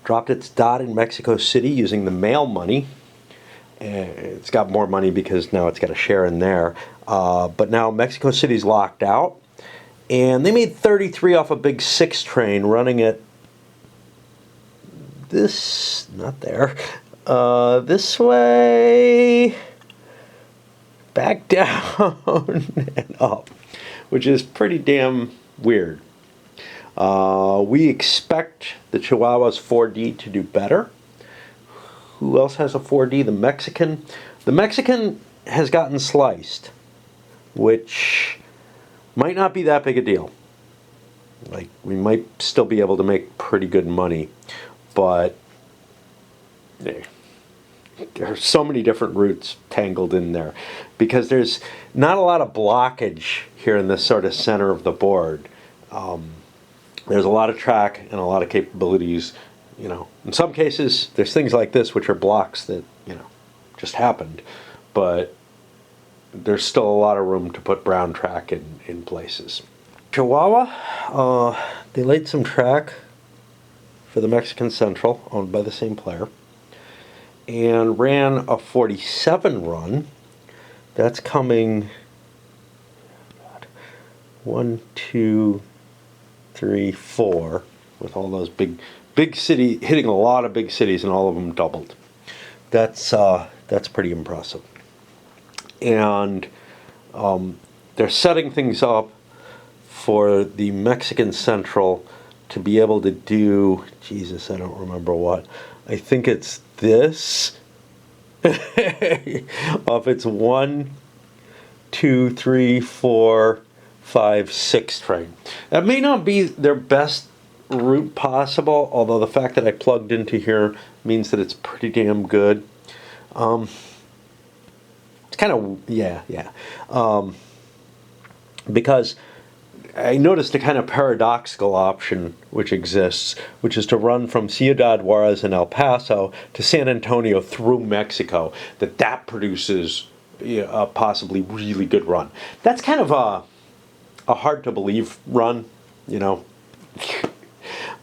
Dropped its dot in Mexico City using the mail money. It's got more money because now it's got a share in there. But now Mexico City's locked out. And they made 33 off a big 6 train running it this, not there, this way, back down and up, which is pretty damn weird. We expect the Chihuahua's 4D to do better. Who else has a 4D? The Mexican. The Mexican has gotten sliced, which might not be that big a deal. Like, we might still be able to make pretty good money, but there are so many different routes tangled in there because there's not a lot of blockage here in this sort of center of the board. There's a lot of track and a lot of capabilities. You know, in some cases, there's things like this which are blocks that, you know, just happened, but there's still a lot of room to put brown track in places. Chihuahua, they laid some track for the Mexican Central, owned by the same player, and ran a 47 run. That's coming 1, 2, 3, 4, with all those big city, hitting a lot of big cities, and all of them doubled. That's pretty impressive. And they're setting things up for the Mexican Central to be able to do, Jesus, I don't remember what. I think it's this If it's 1, 2, 3, 4, 5, 6 train. That may not be their best route possible, although the fact that I plugged into here means that it's pretty damn good. It's kind of, yeah. Because I noticed a kind of paradoxical option which exists, which is to run from Ciudad Juarez and El Paso to San Antonio through Mexico. That produces a possibly really good run. That's kind of a hard to believe run, you know.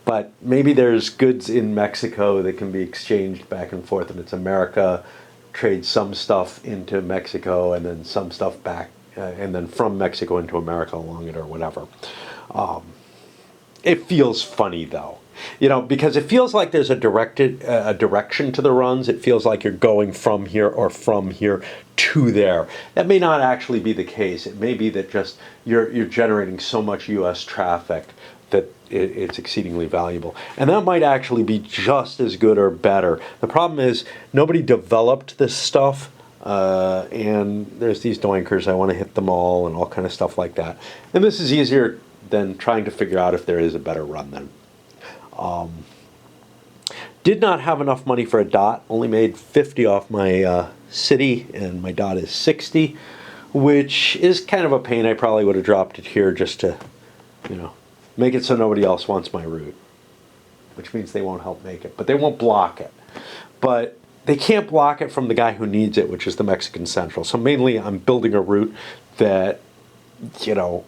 But maybe there's goods in Mexico that can be exchanged back and forth, and it's America trades some stuff into Mexico and then some stuff back, and then from Mexico into America along it or whatever. It feels funny though, you know, because it feels like there's a direction to the runs. It feels like you're going from here or from here to there. That may not actually be the case. It may be that just you're generating so much U.S. traffic that it's exceedingly valuable. And that might actually be just as good or better. The problem is nobody developed this stuff, and there's these doinkers, I want to hit them all and all kind of stuff like that. And this is easier than trying to figure out if there is a better run then. Did not have enough money for a dot, only made 50 off my city, and my dot is 60, which is kind of a pain. I probably would have dropped it here just to, you know, make it so nobody else wants my route, which means they won't help make it, but they won't block it. But they can't block it from the guy who needs it, which is the Mexican Central. So mainly I'm building a route that, you know,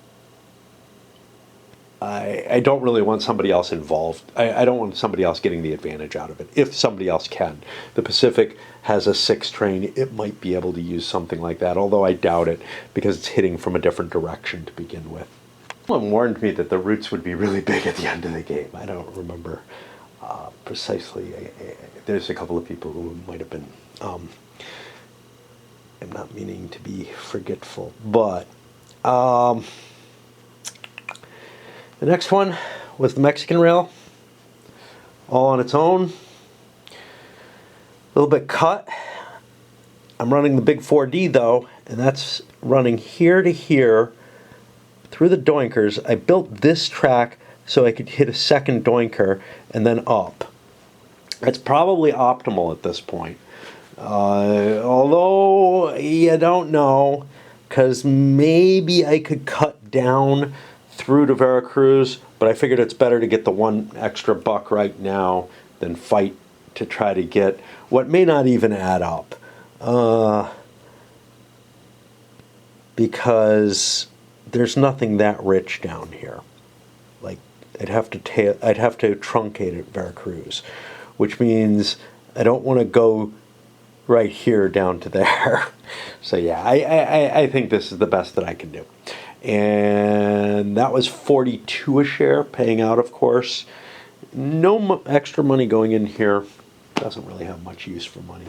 I don't really want somebody else involved. I don't want somebody else getting the advantage out of it, if somebody else can. The Pacific has a 6 train. It might be able to use something like that, although I doubt it, because it's hitting from a different direction to begin with. Someone warned me that the routes would be really big at the end of the game. I don't remember precisely. There's a couple of people who might have been. I'm not meaning to be forgetful, but the next one was the Mexican Rail, all on its own. A little bit cut. I'm running the big 4D though, and that's running here to here through the doinkers. I built this track so I could hit a second doinker and then up. That's probably optimal at this point. Although you don't know, because maybe I could cut down through to Veracruz, but I figured it's better to get the one extra buck right now than fight to try to get what may not even add up. Because there's nothing that rich down here. Like, I'd have to truncate at Veracruz, which means I don't want to go right here down to there. So yeah, I think this is the best that I can do. And that was 42 a share, paying out, of course. No extra money going in here. Doesn't really have much use for money.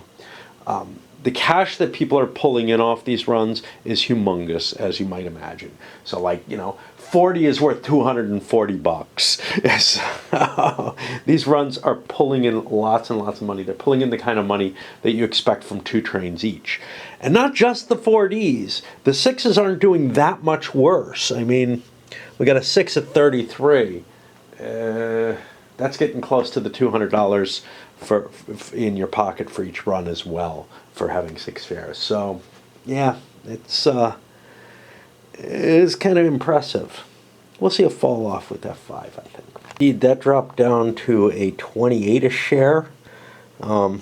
The cash that people are pulling in off these runs is humongous, as you might imagine. So, like, you know, 40 is worth 240 bucks. So, these runs are pulling in lots and lots of money. They're pulling in the kind of money that you expect from 2 trains each. And not just the 4Ds. The 6s aren't doing that much worse. I mean, we got a 6 at 33. That's getting close to the $200 for in your pocket for each run as well, for having 6 fares. So, yeah, it's kind of impressive. We'll see a fall off with F5, I think. That dropped down to a 28 a share. I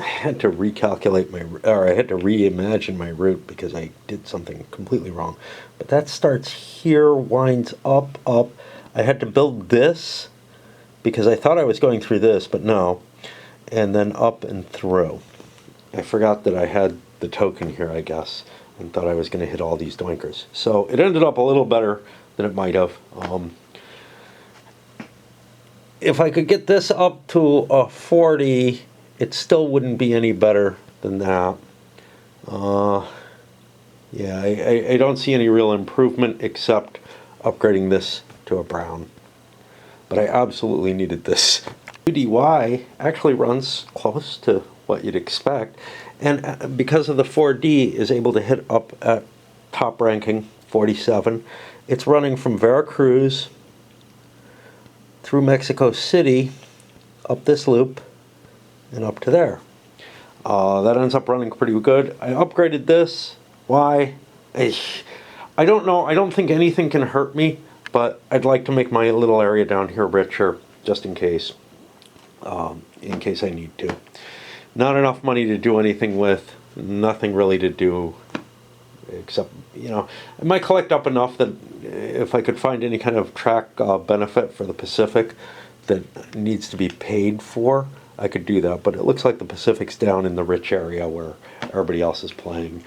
had to recalculate I had to reimagine my route because I did something completely wrong. But that starts here, winds up. I had to build this because I thought I was going through this, but no. And then up and through. I forgot that I had the token here, I guess, and thought I was going to hit all these doinkers. So it ended up a little better than it might have. If I could get this up to a 40, it still wouldn't be any better than that. Yeah, I don't see any real improvement except upgrading this to a brown. But I absolutely needed this. UDY actually runs close to what you'd expect. And because of the 4D is able to hit up at top ranking, 47, it's running from Veracruz through Mexico City, up this loop, and up to there. That ends up running pretty good. I upgraded this. Why? I don't know. I don't think anything can hurt me, but I'd like to make my little area down here richer, just in case I need to. Not enough money to do anything with, nothing really to do, except, you know, I might collect up enough that if I could find any kind of track benefit for the Pacific that needs to be paid for, I could do that. But it looks like the Pacific's down in the rich area where everybody else is playing.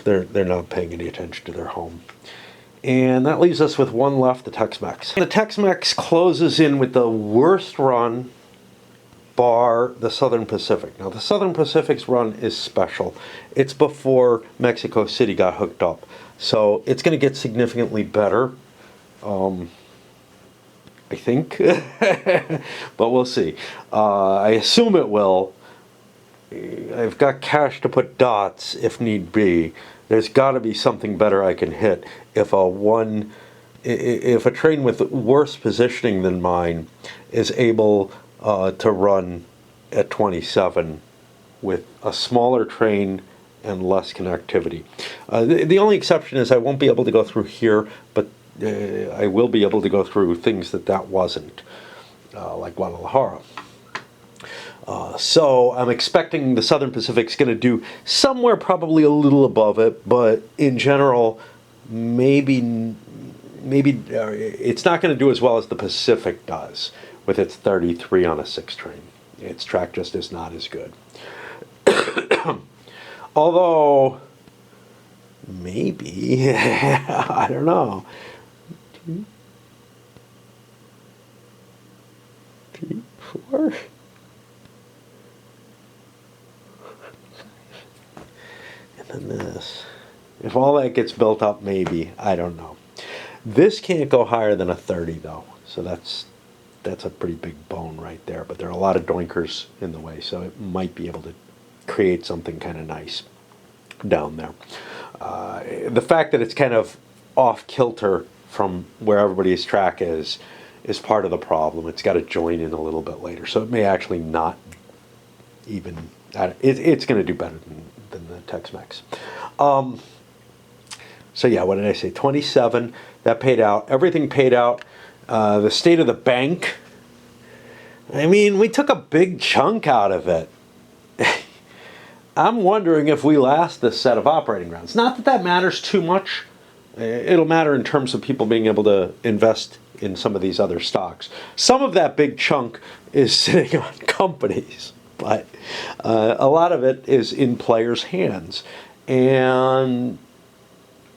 They're not paying any attention to their home. And that leaves us with one left, the Tex-Mex. The Tex-Mex closes in with the worst run, bar the Southern Pacific. Now, the Southern Pacic's run is special. It's before Mexico City got hooked up. So it's going to get significantly better, I think. But we'll see. I assume it will. I've got cash to put dots if need be. There's got to be something better I can hit if a train with worse positioning than mine is able to run at 27 with a smaller train and less connectivity. The only exception is I won't be able to go through here, but I will be able to go through things that wasn't, like Guadalajara. So I'm expecting the Southern Pacific's going to do somewhere probably a little above it, but in general, maybe it's not going to do as well as the Pacific does with its 33 on a 6 train. Its track just is not as good. Although, maybe, I don't know. 2, 3, 4. And then this. If all that gets built up, maybe. I don't know. This can't go higher than a 30, though. So that's a pretty big bone right there. But there are a lot of doinkers in the way, so it might be able to create something kind of nice down there. The fact that it's kind of off kilter from where everybody's track is part of the problem. It's got to join in a little bit later, so it may actually not even. It's going to do better than the Tex-Mex. So yeah, what did I say? 27. That paid out. Everything paid out. The state of the bank. I mean, we took a big chunk out of it. I'm wondering if we last this set of operating rounds. Not that that matters too much. It'll matter in terms of people being able to invest in some of these other stocks. Some of that big chunk is sitting on companies, but a lot of it is in players' hands. And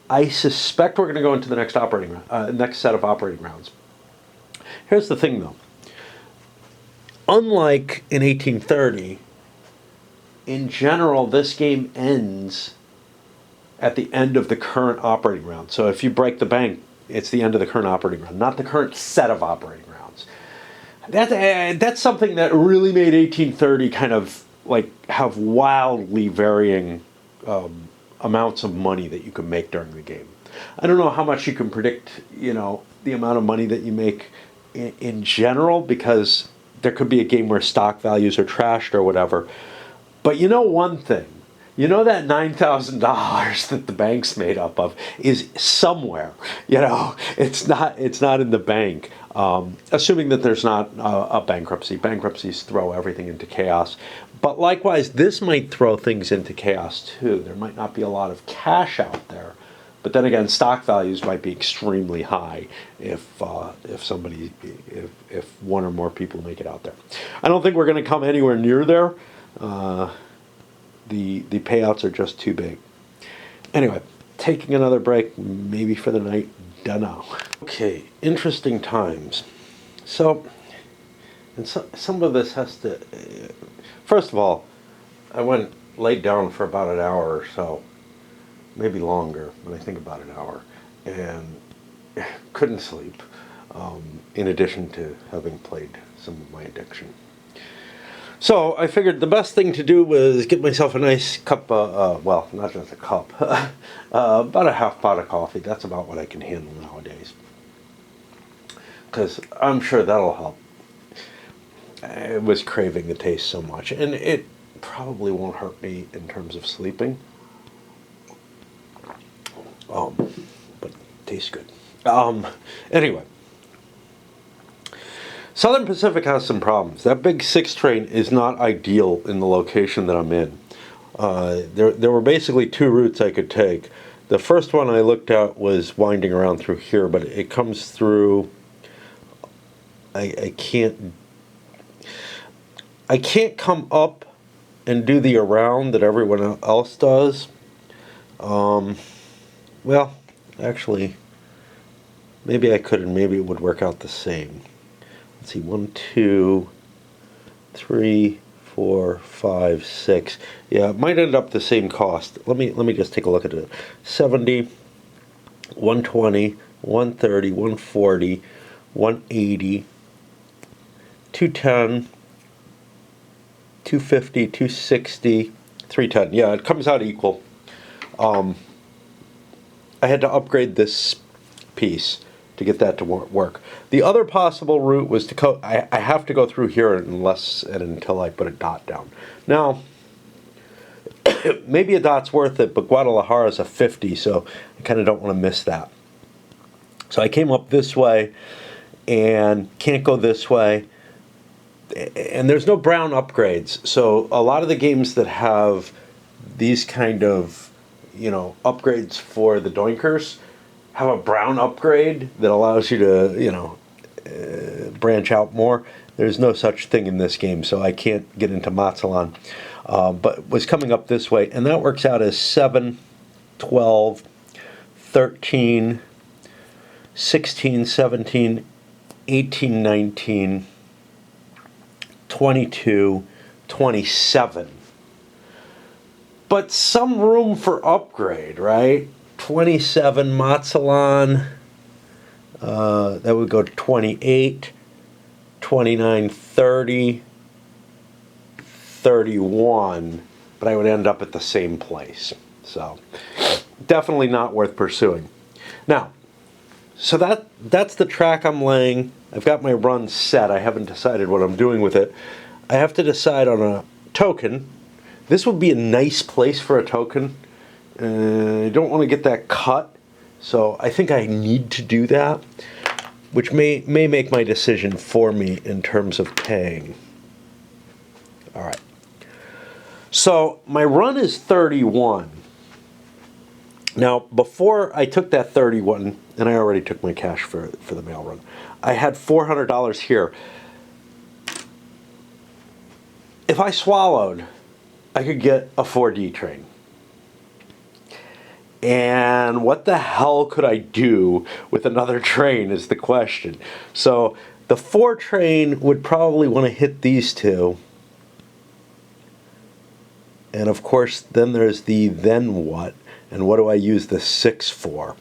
I suspect we're going to go into the next next set of operating rounds. Here's the thing, though. Unlike in 1830, in general, this game ends at the end of the current operating round. So if you break the bank, it's the end of the current operating round, not the current set of operating rounds. That's something that really made 1830 kind of like have wildly varying amounts of money that you can make during the game. I don't know how much you can predict, the amount of money that you make in general, because there could be a game where stock values are trashed or whatever. But you know one thing, that $9,000 that the bank's made up of is somewhere. It's not in the bank. Assuming that there's not a bankruptcy. Bankruptcies throw everything into chaos. But likewise, this might throw things into chaos too. There might not be a lot of cash out there. But then again, stock values might be extremely high if one or more people make it out there. I don't think we're going to come anywhere near there. The payouts are just too big. Anyway, taking another break, maybe for the night, dunno. Okay, interesting times. So, and some of this has to. First of all, I laid down for about an hour or so, maybe longer, but I think about an hour, and couldn't sleep. In addition to having played some of my addiction. So I figured the best thing to do was get myself a nice cup of, well, not just a cup, about a half pot of coffee. That's about what I can handle nowadays. Because I'm sure that'll help. I was craving the taste so much. And it probably won't hurt me in terms of sleeping. But it tastes good. Anyway. Southern Pacific has some problems. That big 6 train is not ideal in the location that I'm in. There were basically 2 routes I could take. The first one I looked at was winding around through here, but it comes through. I can't come up and do the around that everyone else does. Well, actually, maybe I could, and maybe it would work out the same. Let's see, 1, 2, 3, 4, 5, 6. Yeah, it might end up the same cost. Let me just take a look at it. 70, 120, 130, 140, 180, 210, 250, 260, 310. Yeah, it comes out equal. I had to upgrade this piece to get that to work. The other possible route was to go. I have to go through here unless and until I put a dot down. Now, maybe a dot's worth it, but Guadalajara is a 50, so I kind of don't want to miss that. So I came up this way and can't go this way. And there's no brown upgrades. So a lot of the games that have these kind of, upgrades for the Doinkers have a brown upgrade that allows you to, branch out more. There's no such thing in this game, so I can't get into Mazatlan. But was coming up this way, and that works out as 7, 12, 13, 16, 17, 18, 19, 22, 27. But some room for upgrade, right? 27 Mazatlan, that would go to 28, 29, 30, 31, but I would end up at the same place. So definitely not worth pursuing. Now, so that's the track I'm laying. I've got my run set. I haven't decided what I'm doing with it. I have to decide on a token. This would be a nice place for a token. I don't want to get that cut, so I think I need to do that, which may make my decision for me in terms of paying. All right. So my run is 31. Now, before I took that 31, and I already took my cash for the mail run, I had $400 here. If I swallowed, I could get a 4D train. And what the hell could I do with another train is the question. So the 4 train would probably want to hit these 2. And of course, then there's the then what? And what do I use the 6 for?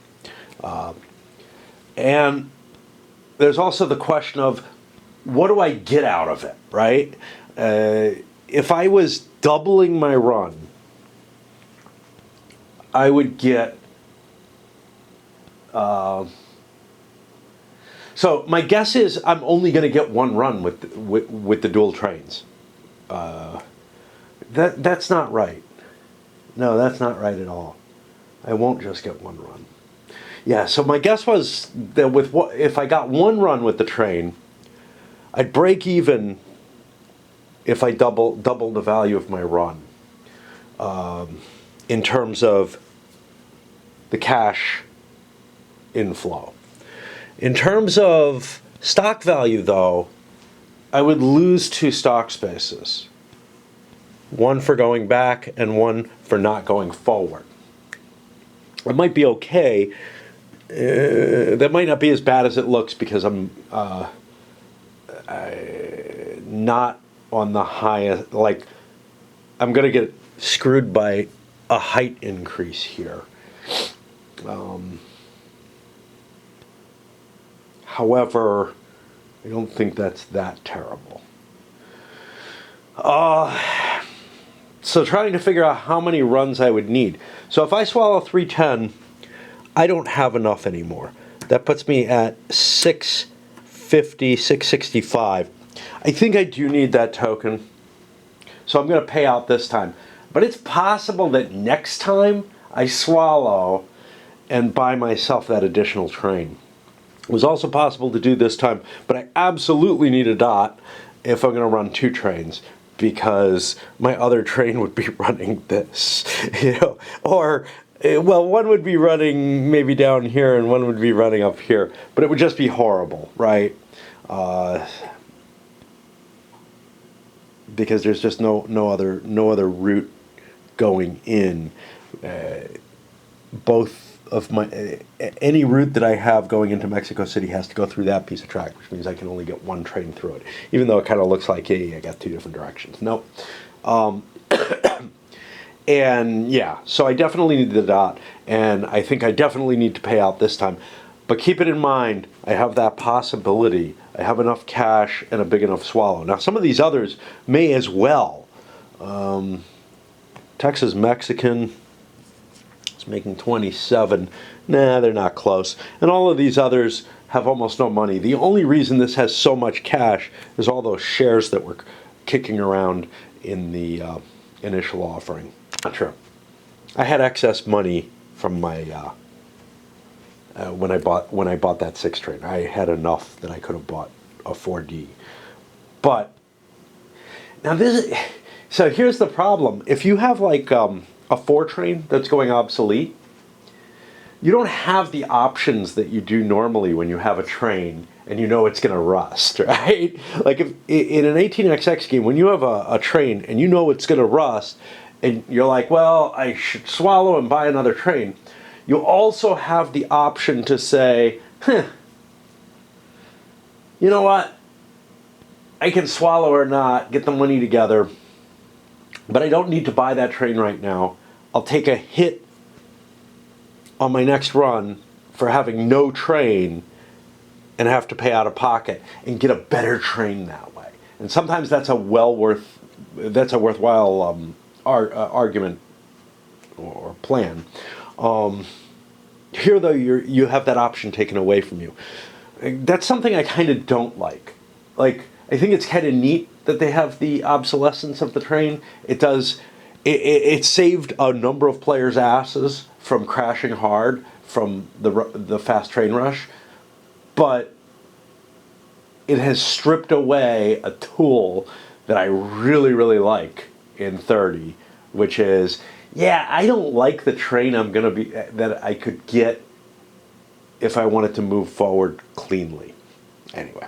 And there's also the question of what do I get out of it, right? If I was doubling my run, I would get. So my guess is I'm only going to get 1 run with the dual trains. That's not right. No, that's not right at all. I won't just get 1 run. Yeah. So my guess was that if I got 1 run with the train, I'd break even if I double the value of my run. In terms of the cash inflow. In terms of stock value, though, I would lose 2 stock spaces. 1 for going back and 1 for not going forward. It might be okay. That might not be as bad as it looks because I'm not on the highest, like, I'm going to get screwed by a height increase here. However, I don't think that's that terrible. So trying to figure out how many runs I would need. So if I swallow 310, I don't have enough anymore. That puts me at 650, 665. I think I do need that token. So I'm going to pay out this time. But it's possible that next time I swallow and buy myself that additional train. It was also possible to do this time, but I absolutely need a dot if I'm going to run 2 trains, because my other train would be running this, or, well, one would be running maybe down here and one would be running up here, but it would just be horrible, right? Because there's just no other route going in. Both of my any route that I have going into Mexico City has to go through that piece of track, which means I can only get one train through it, even though it kind of looks like, hey, I got 2 different directions. Nope. And yeah, so I definitely need the dot, and I think I definitely need to pay out this time. But keep it in mind, I have that possibility. I have enough cash and a big enough swallow. Now, some of these others may as well. Texas Mexican is making 27. Nah, they're not close. And all of these others have almost no money. The only reason this has so much cash is all those shares that were kicking around in the initial offering. Not true. I had excess money from my when I bought that 6 train. I had enough that I could have bought a 4D. But now so here's the problem. If you have like a 4 train that's going obsolete, you don't have the options that you do normally when you have a train and you know it's going to rust, right? Like if in an 18XX game, when you have a train and you know it's going to rust, and you're like, well, I should swallow and buy another train, you also have the option to say, you know what? I can swallow or not, get the money together, but I don't need to buy that train right now. I'll take a hit on my next run for having no train and have to pay out of pocket and get a better train that way. And sometimes that's a worthwhile argument or plan. Here, though, you have that option taken away from you. That's something I kind of don't like. Like, I think it's kind of neat that they have the obsolescence of the train. It does. It saved a number of players' asses from crashing hard from the fast train rush, but it has stripped away a tool that I really, really like in 30, which is, yeah, I don't like the train that I could get if I wanted to move forward cleanly. Anyway.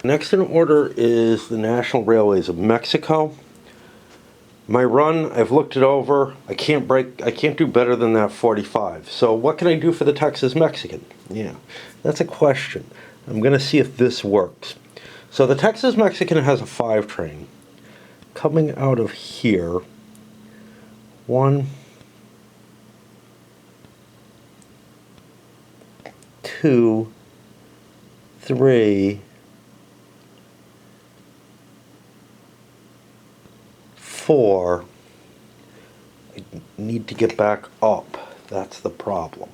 Next in order is the National Railways of Mexico. My run, I've looked it over. I can't do better than that 45. So what can I do for the Texas Mexican? Yeah, that's a question. I'm going to see if this works. So the Texas Mexican has a 5 train coming out of here. 1, 2, 3, 4. I need to get back up. That's the problem.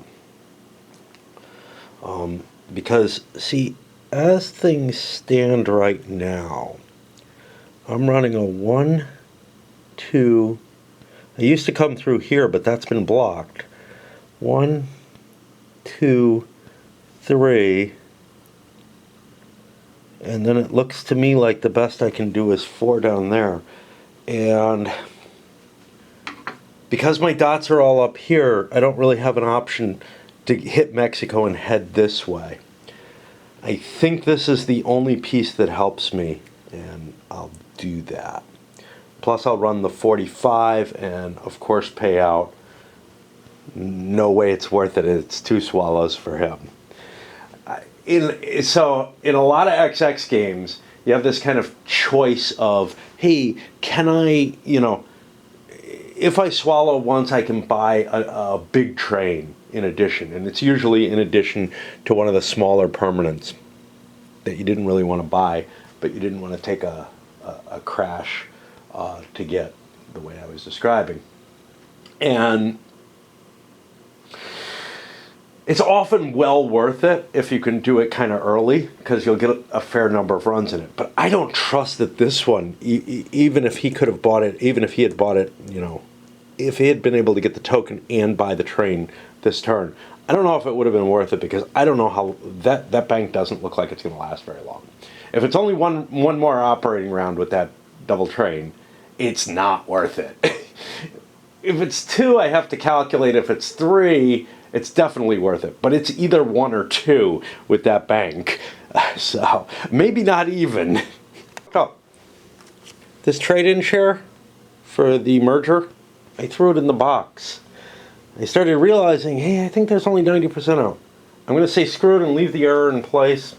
Because, see, as things stand right now, I'm running a 1, 2. I used to come through here, but that's been blocked. 1, 2, 3. And then it looks to me like the best I can do is 4 down there. And because my dots are all up here, I don't really have an option to hit Mexico and head this way. I think this is the only piece that helps me, and I'll do that. Plus I'll run the 45 and of course pay out. No way it's worth it. It's 2 swallows for him. So in a lot of XX games, you have this kind of choice of, hey, can I, if I swallow once, I can buy a big train in addition. And it's usually in addition to one of the smaller permanents that you didn't really want to buy, but you didn't want to take a a crash to get the way I was describing. And it's often well worth it if you can do it kind of early, because you'll get a fair number of runs in it. But I don't trust that this one, even if he could have bought it, even if he had bought it, you know, if he had been able to get the token and buy the train this turn, I don't know if it would have been worth it, because I don't know how that bank doesn't look like it's going to last very long. If it's only one more operating round with that double train, it's not worth it. If it's 2, I have to calculate. If it's 3, it's definitely worth it. But it's either 1 or 2 with that bank. So maybe not even. Oh, this trade-in share for the merger, I threw it in the box. I started realizing, hey, I think there's only 90% out. I'm going to say screw it and leave the error in place.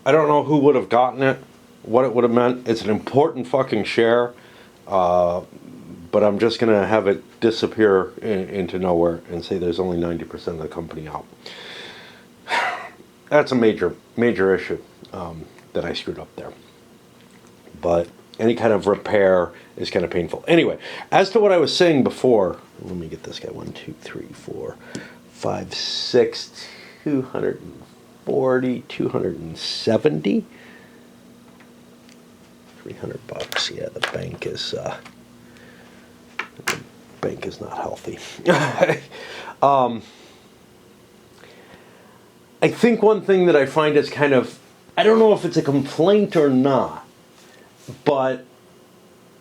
I don't know who would have gotten it, what it would have meant. It's an important fucking share. But I'm just going to have it disappear into nowhere and say there's only 90% of the company out. That's a major issue that I screwed up there. But any kind of repair is kind of painful. Anyway, as to what I was saying before, let me get this guy. 1, 2, 3, 4, 5, 6, 240, 270. $300. Yeah, the bank is not healthy. I think one thing that I find is kind of, I don't know if it's a complaint or not, but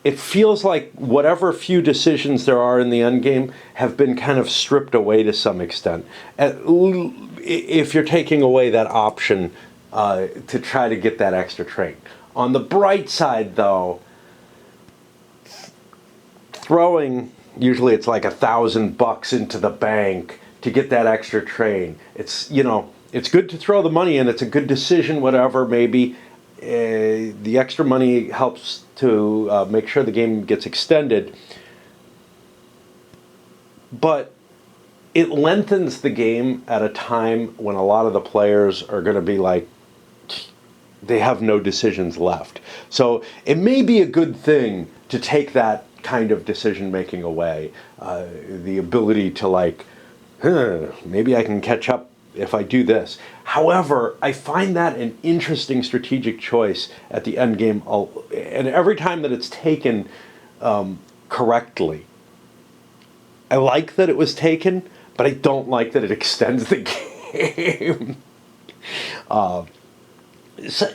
it feels like whatever few decisions there are in the end game have been kind of stripped away to some extent. If you're taking away that option to try to get that extra train. On the bright side, though, throwing, usually it's like $1,000 into the bank to get that extra train. It's, you know, it's good to throw the money in. It's a good decision, whatever, maybe. The extra money helps to make sure the game gets extended. But it lengthens the game at a time when a lot of the players are going to be like, they have no decisions left. So it may be a good thing to take that kind of decision making away. The ability to like, maybe I can catch up if I do this. However, I find that an interesting strategic choice at the end game. And every time that it's taken correctly, I like that it was taken, but I don't like that it extends the game. So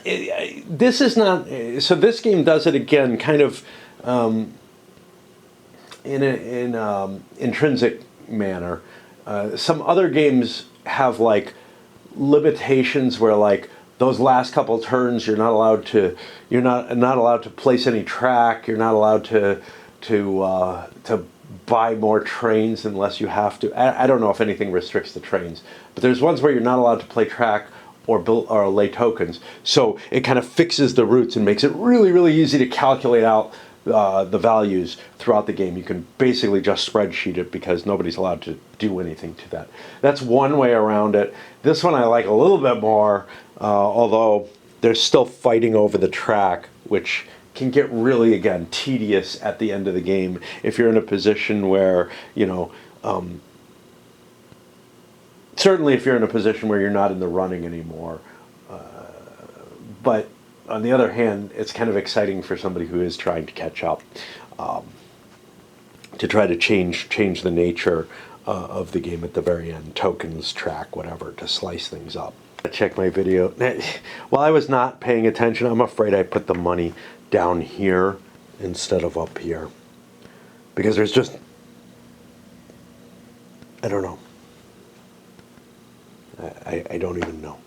this is not. So this game does it again, kind of in an intrinsic manner. Some other games have like limitations where like those last couple turns you're not allowed to place any track. You're not allowed to buy more trains unless you have to. I don't know if anything restricts the trains, but there's ones where you're not allowed to play track or build or lay tokens. So it kind of fixes the routes and makes it really, really easy to calculate out the values throughout the game. You can basically just spreadsheet it because nobody's allowed to do anything to that. That's one way around it. This one I like a little bit more, although they're still fighting over the track, which can get really, again, tedious at the end of the game if you're in a position where, you know, certainly if you're in a position where you're not in the running anymore. But on the other hand, it's kind of exciting for somebody who is trying to catch up, to try to change the nature of the game at the very end. Tokens, track, whatever, to slice things up. Check my video. While I was not paying attention, I'm afraid I put the money down here instead of up here. Because there's just, I don't know. I don't even know.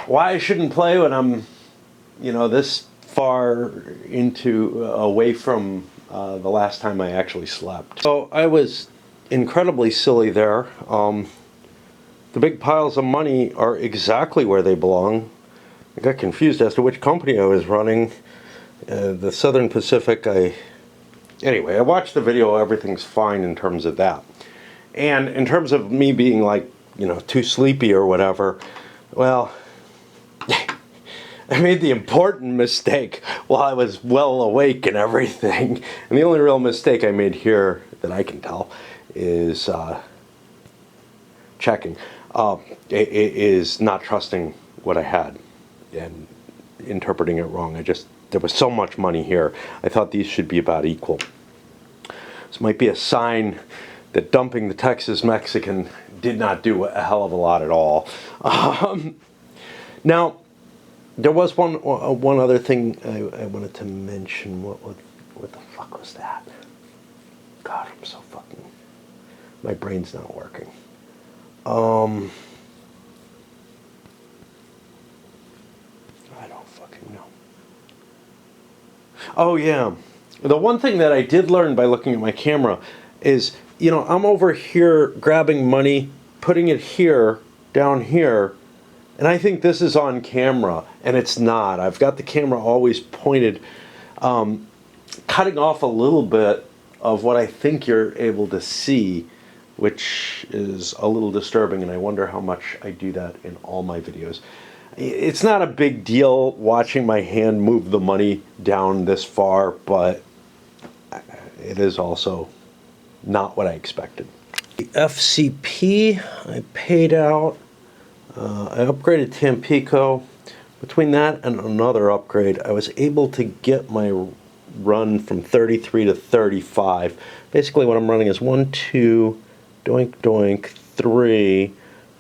Why I shouldn't play when I'm, you know, this far into, away from the last time I actually slept. So I was incredibly silly there. The big piles of money are exactly where they belong. I got confused as to which company I was running. The Southern Pacific, anyway, I watched the video, everything's fine in terms of that. And in terms of me being like, you know, too sleepy or whatever, well, I made the important mistake while I was well awake and everything. And the only real mistake I made here that I can tell is checking. Is not trusting what I had and interpreting it wrong. There was so much money here. I thought these should be about equal. This might be a sign that dumping the Texas Mexican did not do a hell of a lot at all. Now, there was one other thing I wanted to mention. What the fuck was that? God, I'm so fucking... My brain's not working. I don't fucking know. Oh yeah. The one thing that I did learn by looking at my camera is, I'm over here grabbing money, putting it here, down here, and I think this is on camera, and it's not. I've got the camera always pointed, cutting off a little bit of what I think you're able to see, which is a little disturbing, and I wonder how much I do that in all my videos. It's not a big deal watching my hand move the money down this far, but it is also not what I expected. The FCP I paid out. I upgraded Tampico. Between that and another upgrade, I was able to get my run from 33 to 35. Basically what I'm running is 1, 2, doink, doink, 3,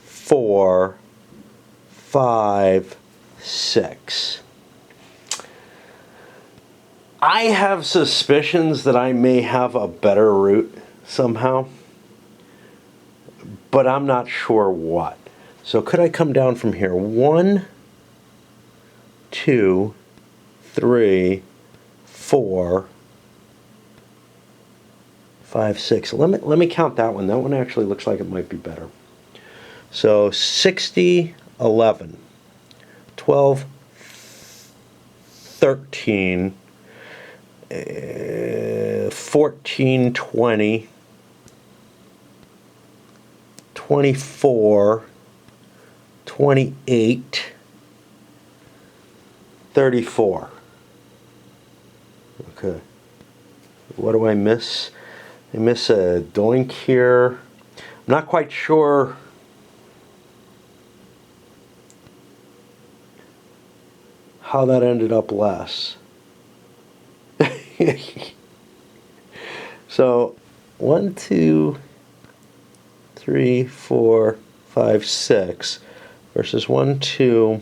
4, 5, 6. I have suspicions that I may have a better route somehow, but I'm not sure what. So could I come down from here? 1, 2, 3, 4, 5, 6. Let me count that one. That one actually looks like it might be better. So 60, 11, 12, 13, 14, 20, 24, 28, 34. Okay. What do I miss? I miss a doink here. I'm not quite sure how that ended up less. So 1, 2, 3, 4, 5, 6 versus 1, 2,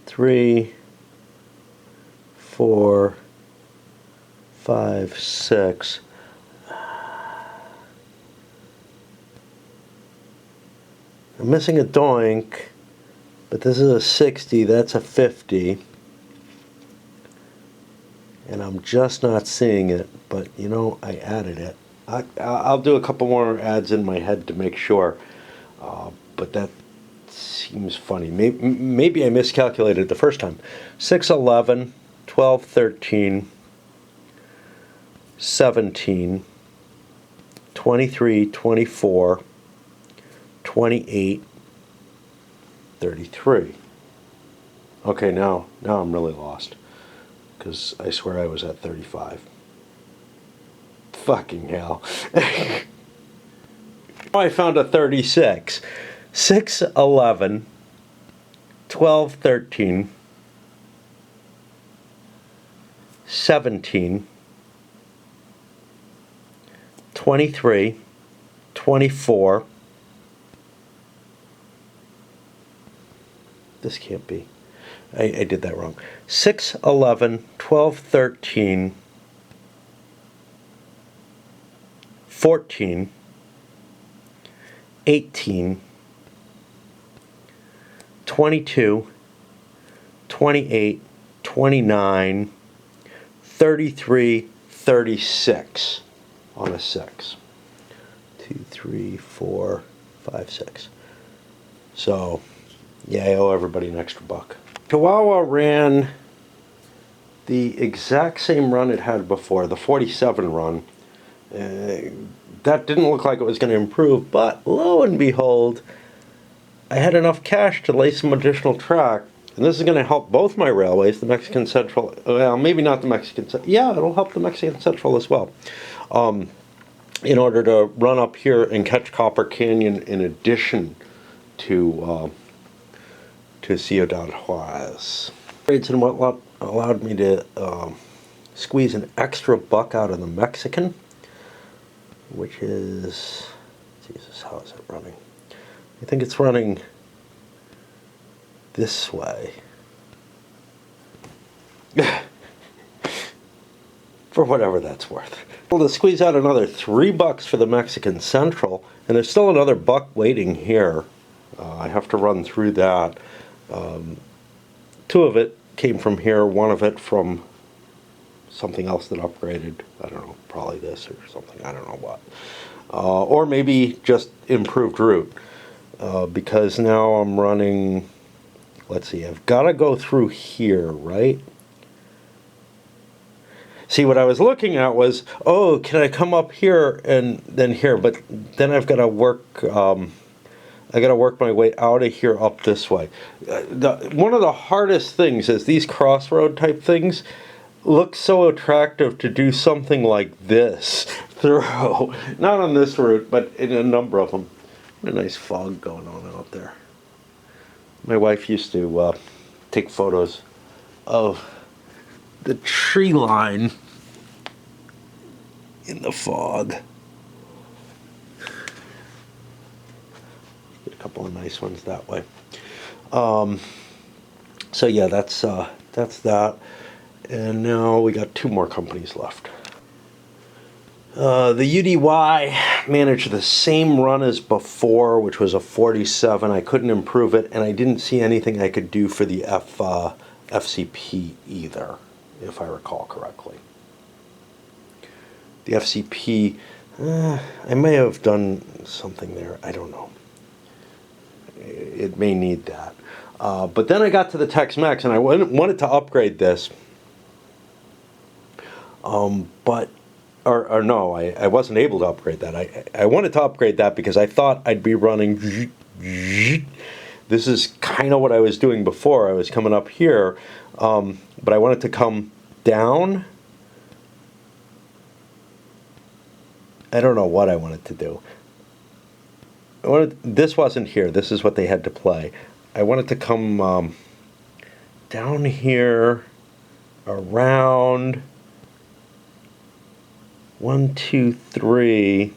3, 4, 5, 6. I'm missing a doink, but this is a 60, that's a 50. And I'm just not seeing it, but I added it. I'll do a couple more ads in my head to make sure, but that seems funny. Maybe I miscalculated the first time. 6, 11, 12, 13, 17, 23, 24, 28, 33. Okay, now I'm really lost, because I swear I was at 35. Fucking hell. I found a 36. 6, 11, 12, 13, 17, 23, 24. This can't be. I did that wrong. 6, 11, 12, 13, 14, 18, 22, 28, 29, 33, 36 on a 6. 2, 3, 4, 5, 6. So, yeah, I owe everybody an extra buck. Chihuahua ran the exact same run it had before, the 47 run. That didn't look like it was going to improve, but lo and behold, I had enough cash to lay some additional track, and this is going to help both my railways, the Mexican Central, well, maybe not the Mexican Central, yeah, it'll help the Mexican Central as well, in order to run up here and catch Copper Canyon in addition to Ciudad Juarez. Trades and what allowed me to squeeze an extra buck out of the Mexican, which is, Jesus, how is it running? I think it's running this way. For whatever that's worth. Well, to squeeze out another $3 for the Mexican Central, and there's still another buck waiting here. I have to run through that. Two of it came from here, one of it from something else that upgraded. I don't know, probably this or something, I don't know what. Or maybe just improved route. Because now I'm running, let's see, I've got to go through here, right? See, what I was looking at was, oh, can I come up here and then here? But then I've got to work, I got to work my way out of here up this way. One of the hardest things is these crossroad type things look so attractive to do something like this through. Not on this route, but in a number of them. What a nice fog going on out there. My wife used to take photos of the tree line in the fog. Get a couple of nice ones that way. So yeah, that's that. And now we got two more companies left. The UDY managed the same run as before, which was a 47. I couldn't improve it, and I didn't see anything I could do for the FCP either, if I recall correctly. The FCP, I may have done something there. I don't know. It may need that. But then I got to the Tex-Mex, and I wanted to upgrade this. But no, I wasn't able to upgrade that. I wanted to upgrade that because I thought I'd be running. This is kind of what I was doing before. I was coming up here, but I wanted to come down. I don't know what I wanted to do. This wasn't here. This is what they had to play. I wanted to come down here, around. 1, 2, 3.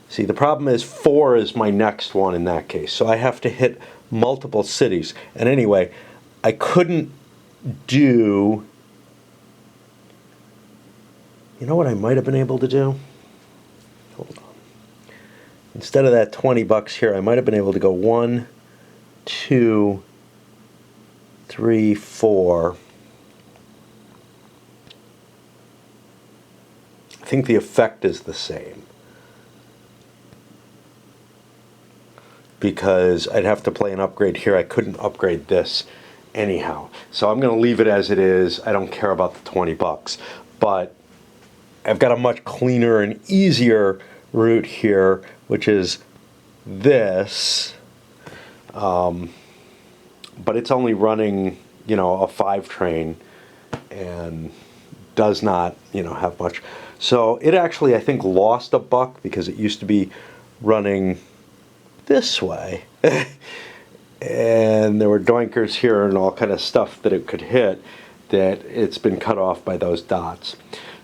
See, the problem is 4 is my next one in that case. So I have to hit multiple cities. And anyway, I couldn't do... You know what I might have been able to do? Hold on. Instead of that $20 here, I might have been able to go 1, 2, 3, 4... I think the effect is the same, because I'd have to play an upgrade here. I couldn't upgrade this anyhow, so I'm going to leave it as it is. I don't care about the $20, but I've got a much cleaner and easier route here, which is this, but it's only running, a 5 train and does not, have much. So it actually, I think, lost a buck because it used to be running this way. And there were doinkers here and all kind of stuff that it could hit that it's been cut off by those dots.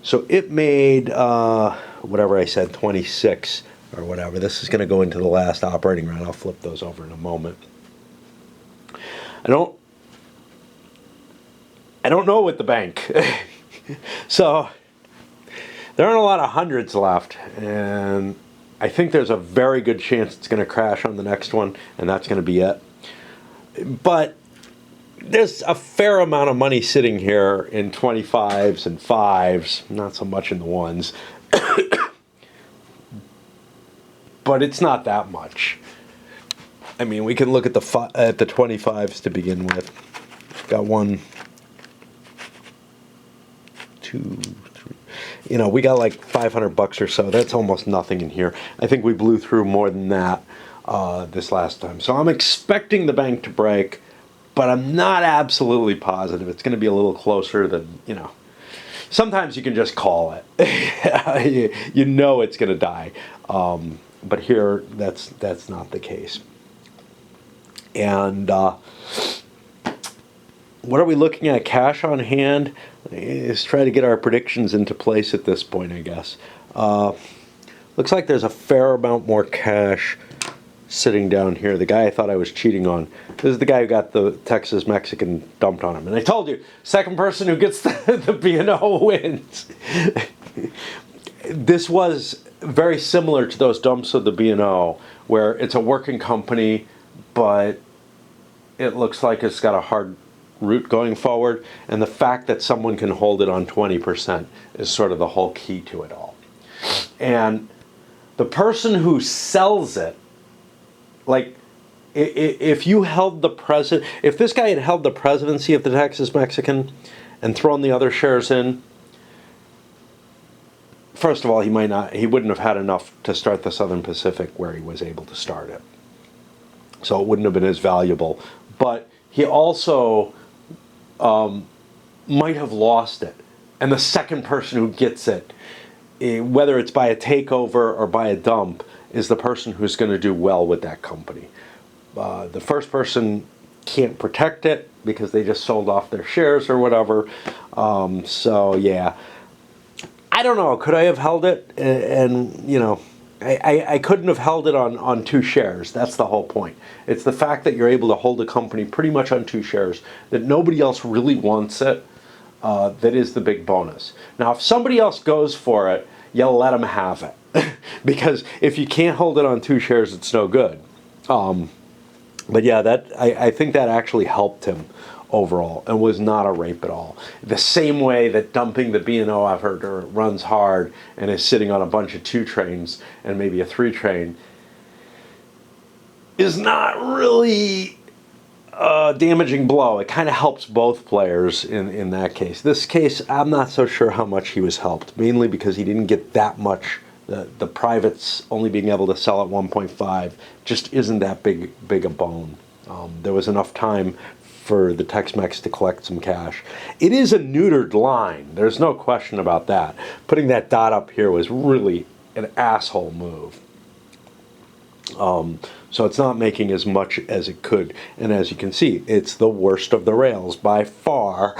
So it made, whatever I said, 26 or whatever. This is going to go into the last operating round. I'll flip those over in a moment. I don't know with the bank. So there aren't a lot of hundreds left, and I think there's a very good chance it's going to crash on the next one, and that's going to be it. But there's a fair amount of money sitting here in 25s and 5s, not so much in the 1s. But it's not that much. I mean, we can look at the 25s to begin with. Got 1, 2, 3. We got like $500 or so. That's almost nothing in here. I think we blew through more than that. this last time. So I'm expecting the bank to break, but I'm not absolutely positive. It's going to be a little closer than, sometimes you can just call it. You know it's going to die. But here, that's not the case. And what are we looking at? Cash on hand? Let's try to get our predictions into place at this point, I guess. Looks like there's a fair amount more cash sitting down here. The guy I thought I was cheating on. This is the guy who got the Texas Mexican dumped on him. And I told you, second person who gets the B&O wins. This was very similar to those dumps of the B&O, where it's a working company, but it looks like it's got a hard route going forward. And the fact that someone can hold it on 20% is sort of the whole key to it all. And the person who sells it, like, if you held the if this guy had held the presidency of the Texas Mexican and thrown the other shares in, first of all, he wouldn't have had enough to start the Southern Pacific where he was able to start it. So it wouldn't have been as valuable. But he also might have lost it. And the second person who gets it, whether it's by a takeover or by a dump, is the person who's going to do well with that company. The first person can't protect it because they just sold off their shares or whatever. So yeah, I don't know. Could I have held it? And I couldn't have held it on 2 shares. That's the whole point. It's the fact that you're able to hold a company pretty much on 2 shares, that nobody else really wants it, that is the big bonus. Now, if somebody else goes for it, you let them have it. Because if you can't hold it on 2 shares, it's no good. But yeah, I think that actually helped him overall and was not a rape at all. The same way that dumping the B&O, I've heard, runs hard and is sitting on a bunch of 2 trains and maybe a 3 train, is not really a damaging blow. It kind of helps both players in that case. This case, I'm not so sure how much he was helped, mainly because he didn't get that much. The privates only being able to sell at 1.5 just isn't that big a bone. There was enough time for the Tex-Mex to collect some cash. It is a neutered line. There's no question about that. Putting that dot up here was really an asshole move. So it's not making as much as it could. And as you can see, it's the worst of the rails by far.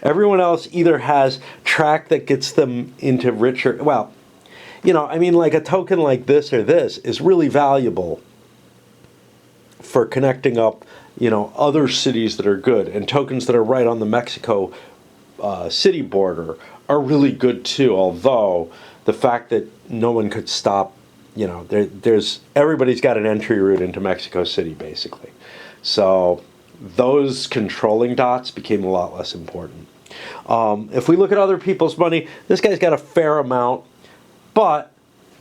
Everyone else either has track that gets them into richer, well, like a token like this or this is really valuable for connecting up, other cities that are good, and tokens that are right on the Mexico city border are really good too. Although the fact that no one could stop, there's everybody's got an entry route into Mexico City basically. So those controlling dots became a lot less important. If we look at other people's money, this guy's got a fair amount, but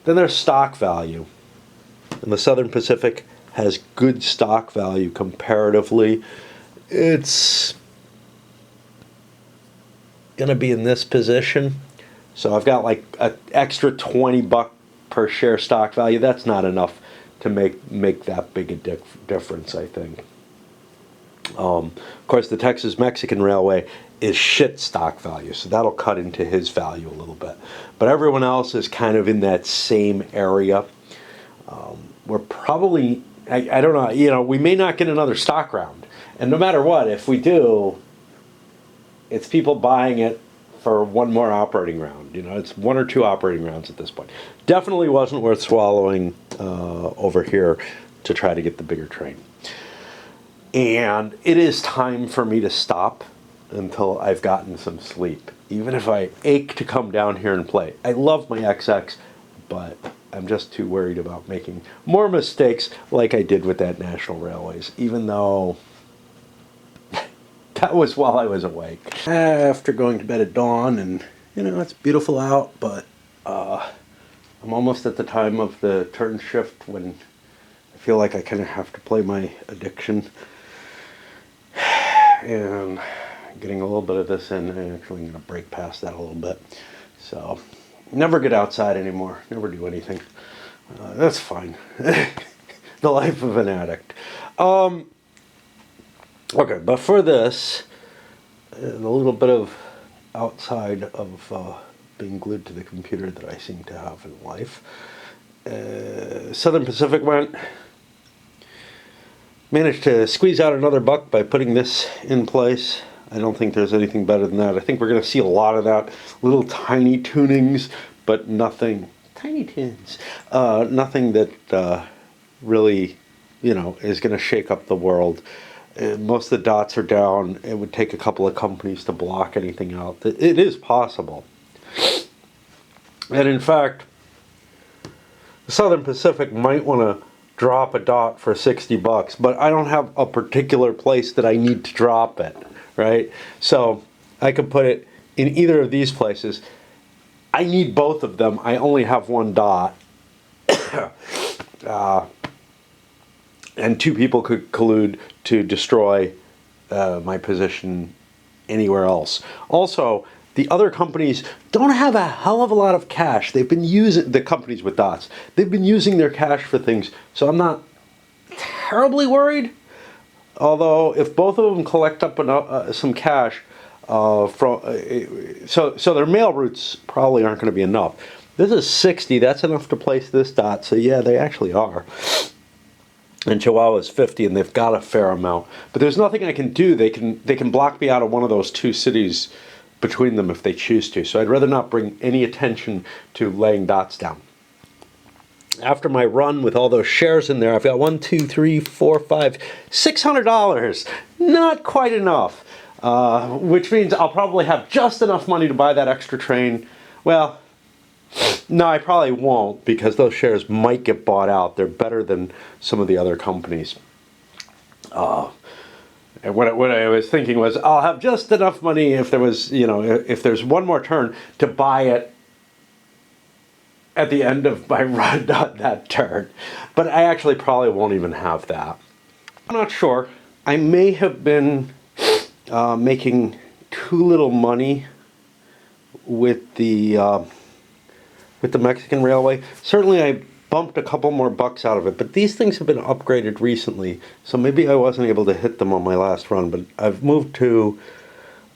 then there's stock value. And the Southern Pacific has good stock value comparatively. It's going to be in this position. So I've got like an extra $20 per share stock value. That's not enough to make that big a difference, I think. Of course, the Texas Mexican Railway is shit stock value, so that'll cut into his value a little bit. But everyone else is kind of in that same area. We're probably, I don't know, we may not get another stock round. And no matter what, if we do, it's people buying it for one more operating round. It's 1 or 2 operating rounds at this point. Definitely wasn't worth swallowing over here to try to get the bigger train. And it is time for me to stop until I've gotten some sleep, even if I ache to come down here and play. I love my XX, but I'm just too worried about making more mistakes like I did with that National Railways, even though that was while I was awake. After going to bed at dawn, and it's beautiful out, but I'm almost at the time of the turn shift when I feel like I kind of have to play my addiction. And getting a little bit of this in, I'm actually going to break past that a little bit. So, never get outside anymore, never do anything. That's fine. The life of an addict. Okay, but for this, and a little bit of outside of being glued to the computer that I seem to have in life, Southern Pacific managed to squeeze out another buck by putting this in place. I don't think there's anything better than that. I think we're going to see a lot of that. Little tiny tunings, but nothing. Tiny tunes. Nothing that really, is going to shake up the world. Most of the dots are down. It would take a couple of companies to block anything out. It is possible. And in fact, the Southern Pacific might want to drop a dot for $60, but I don't have a particular place that I need to drop it, right? So I could put it in either of these places. I need both of them. I only have one dot. And two people could collude to destroy my position anywhere else. Also, the other companies don't have a hell of a lot of cash. They've been using, the companies with dots, they've been using their cash for things, so I'm not terribly worried. Although, if both of them collect up enough, some cash, so their mail routes probably aren't going to be enough. This is 60, that's enough to place this dot, so yeah, they actually are. And Chihuahua's 50, and they've got a fair amount. But there's nothing I can do. They can block me out of one of those two cities between them if they choose to. So I'd rather not bring any attention to laying dots down. After my run with all those shares in there, I've got $600. Not quite enough. Which means I'll probably have just enough money to buy that extra train. Well, no, I probably won't, because those shares might get bought out. They're better than some of the other companies. And what I was thinking was, I'll have just enough money if there was, if there's one more turn to buy it at the end of my run on that turn. But I actually probably won't even have that. I'm not sure. I may have been making too little money with the Mexican Railway. Certainly I bumped a couple more bucks out of it, but these things have been upgraded recently, so maybe I wasn't able to hit them on my last run, but I've moved to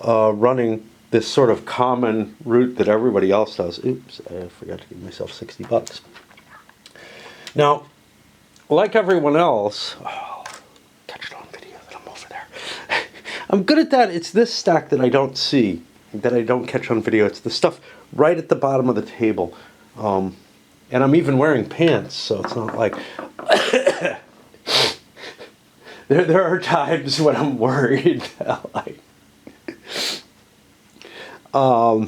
running this sort of common route that everybody else does. Oops, I forgot to give myself $60. Now, like everyone else, catch it on video that I'm over there. I'm good at that. It's this stack that I don't see, that I don't catch on video. It's the stuff right at the bottom of the table. And I'm even wearing pants, so it's not like... there are times when I'm worried. Okay.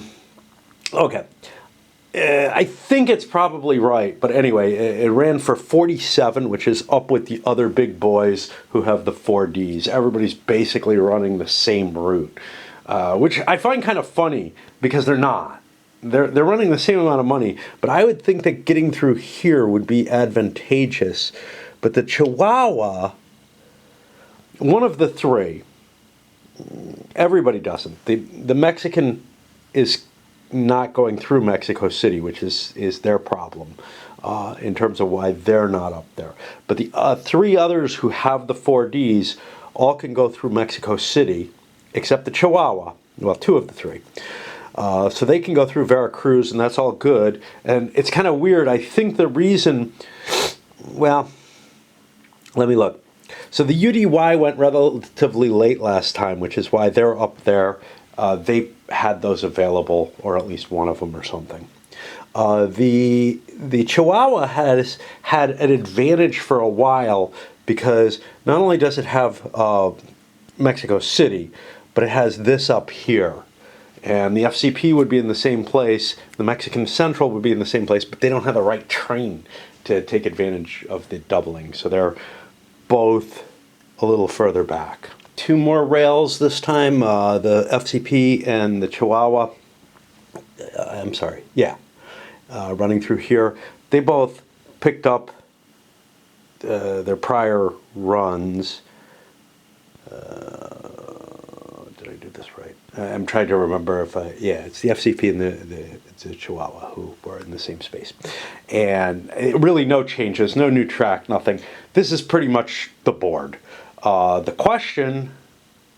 I think it's probably right, but anyway, it ran for 47, which is up with the other big boys who have the 4Ds. Everybody's basically running the same route, which I find kind of funny, because they're not. They're running the same amount of money, but I would think that getting through here would be advantageous. But the Chihuahua, one of the three, everybody doesn't. The Mexican is not going through Mexico City, which is their problem in terms of why they're not up there. But the three others who have the 4Ds all can go through Mexico City, except the Chihuahua. Well, two of the three. So they can go through Veracruz, and that's all good. And it's kind of weird. I think the reason, well, let me look. So the UDY went relatively late last time, which is why they're up there. They had those available, or at least one of them or something. The Chihuahua has had an advantage for a while, because not only does it have Mexico City, but it has this up here. And the FCP would be in the same place, the Mexican Central would be in the same place, but they don't have the right train to take advantage of the doubling. So they're both a little further back. Two more rails this time, the FCP and the Chihuahua. I'm sorry, yeah, running through here. They both picked up their prior runs. Did did I do this right? I'm trying to remember if yeah, it's the FCP and the Chihuahua who were in the same space. And really no changes, no new track, nothing. This is pretty much the board. The question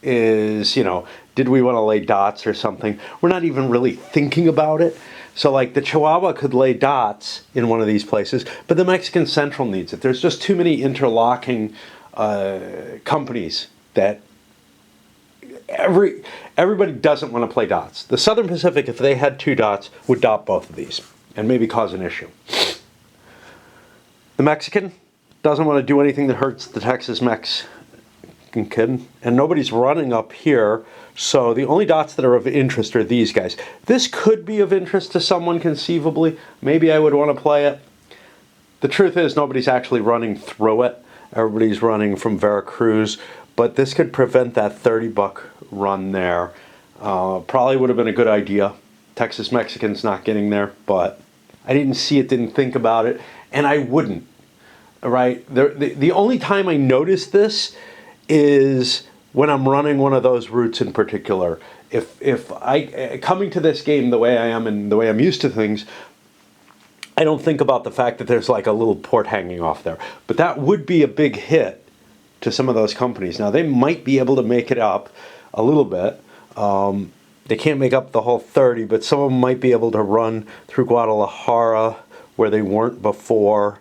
is, did we want to lay dots or something? We're not even really thinking about it. So like the Chihuahua could lay dots in one of these places, but the Mexican Central needs it. There's just too many interlocking companies that everybody doesn't want to play dots. The Southern Pacific, if they had 2 dots, would dot both of these and maybe cause an issue. The Mexican doesn't want to do anything that hurts the Texas Mexican, and nobody's running up here, so the only dots that are of interest are these guys. This could be of interest to someone conceivably. Maybe I would want to play it. The truth is nobody's actually running through it. Everybody's running from Veracruz, but this could prevent that $30 run there. Probably would have been a good idea. Texas Mexican's not getting there, but I didn't see it, didn't think about it, and I wouldn't. Right? The only time I notice this is when I'm running one of those routes in particular. If I coming to this game the way I am and the way I'm used to things, I don't think about the fact that there's like a little port hanging off there. But that would be a big hit to some of those companies. Now they might be able to make it up a little bit. They can't make up the whole 30, but some of them might be able to run through Guadalajara where they weren't before,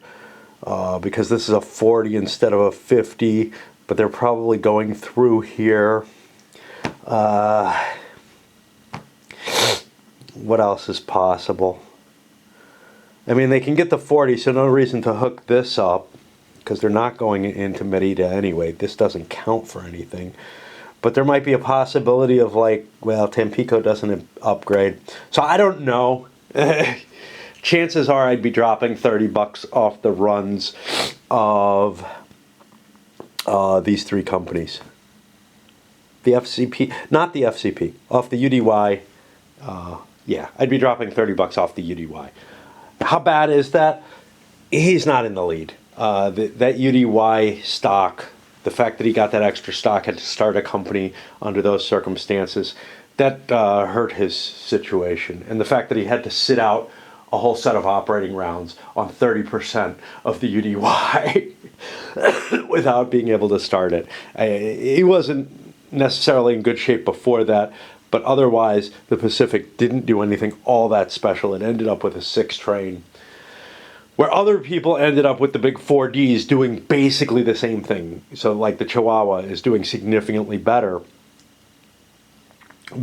because this is a 40 instead of a 50. But they're probably going through here. What else is possible? I mean, they can get the 40, so no reason to hook this up, because they're not going into Merida anyway. This doesn't count for anything. But there might be a possibility of like, well, Tampico doesn't upgrade. So I don't know. Chances are I'd be dropping $30 off the runs of these 3 companies. The FCP, not the FCP, off the UDY. Yeah, I'd be dropping $30 off the UDY. How bad is that? He's not in the lead. That UDY stock, the fact that he got that extra stock, had to start a company under those circumstances, that hurt his situation. And the fact that he had to sit out a whole set of operating rounds on 30% of the UDY without being able to start it. He wasn't necessarily in good shape before that, but otherwise the Pacific didn't do anything all that special. It ended up with a 6 train, where other people ended up with the big 4Ds doing basically the same thing. So like the Chihuahua is doing significantly better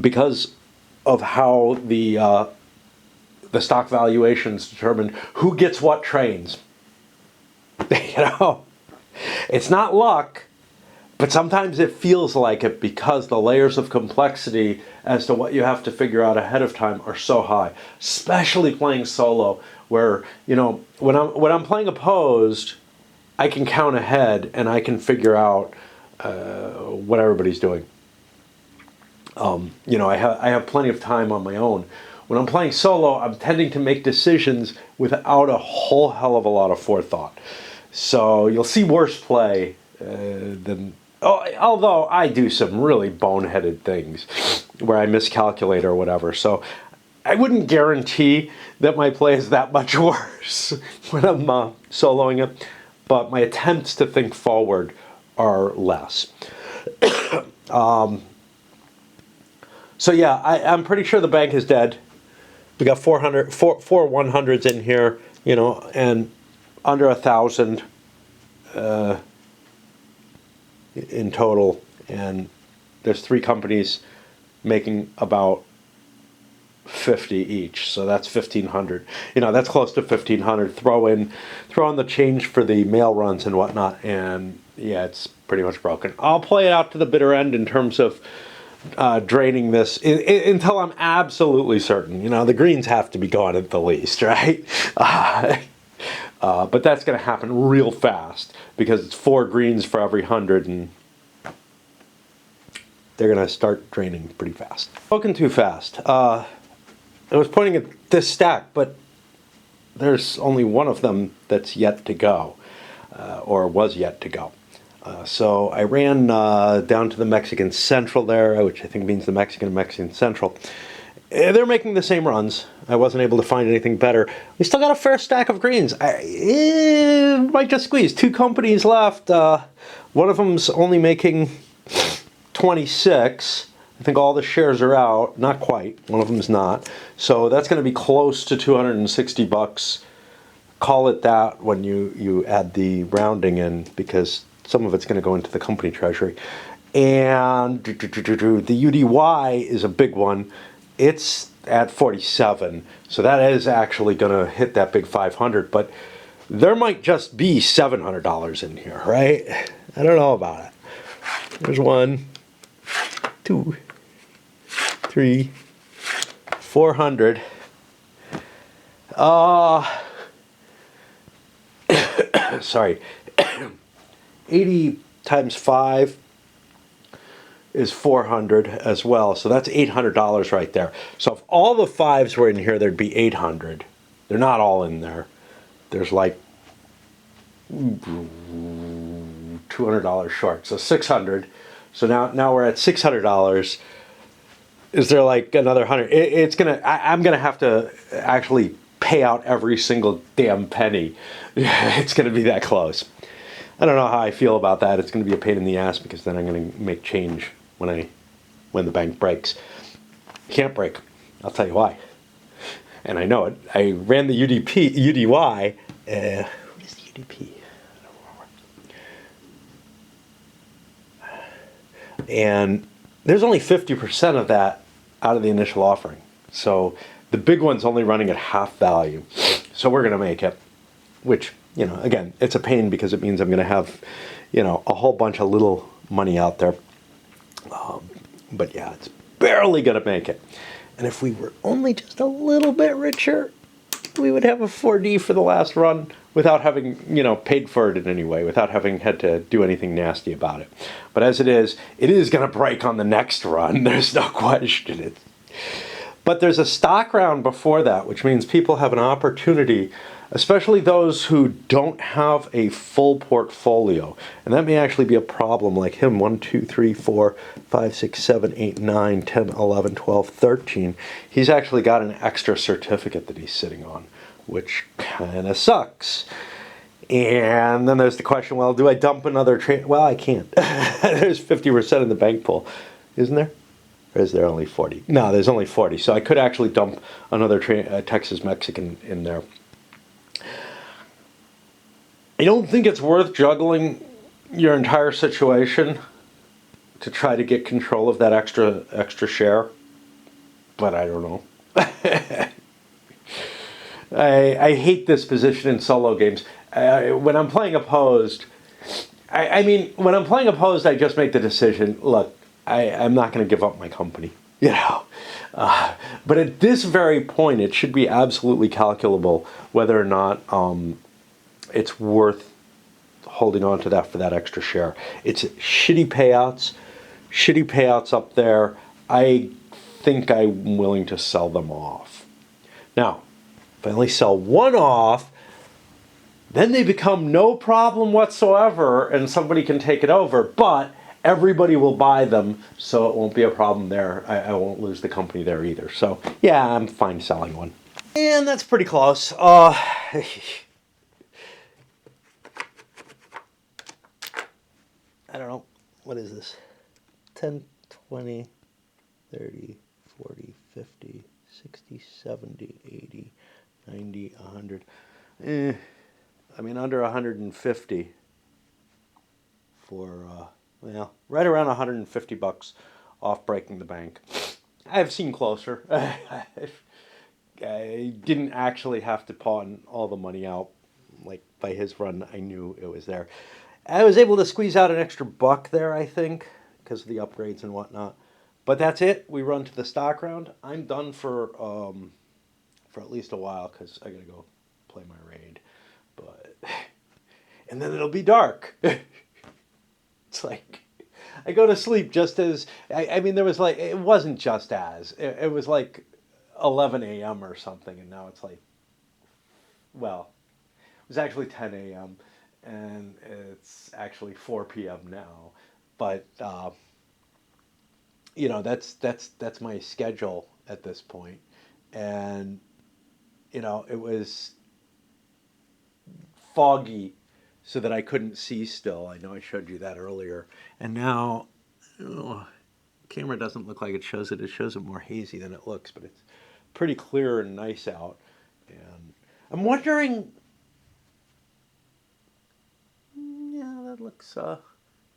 because of how the stock valuations determine who gets what trains. It's not luck, but sometimes it feels like it, because the layers of complexity as to what you have to figure out ahead of time are so high, especially playing solo, where, when I'm playing opposed, I can count ahead and I can figure out what everybody's doing. I have plenty of time on my own. When I'm playing solo, I'm tending to make decisions without a whole hell of a lot of forethought. So you'll see worse play than... although I do some really boneheaded things where I miscalculate or whatever. So I wouldn't guarantee that my play is that much worse when I'm soloing it. But my attempts to think forward are less. So yeah, I'm pretty sure the bank is dead. We got four 100s in here, and under 1,000 in total. And there's 3 companies making about 50 each, so that's 1,500. That's close to 1,500. Throw in the change for the mail runs and whatnot, and yeah, it's pretty much broken. I'll play it out to the bitter end in terms of draining this until I'm absolutely certain. The greens have to be gone at the least, right? But that's going to happen real fast, because it's 4 greens for every 100, and they're going to start draining pretty fast. Spoken too fast. I was pointing at this stack, but there's only one of them that's yet to go, or was yet to go. So I ran down to the Mexican Central there, which I think means the Mexican Central. They're making the same runs. I wasn't able to find anything better. We still got a fair stack of greens. Might just squeeze. Two companies left. One of them's only making 26. I think all the shares are out. Not quite. One of them's not. So that's going to be close to $260. Call it that when you add the rounding in, because some of it's going to go into the company treasury. And the UDY is a big one. It's at 47, so that is actually going to hit that big 500, but there might just be $700 in here, right? I don't know about it. There's 1, 2, 3, 400. Sorry. 80 times 5 is 400 as well. So that's $800 right there. So if all the 5s were in here, there'd be 800. They're not all in there. There's like $200 short. So 600. So now we're at $600. Is there like another 100? I'm gonna have to actually pay out every single damn penny. It's gonna be that close. I don't know how I feel about that. It's going to be a pain in the ass, because then I'm going to make change when the bank breaks. Can't break. I'll tell you why. And I know it. I ran the UDY. What is the UDP? I don't remember. And there's only 50% of that out of the initial offering. So the big one's only running at half value. So we're going to make it, which, again, it's a pain, because it means I'm going to have, a whole bunch of little money out there. But yeah, it's barely going to make it. And if we were only just a little bit richer, we would have a 4D for the last run without having, paid for it in any way, without having had to do anything nasty about it. But as it is going to break on the next run. There's no question. But there's a stock round before that, which means people have an opportunity, especially those who don't have a full portfolio. And that may actually be a problem, like him. 1, 2, 3, 4, 5, 6, 7, 8, 9, 10, 11, 12, 13. He's actually got an extra certificate that he's sitting on, which kind of sucks. And then there's the question, well, do I dump another trade? Well, I can't. There's 50% in the bank pool, isn't there? Or is there only 40? No, there's only 40. So I could actually dump another Texas Mexican in there. I don't think it's worth juggling your entire situation to try to get control of that extra share, but I don't know. I hate this position in solo games. When I'm playing opposed, when I'm playing opposed, I just make the decision, look, I'm not going to give up my company, but at this very point, it should be absolutely calculable whether or not it's worth holding on to that for that extra share. It's shitty payouts up there. I think I'm willing to sell them off. Now, if I only sell one off, then they become no problem whatsoever and somebody can take it over, but everybody will buy them, so it won't be a problem there. I won't lose the company there either. So yeah, I'm fine selling one. And that's pretty close. I don't know. What is this? 10, 20, 30, 40, 50, 60, 70, 80, 90, 100. Under 150 for, right around $150 off breaking the bank. I've seen closer. I didn't actually have to pawn all the money out. Like, by his run, I knew it was there. I was able to squeeze out an extra buck there, I think, because of the upgrades and whatnot. But that's it. We run to the stock round. I'm done for at least a while, because I gotta go play my raid. But and then it'll be dark. It's like I go to sleep just as there was like, it wasn't just as it was like 11 a.m. or something, and now it's like, well, it was actually 10 a.m. and it's actually 4 p.m. now. But that's my schedule at this point, and it was foggy, so that I couldn't see still. I know I showed you that earlier, and now, oh, camera doesn't look like it shows it. It shows it more hazy than it looks, but it's pretty clear and nice out. And I'm wondering, yeah, that looks,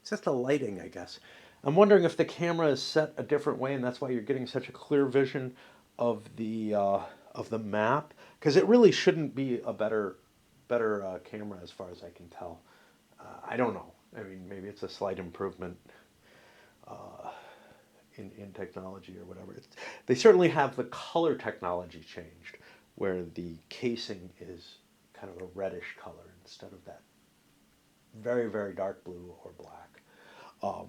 it's just the lighting, I guess. I'm wondering if the camera is set a different way, and that's why you're getting such a clear vision of the map, because it really shouldn't be a better camera as far as I can tell. I don't know. I mean, maybe it's a slight improvement in technology or whatever. They certainly have the color technology changed, where the casing is kind of a reddish color instead of that very, very dark blue or black. Um,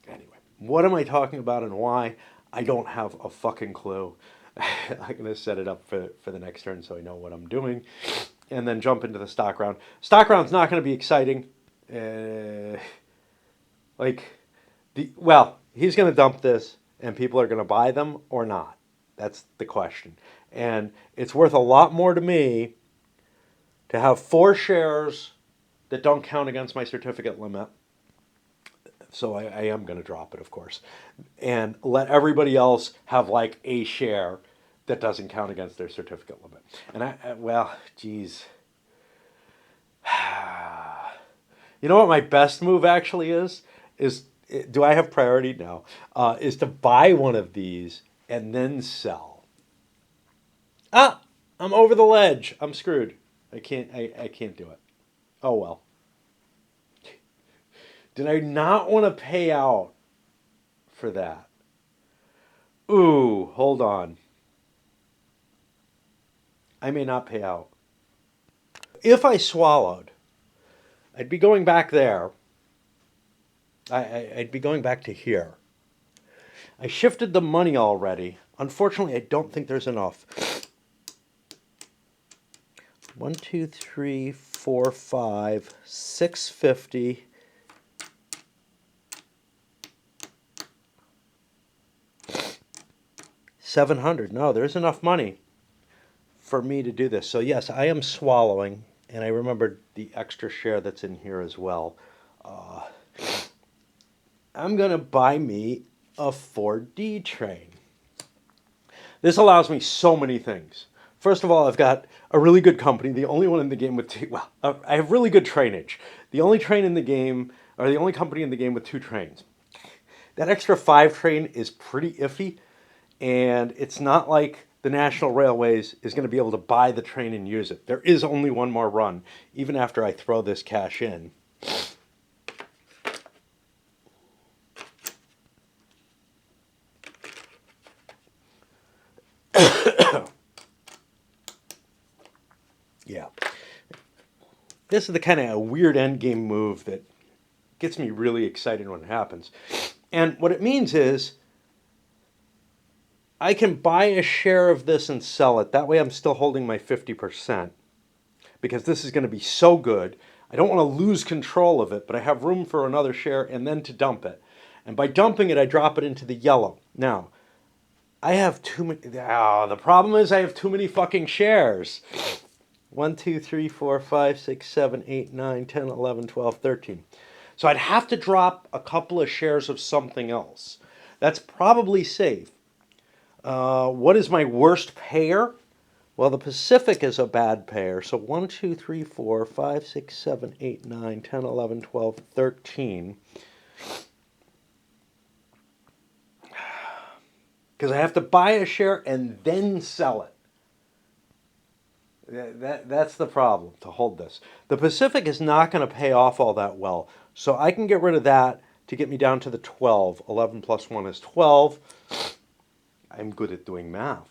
anyway, what am I talking about and why? I don't have a fucking clue. I'm going to set it up for the next turn so I know what I'm doing. And then jump into the stock round. Stock round's not going to be exciting. Like, he's going to dump this and people are going to buy them or not. That's the question. And it's worth a lot more to me to have 4 shares that don't count against my certificate limit. So I am going to drop it, of course, and let everybody else have like a share that doesn't count against their certificate limit. And geez. You know what my best move actually is? Do I have priority? No. Is to buy one of these and then sell. Ah, I'm over the ledge. I'm screwed. I can't do it. Oh well. Did I not want to pay out for that? Ooh, hold on. I may not pay out. If I swallowed, I'd be going back there. I'd be going back to here. I shifted the money already. Unfortunately, I don't think there's enough. 1, 2, 3, 4, 5, 650. $700. No, there's enough money for me to do this. So yes, I am swallowing, and I remembered the extra share that's in here as well. I'm going to buy me a 4D train. This allows me so many things. First of all, I've got a really good company, the only one in the game with I have really good trainage. The only train in the game, or the only company in the game with 2 trains. That extra 5 train is pretty iffy, and it's not like the National Railways is going to be able to buy the train and use it. There is only one more run, even after I throw this cash in. Yeah. This is the kind of weird endgame move that gets me really excited when it happens. And what it means is I can buy a share of this and sell it. That way I'm still holding my 50%, because this is going to be so good. I don't want to lose control of it, but I have room for another share and then to dump it. And by dumping it, I drop it into the yellow. Now, I have too many. The problem is I have too many fucking shares. 1, 2, 3, 4, 5, 6, 7, 8, 9, 10, 11, 12, 13. So I'd have to drop a couple of shares of something else. That's probably safe. What is my worst payer? Well, the Pacific is a bad payer. So 1, 2, 3, 4, 5, 6, 7, 8, 9, 10, 11, 12, 13. Because I have to buy a share and then sell it. That's the problem to hold this. The Pacific is not going to pay off all that well. So I can get rid of that to get me down to the 12. 11 plus 1 is 12. I'm good at doing math.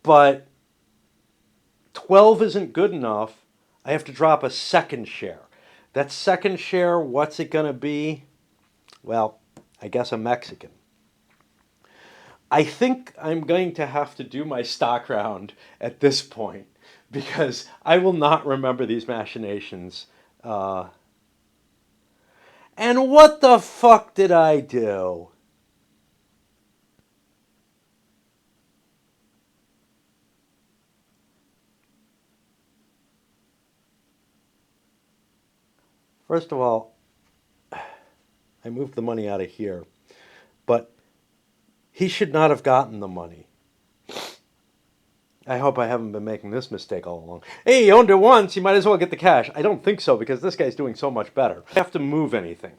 But 12 isn't good enough. I have to drop a second share. That second share, what's it going to be? Well, I guess a Mexican. I think I'm going to have to do my stock round at this point, because I will not remember these machinations. Uh, and what the fuck did I do? First of all, I moved the money out of here, but he should not have gotten the money. I hope I haven't been making this mistake all along. Hey, he owned it once, you might as well get the cash. I don't think so, because this guy's doing so much better. I have to move anything.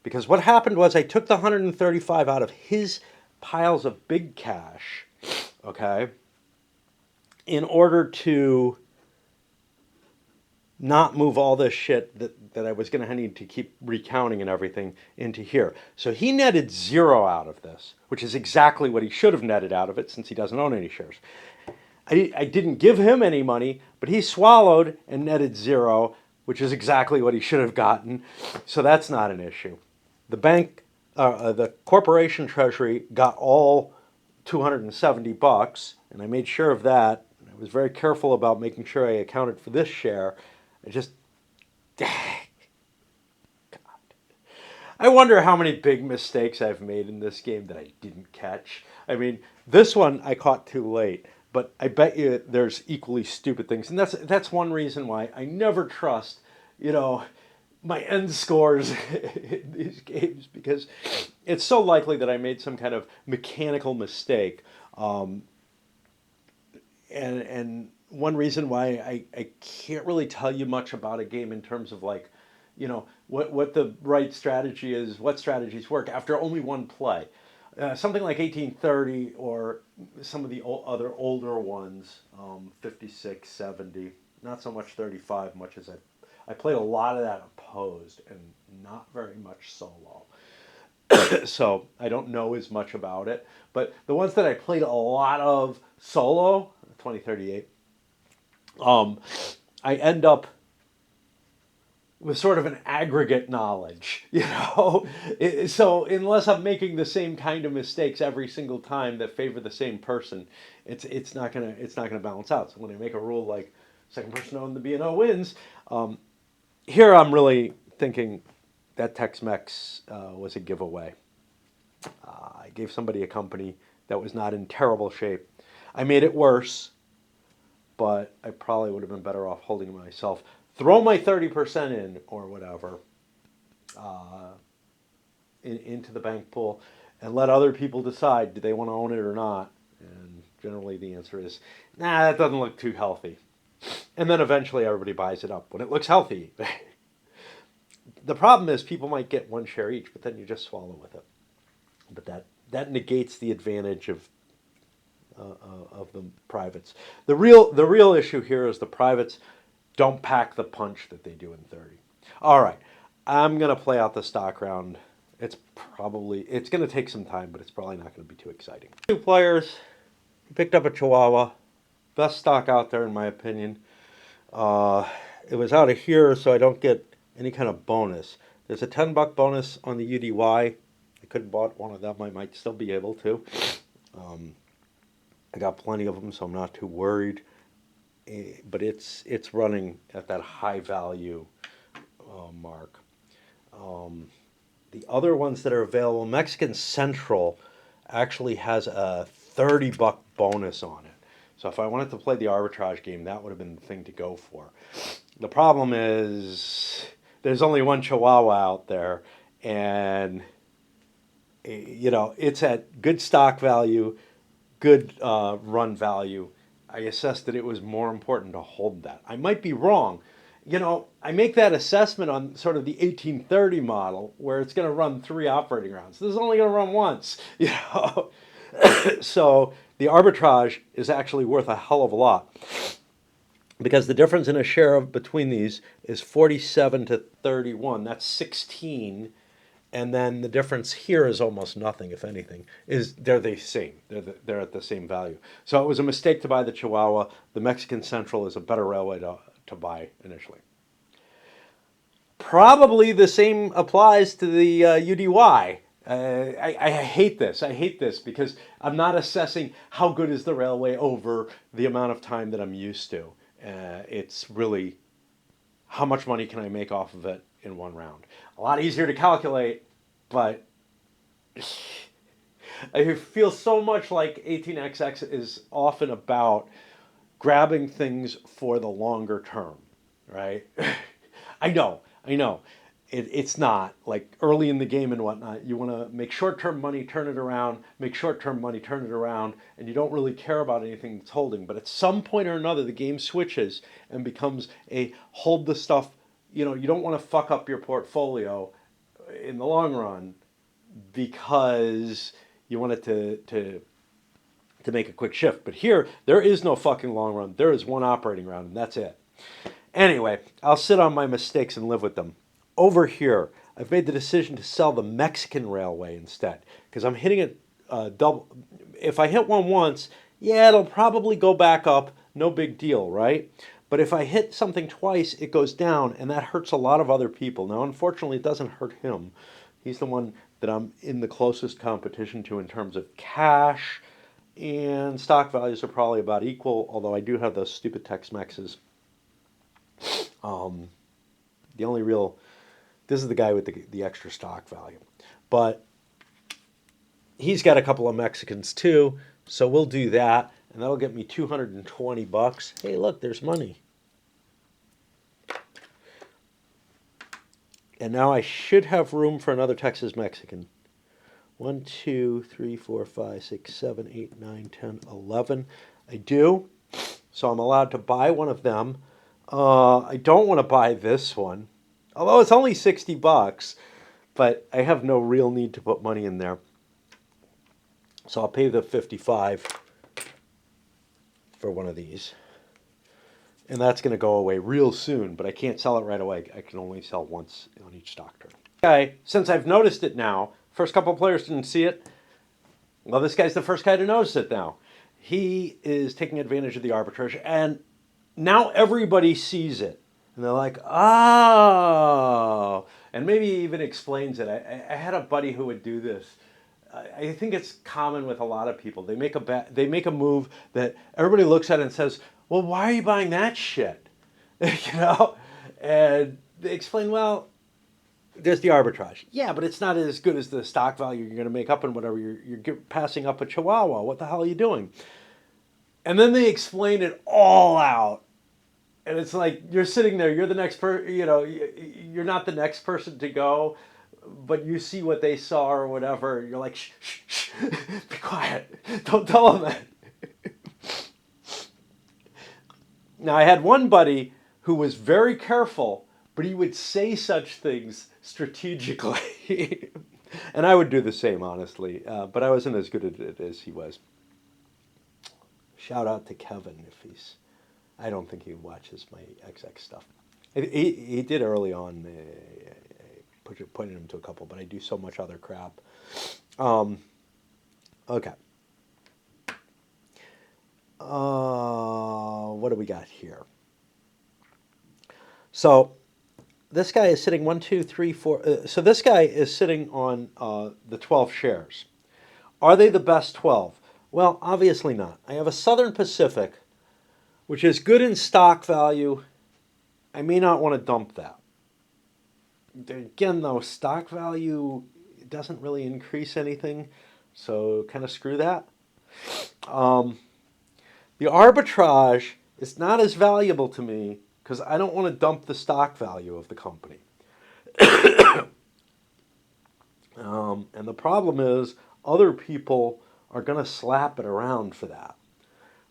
Because what happened was I took the 135 out of his piles of big cash, okay, in order to not move all this shit that I was going to need to keep recounting and everything into here. So he netted zero out of this, which is exactly what he should have netted out of it since he doesn't own any shares. I didn't give him any money, but he swallowed and netted zero, which is exactly what he should have gotten. So that's not an issue. The bank, the corporation treasury got all 270 bucks, and I made sure of that. I was very careful about making sure I accounted for this share. I just, God. I wonder how many big mistakes I've made in this game that I didn't catch. I mean, this one I caught too late. But I bet you there's equally stupid things, and that's one reason why I never trust, my end scores in these games, because it's so likely that I made some kind of mechanical mistake. And one reason why I can't really tell you much about a game in terms of what the right strategy is, what strategies work after only one play. Something like 1830 or some of the other older ones, 56, 70, not so much 35, much as I played a lot of that opposed and not very much solo. So I don't know as much about it. But the ones that I played a lot of solo, 2038, I end up with sort of an aggregate knowledge. So unless I'm making the same kind of mistakes every single time that favor the same person, it's not gonna balance out. So when I make a rule like second person on the B&O wins, here I'm really thinking that Tex-Mex was a giveaway. I gave somebody a company that was not in terrible shape. I made it worse, but I probably would have been better off holding it myself. Throw my 30% in or whatever into the bank pool and let other people decide, do they want to own it or not? And generally the answer is, nah, that doesn't look too healthy. And then eventually everybody buys it up when it looks healthy. The problem is people might get one share each, but then you just swallow with it. But that negates the advantage of the privates. The real issue here is the privates don't pack the punch that they do in 30. All right, I'm going to play out the stock round. It's going to take some time, but it's probably not going to be too exciting. Two players, picked up a Chihuahua. Best stock out there in my opinion. It was out of here, so I don't get any kind of bonus. There's a $10 bonus on the UDY. I could have bought one of them. I might still be able to. I got plenty of them, so I'm not too worried. But it's running at that high value mark. The other ones that are available, Mexican Central actually has a $30 bonus on it. So if I wanted to play the arbitrage game, that would have been the thing to go for. The problem is there's only one Chihuahua out there, and it's at good stock value, good run value. I assessed that it was more important to hold that. I might be wrong. I make that assessment on sort of the 1830 model where it's going to run 3 operating rounds. This is only going to run once. So the arbitrage is actually worth a hell of a lot because the difference in a share between these is 47 to 31. That's 16. And then the difference here is almost nothing, if anything. They're the same. They're at the same value. So it was a mistake to buy the Chihuahua. The Mexican Central is a better railway to buy initially. Probably the same applies to the UDY. I hate this. I hate this because I'm not assessing how good is the railway over the amount of time that I'm used to. It's really how much money can I make off of it in one round. A lot easier to calculate, but I feel so much like 18xx is often about grabbing things for the longer term, right? I know. It's not like early in the game and whatnot. You want to make short term money, turn it around, make short term money, turn it around, and you don't really care about anything that's holding. But at some point or another, the game switches and becomes a hold the stuff. You don't want to fuck up your portfolio in the long run because you want it to make a quick shift. But here, there is no fucking long run. There is one operating round, and that's it. Anyway, I'll sit on my mistakes and live with them. Over here, I've made the decision to sell the Mexican railway instead because I'm hitting it double. If I hit one once, yeah, it'll probably go back up. No big deal, right? But if I hit something twice, it goes down, and that hurts a lot of other people. Now, unfortunately, it doesn't hurt him. He's the one that I'm in the closest competition to in terms of cash, and stock values are probably about equal, although I do have those stupid Tex-Mexes. The only real, this is the guy with the extra stock value. But he's got a couple of Mexicans too, so we'll do that, and that'll get me 220 bucks. Hey, look, there's money. And now I should have room for another Texas Mexican. 1, 2, 3, 4, 5, 6, 7, 8, 9, 10, 11. I do. So I'm allowed to buy one of them. I don't want to buy this one, although it's only 60 bucks, but I have no real need to put money in there. So I'll pay the 55 for one of these. And that's going to go away real soon, but I can't sell it right away. I can only sell once on each stock turn. Okay, since I've noticed it now, first couple of players didn't see it. Well, this guy's the first guy to notice it now. He is taking advantage of the arbitrage, and now everybody sees it. And they're like, oh. And maybe he even explains it. I had a buddy who would do this. I think it's common with a lot of people. They make a move that everybody looks at and says, well, why are you buying that shit? And they explain, well, there's the arbitrage. Yeah, but it's not as good as the stock value you're going to make up and whatever. You're passing up a chihuahua. What the hell are you doing? And then they explain it all out. And it's like you're sitting there. You're the next you're not the next person to go, but you see what they saw or whatever. You're like, shh, shh, shh, be quiet. Don't tell them that. Now, I had one buddy who was very careful, but he would say such things strategically. And I would do the same, honestly. But I wasn't as good at it as he was. Shout out to Kevin if he's... I don't think he watches my XX stuff. He did early on. I pointed him to a couple, but I do so much other crap. Okay. What do we got here? So this guy is sitting 1, 2, 3, 4. So this guy is sitting on the 12 shares. Are they the best 12? Well, obviously not. I have a Southern Pacific, which is good in stock value. I may not want to dump that. Again, though, stock value doesn't really increase anything, so kind of screw that. The arbitrage is not as valuable to me because I don't want to dump the stock value of the company. And the problem is other people are going to slap it around for that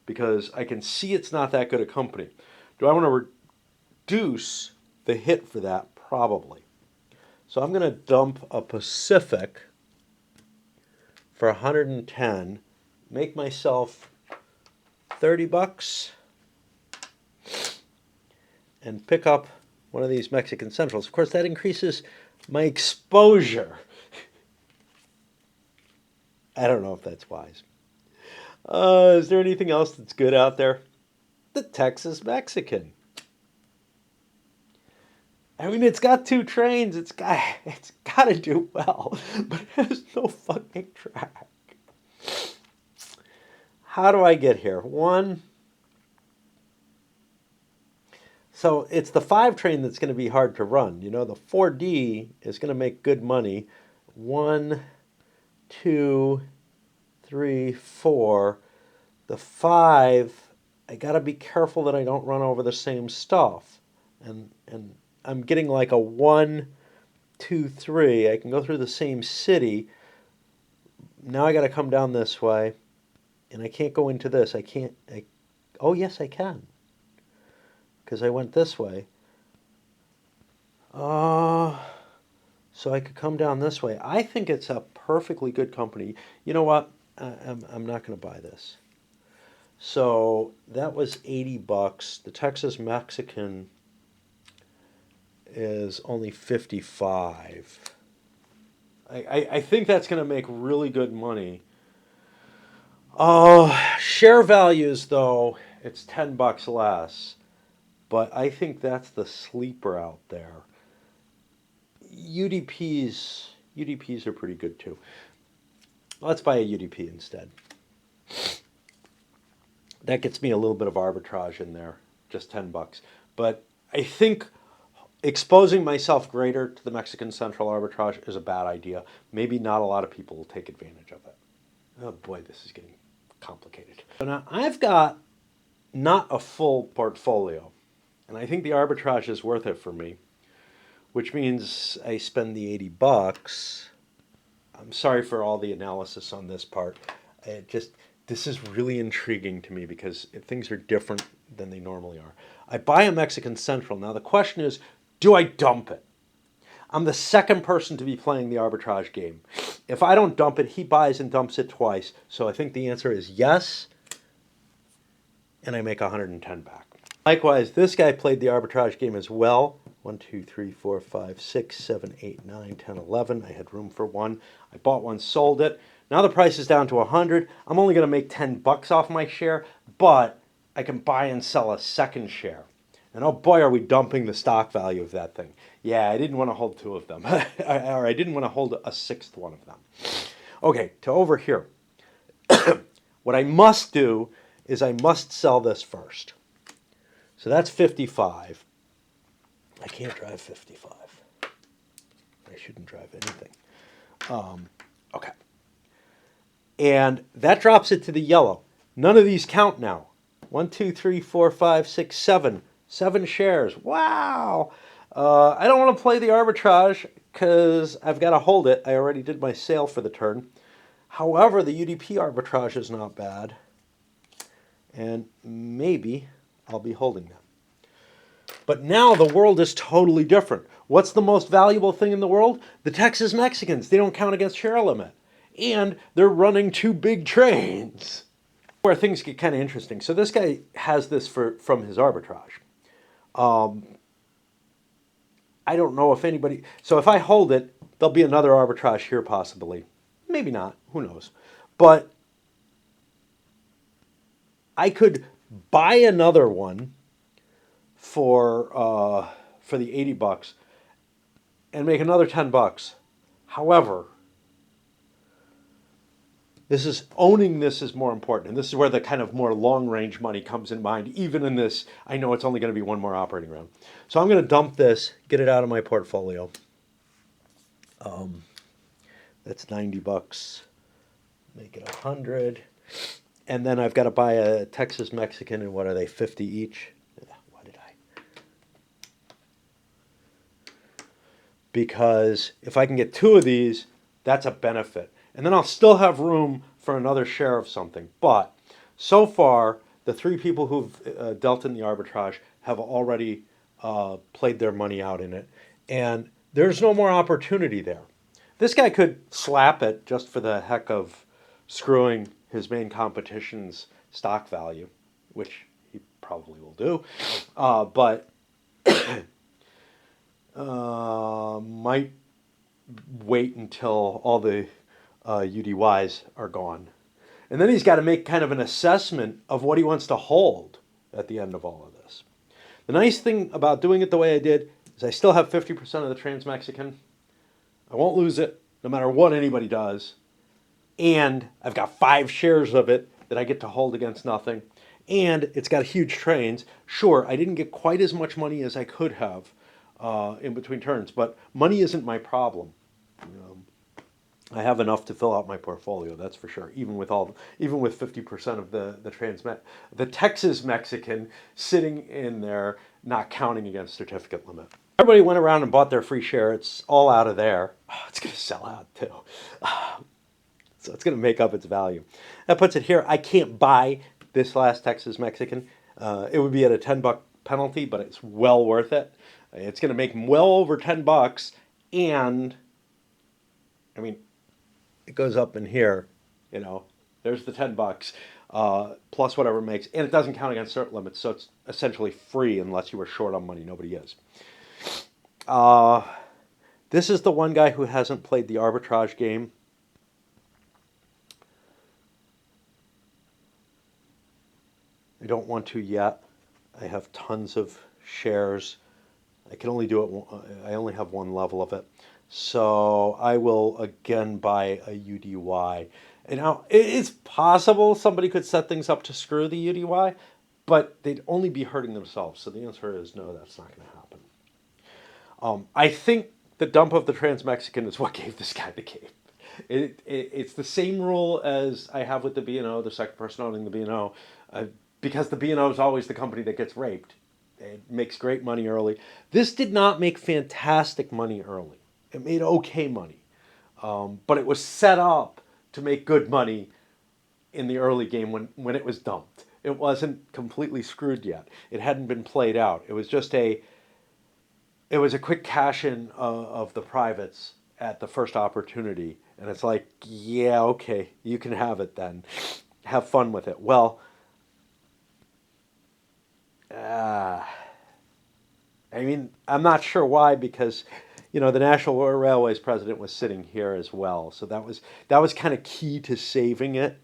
because I can see it's not that good a company. Do I want to reduce the hit for that? Probably. So I'm going to dump a Pacific for 110, make myself 30 bucks, and pick up one of these Mexican Centrals. Of course, that increases my exposure. I don't know if that's wise. Is there anything else that's good out there? The Texas Mexican. I mean, it's got 2 trains. It's got to do well, but it has no fucking track. How do I get here? 1, So it's the 5 train that's going to be hard to run. You know, the 4D is going to make good money. 1, 2, 3, 4. The 5, I got to be careful that I don't run over the same stuff. And I'm getting like a 1, 2, 3. I can go through the same city. Now I got to come down this way. And I can't go into this. Oh, yes, I can. Because I went this way. So I could come down this way. I think it's a perfectly good company. You know what? I'm not going to buy this. So that was $80. The Texas Mexican is only 55. I think that's going to make really good money. Share values though, it's $10 less. But I think that's the sleeper out there. UDPs are pretty good too. Let's buy a UDP instead. That gets me a little bit of arbitrage in there, just $10. But I think exposing myself greater to the Mexican Central arbitrage is a bad idea. Maybe not a lot of people will take advantage of it. Oh boy, this is getting complicated. So now I've got not a full portfolio, and I think the arbitrage is worth it for me, which means I spend the $80. I'm sorry for all the analysis on this part. This is really intriguing to me because things are different than they normally are. I buy a Mexican Central. Now the question is, do I dump it? I'm the second person to be playing the arbitrage game. If I don't dump it, he buys and dumps it twice. So I think the answer is yes, and I make 110 back. Likewise, this guy played the arbitrage game as well. 1, 2, 3, 4, 5, 6, 7, 8, 9, 10, 11. I had room for one. I bought one, sold it. Now the price is down to 100. I'm only going to make $10 off my share, but I can buy and sell a second share. And oh boy, are we dumping the stock value of that thing. Yeah, I didn't want to hold 2 of them. Or I didn't want to hold a 6th one of them. Okay, to over here. What I must do is I must sell this first. So that's 55. I can't drive 55. I shouldn't drive anything. Okay. And that drops it to the yellow. None of these count now. 1, 2, 3, 4, 5, 6, 7. 7 shares. Wow. I don't want to play the arbitrage because I've got to hold it. I already did my sale for the turn. However, the UDP arbitrage is not bad. And maybe I'll be holding them. But now the world is totally different. What's the most valuable thing in the world? The Texas Mexicans. They don't count against share limit. And they're running 2 big trains. Where things get kind of interesting. So this guy has this from his arbitrage. I don't know if anybody... So if I hold it, there'll be another arbitrage here possibly. Maybe not. Who knows? But I could buy another one for the $80 and make another $10. However, owning this is more important, and this is where the kind of more long-range money comes in mind. Even in this, I know it's only going to be one more operating round, so I'm going to dump this, get it out of my portfolio. That's $90. Make it 100, and then I've got to buy a Texas Mexican, and what are they? 50 each. Because if I can get 2 of these, that's a benefit. And then I'll still have room for another share of something. But so far, the 3 people who've dealt in the arbitrage have already played their money out in it. And there's no more opportunity there. This guy could slap it just for the heck of screwing his main competition's stock value, which he probably will do. But might wait until all the UDYs are gone. And then he's got to make kind of an assessment of what he wants to hold at the end of all of this. The nice thing about doing it the way I did is I still have 50% of the Trans-Mexican. I won't lose it no matter what anybody does. And I've got 5 shares of it that I get to hold against nothing. and it's got huge trains. Sure, I didn't get quite as much money as I could have in between turns, but money isn't my problem. I have enough to fill out my portfolio, that's for sure. Even with 50% of the Texas Mexican sitting in there, not counting against certificate limit. Everybody went around and bought their free share. It's all out of there. Oh, it's going to sell out too. So it's going to make up its value. That puts it here. I can't buy this last Texas Mexican. It would be at a $10 penalty, but it's well worth it. It's going to make well over $10, and I mean, it goes up in here. You know, there's the $10 plus whatever it makes, and it doesn't count against cert limits, so it's essentially free unless you were short on money. Nobody is. This is the one guy who hasn't played the arbitrage game. I don't want to yet. I have tons of shares. I can only do it. I only have one level of it, so I will again buy a UDY. And now it's possible somebody could set things up to screw the UDY, but they'd only be hurting themselves. So the answer is no. That's not going to happen. I think the dump of the Trans-Mexican is what gave this guy the game. It's the same rule as I have with the B&O, the second person owning the B&O, because the B&O is always the company that gets raped. It makes great money early. This did not make fantastic money early. It made okay money, but it was set up to make good money in the early game when it was dumped. It wasn't completely screwed yet. It hadn't been played out. It was just a quick cash in of the privates at the first opportunity. And it's like, yeah, okay, you can have it then. Have fun with it. Well, I mean, I'm not sure why, because, you know, the National Railways president was sitting here as well. So that was kind of key to saving it.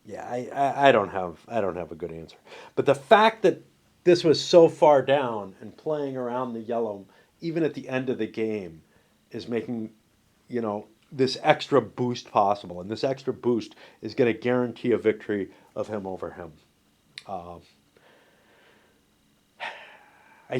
Yeah, I don't have a good answer. But the fact that this was so far down and playing around the yellow, even at the end of the game, is making, you know, this extra boost possible. And this extra boost is going to guarantee a victory of him over him. I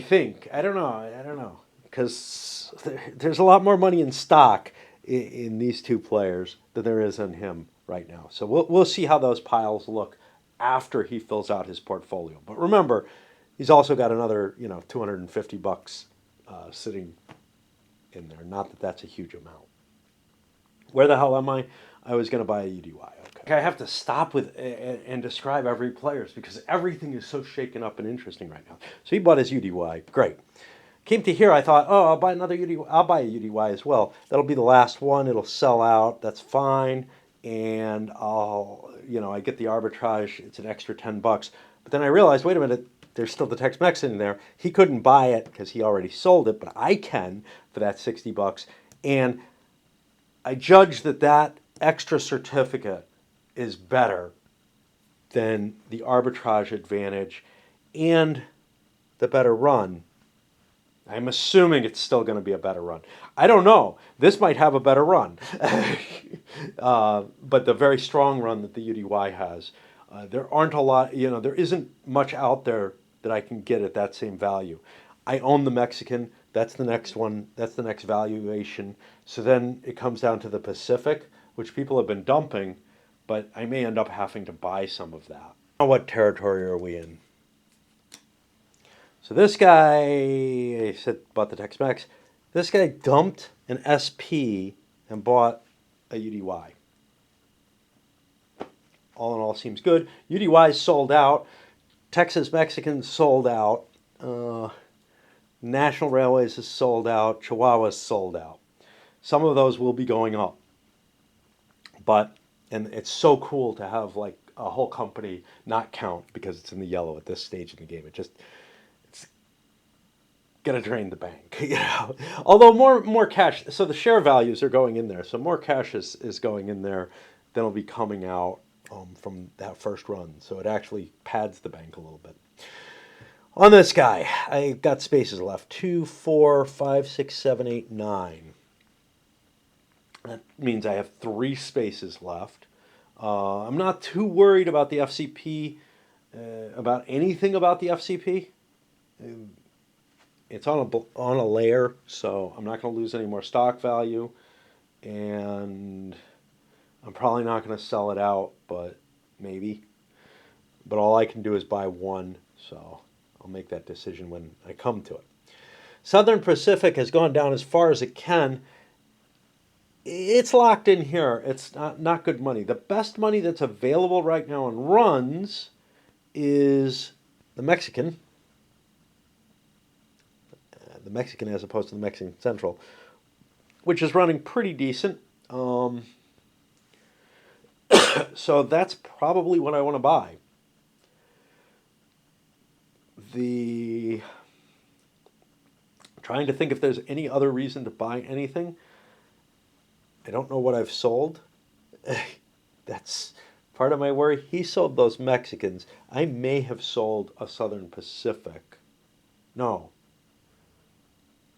think. I don't know. Because there's a lot more money in stock in these two players than there is in him right now. So we'll see how those piles look after he fills out his portfolio. But remember, he's also got another, you know, $250 sitting in there. Not that that's a huge amount. Where the hell am I? I was going to buy a UDY. Okay. I have to stop with and describe every player's because everything is so shaken up and interesting right now. So he bought his UDY. Great. Came to here, I thought, oh, I'll buy another UDY. I'll buy a UDY as well. That'll be the last one. It'll sell out. That's fine. And I get the arbitrage. It's an extra $10. But then I realized, wait a minute, there's still the Tex-Mex in there. He couldn't buy it because he already sold it, but I can for that $60. And I judge that extra certificate is better than the arbitrage advantage and the better run. I'm assuming it's still going to be a better run. I don't know. This might have a better run. But the very strong run that the UDY has, there aren't a lot, there isn't much out there that I can get at that same value. I own the Mexican. That's the next one. That's the next valuation. So then it comes down to the Pacific, which people have been dumping, but I may end up having to buy some of that. Now, what territory are we in? So this guy, I said bought the Tex-Mex. This guy dumped an SP and bought a UDY. All in all, seems good. UDY sold out. Texas Mexican sold out. National Railways is sold out. Chihuahua's sold out. Some of those will be going up. And it's so cool to have like a whole company not count because it's in the yellow at this stage in the game. It's gonna drain the bank, Although more cash, so the share values are going in there. So more cash is going in there than will be coming out from that first run. So it actually pads the bank a little bit. On this guy, I got spaces left. 2, 4, 5, 6, 7, 8, 9. That means I have 3 spaces left. I'm not too worried about the FCP, about anything about the FCP. It's on a layer, so I'm not going to lose any more stock value, and I'm probably not going to sell it out, but maybe. But all I can do is buy one, so I'll make that decision when I come to it. Southern Pacific has gone down as far as it can. It's locked in here. It's not good money. The best money that's available right now and runs is the Mexican. The Mexican as opposed to the Mexican Central, which is running pretty decent. So that's probably what I want to buy. Trying to think if there's any other reason to buy anything. I don't know what I've sold. That's part of my worry. He sold those Mexicans. I may have sold a Southern Pacific. No.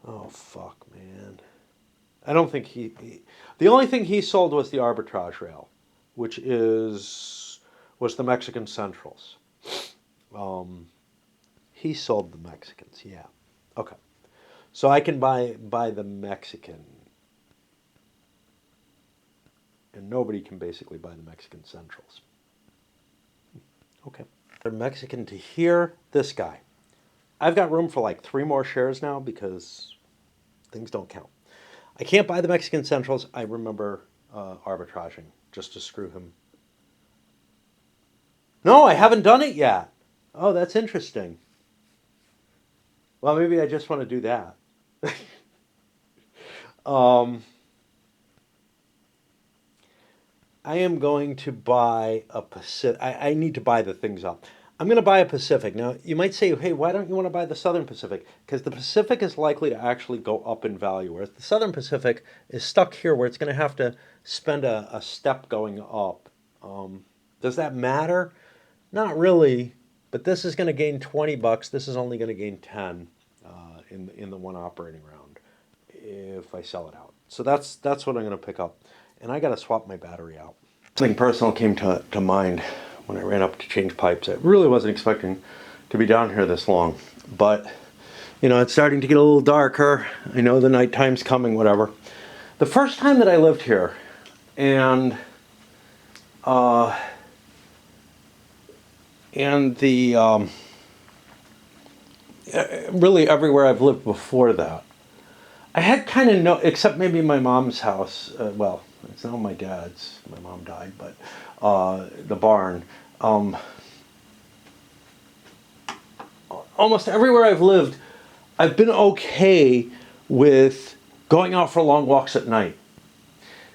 Oh, fuck, man. I don't think the only thing he sold was the arbitrage rail, which was the Mexican Centrals. He sold the Mexicans, yeah. Okay. So I can buy the Mexican. And nobody can basically buy the Mexican Centrals. Okay. The Mexican to here, this guy. I've got room for like 3 more shares now because things don't count. I can't buy the Mexican Centrals. I remember arbitraging just to screw him. No, I haven't done it yet. Oh, that's interesting. Well, maybe I just want to do that. I am going to buy a Pacific. I need to buy the things up. I'm going to buy a Pacific. Now, you might say, hey, why don't you want to buy the Southern Pacific? Because the Pacific is likely to actually go up in value, whereas the Southern Pacific is stuck here where it's going to have to spend a step going up. Does that matter? Not really, but this is going to gain $20. This is only going to gain 10 in the one operating round if I sell it out. So that's what I'm going to pick up. And I got to swap my battery out. Something personal came to mind when I ran up to change pipes. I really wasn't expecting to be down here this long, but you know, it's starting to get a little darker. I know the nighttime's coming, whatever. The first time that I lived here, and really everywhere I've lived before that, I had kind of no, except maybe my mom's house. Well, it's not my dad's. My mom died, but the barn. Almost everywhere I've lived, I've been okay with going out for long walks at night.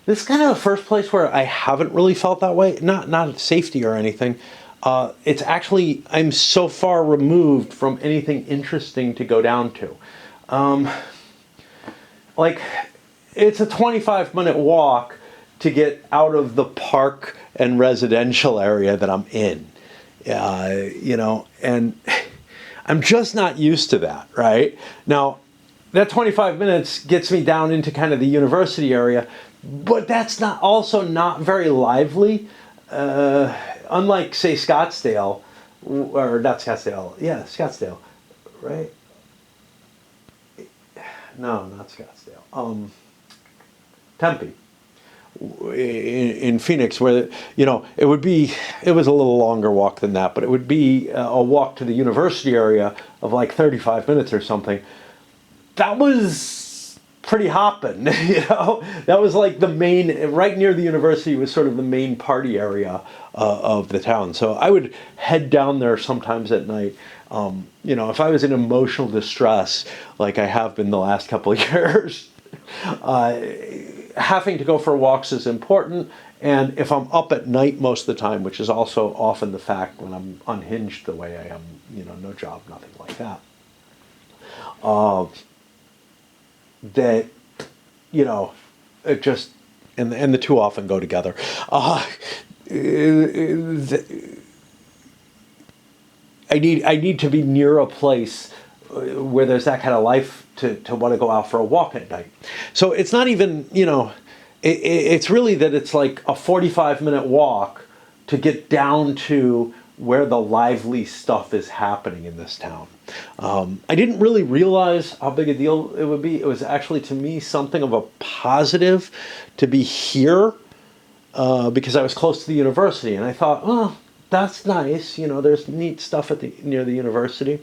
This is kind of the first place where I haven't really felt that way. Not safety or anything. It's actually, I'm so far removed from anything interesting to go down to. Like, it's a 25-minute walk to get out of the park and residential area that I'm in. You know, and I'm just not used to that, right? Now, that 25 minutes gets me down into kind of the university area, but that's not very lively. Unlike, say, Scottsdale, or not Scottsdale, yeah, Scottsdale, right? No, not Scottsdale. Tempe. In Phoenix, where, you know, it was a little longer walk than that, but it would be a walk to the university area of like 35 minutes or something. That was pretty hopping, you know. That was like the main, right near the university was sort of the main party area of the town. So I would head down there sometimes at night. You know, if I was in emotional distress, like I have been the last couple of years, having to go for walks is important. And if I'm up at night most of the time, which is also often the fact when I'm unhinged the way I am, you know, no job, nothing like that, that, you know, it just, and the two often go together. I need to be near a place where there's that kind of life to want to go out for a walk at night. So it's not even, you know, it's really that it's like a 45-minute walk to get down to where the lively stuff is happening in this town. I didn't really realize how big a deal it would be. It was actually, to me, something of a positive to be here, because I was close to the university, and I thought, oh, that's nice. You know, there's neat stuff near the university.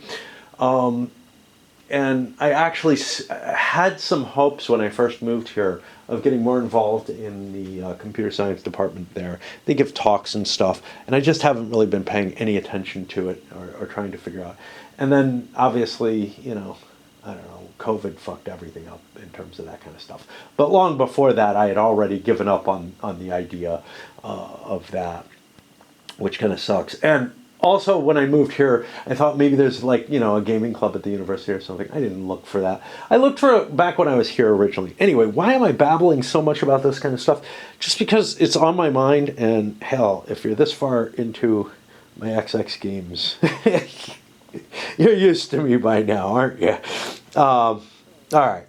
And I actually had some hopes when I first moved here of getting more involved in the computer science department there. They give talks and stuff, and I just haven't really been paying any attention to it, or trying to figure out. And then obviously, you know, I don't know, COVID fucked everything up in terms of that kind of stuff. But long before that, I had already given up on the idea of that, which kind of sucks. And also, when I moved here, I thought maybe there's, like, you know, a gaming club at the university or something. I didn't look for that. I looked for it back when I was here originally. Anyway, why am I babbling so much about this kind of stuff? Just because it's on my mind, and hell, if you're this far into my XX games, you're used to me by now, aren't you? All right.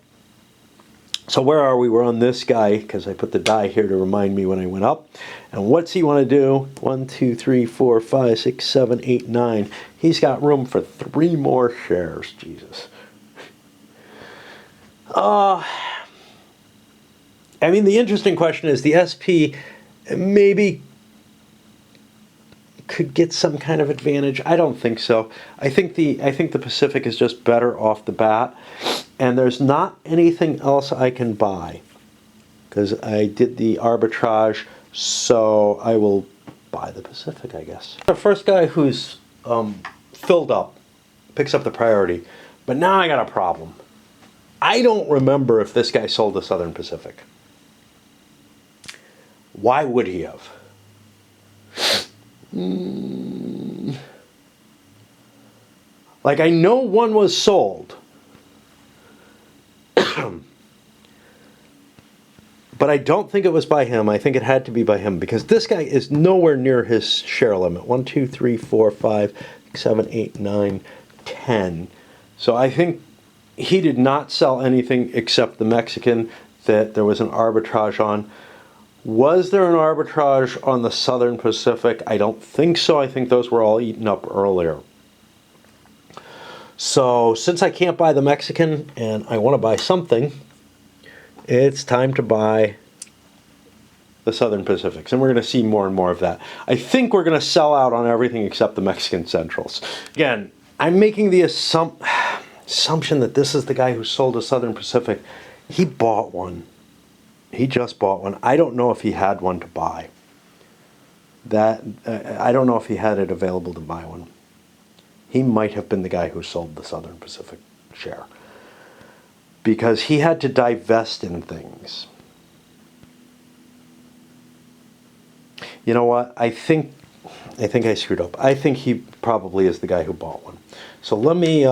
So where are we? We're on this guy, because I put the die here to remind me when I went up. And what's he want to do? 1, 2, 3, 4, 5, 6, 7, 8, 9. He's got room for 3 more shares. Jesus. I mean, the interesting question is, the SP maybe could get some kind of advantage. I don't think so. I think the Pacific is just better off the bat, and there's not anything else I can buy because I did the arbitrage, so I will buy the Pacific, I guess. The first guy who's filled up picks up the priority, but now I got a problem. I don't remember if this guy sold the Southern Pacific. Why would he have? Like, I know one was sold, but I don't think it was by him. I think it had to be by him, because this guy is nowhere near his share limit. 1, 2, 3, 4, 5, 6, 7, 8, 9, 10. So I think he did not sell anything except the Mexican that there was an arbitrage on. Was there an arbitrage on the Southern Pacific? I don't think so. I think those were all eaten up earlier. So since I can't buy the Mexican and I want to buy something, it's time to buy the Southern Pacifics. And we're going to see more and more of that. I think we're going to sell out on everything except the Mexican Centrals. Again, I'm making the assumption that this is the guy who sold the Southern Pacific. He bought one. He just bought one. I don't know if he had one to buy. I don't know if he had it available to buy one. He might have been the guy who sold the Southern Pacific share, because he had to divest in things. You know what? I think I screwed up. I think he probably is the guy who bought one. So let me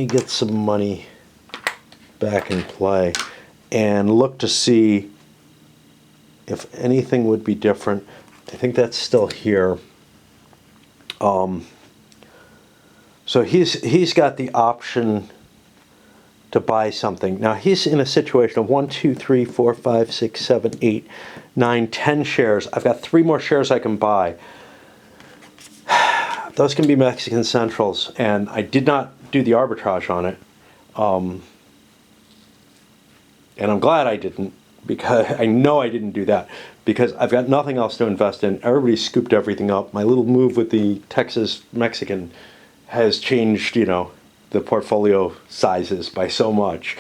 get some money back in play and look to see if anything would be different. I think that's still here. So he's got the option to buy something. Now he's in a situation of 1, 2, 3, 4, 5, 6, 7, 8, 9, 10 shares. I've got 3 more shares I can buy. Those can be Mexican Centrals, and I did not do the arbitrage on it. And I'm glad I didn't, because I know I didn't do that, because I've got nothing else to invest in. Everybody scooped everything up. My little move with the Texas Mexican has changed, you know, the portfolio sizes by so much.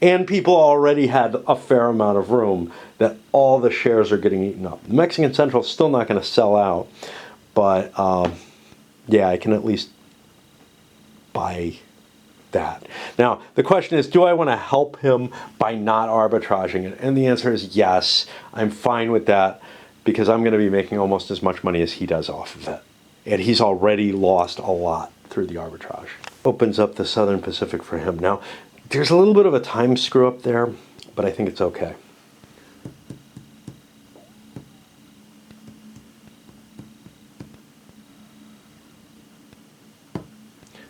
And people already had a fair amount of room that all the shares are getting eaten up. The Mexican Central is still not going to sell out, but yeah, I can at least buy that. Now, the question is, do I want to help him by not arbitraging it? And the answer is yes. I'm fine with that, because I'm going to be making almost as much money as he does off of it. And he's already lost a lot through the arbitrage. Opens up the Southern Pacific for him. Now, there's a little bit of a time screw up there, but I think it's okay.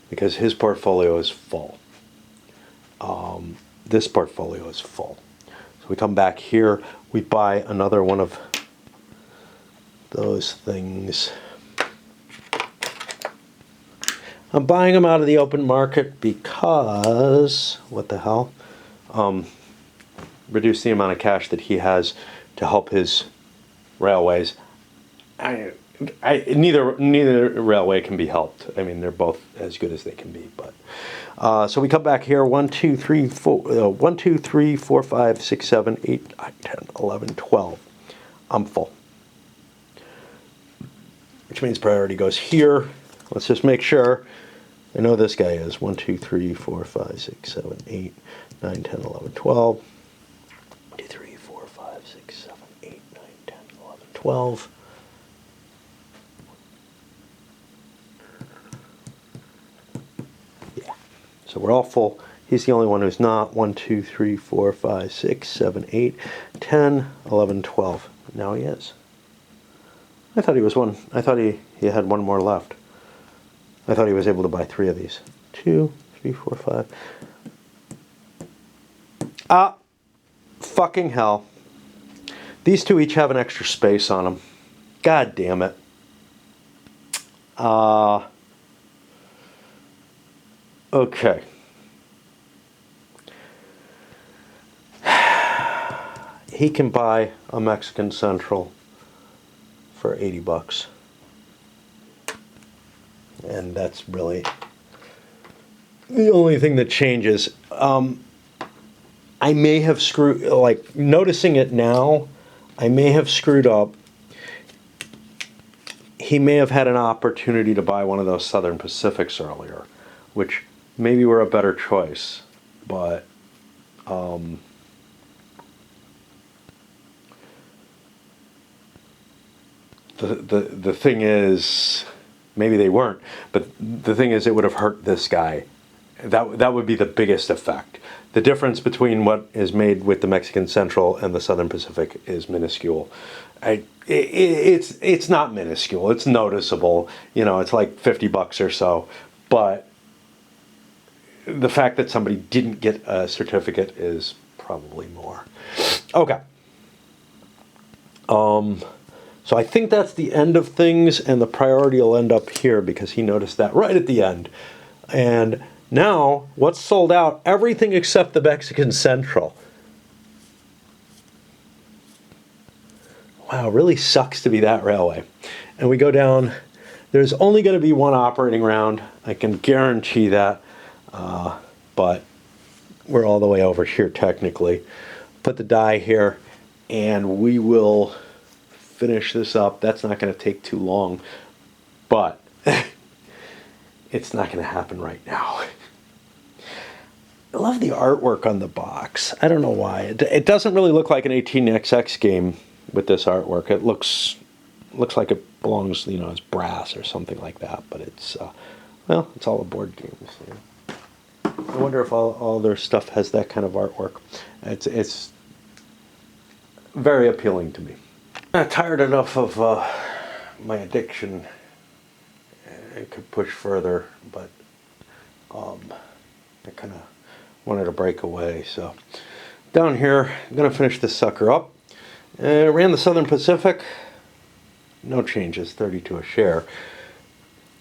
Because his portfolio is full. this portfolio is full. So we come back here, we buy another one of those things. I'm buying them out of the open market because, what the hell? Reduce the amount of cash that he has to help his railways. Neither railway can be helped. I mean, they're both as good as they can be. But so we come back here. 1, 2, 3, 4. 1, 2, 3, 4, 5, 6, 7, 8, 9, 10, 11, 12. I'm full. Which means priority goes here. Let's just make sure. I know this guy is 1, 2, 3, 4, 5, 6, 7, 8, 9, 10, 11, 12. 1, 2, 3, 4, 5, 6, 7, 8, 9, 10, 11, 12. Yeah. So we're all full. He's the only one who's not. 1, 2, 3, 4, 5, 6, 7, 8, 10, 11, 12. Now he is. I thought he was one. I thought he had one more left. I thought he was able to buy 3 of these. 2, 3, 4, 5. Ah, fucking hell. These 2 each have an extra space on them. God damn it. Okay. He can buy a Mexican Central for 80 bucks. And that's really the only thing that changes. I may have screwed, like, noticing it now, I may have screwed up. He may have had an opportunity to buy one of those Southern Pacifics earlier, which maybe were a better choice. But the thing is, maybe they weren't, but the thing is, it would have hurt this guy. That would be the biggest effect. The difference between what is made with the Mexican Central and the Southern Pacific is minuscule. It's not minuscule. It's noticeable. You know, it's like 50 bucks or so. But the fact that somebody didn't get a certificate is probably more. Okay. So I think that's the end of things, and the priority will end up here because he noticed that right at the end. And now, what's sold out? Everything except the Mexican Central. Wow, really sucks to be that railway. And we go down. There's only going to be one operating round. I can guarantee that. But we're all the way over here technically. Put the die here, and we will finish this up. That's not going to take too long, but it's not going to happen right now. I love the artwork on the box. I don't know why. It doesn't really look like an 18XX game with this artwork. It looks like it belongs, you know, as brass or something like that. But it's well, it's all a board game. So. I wonder if all their stuff has that kind of artwork. It's very appealing to me. I'm tired enough of my addiction. It could push further, but I kind of wanted to break away. So down here, I'm going to finish this sucker up. Ran the Southern Pacific. No changes, 32 a share.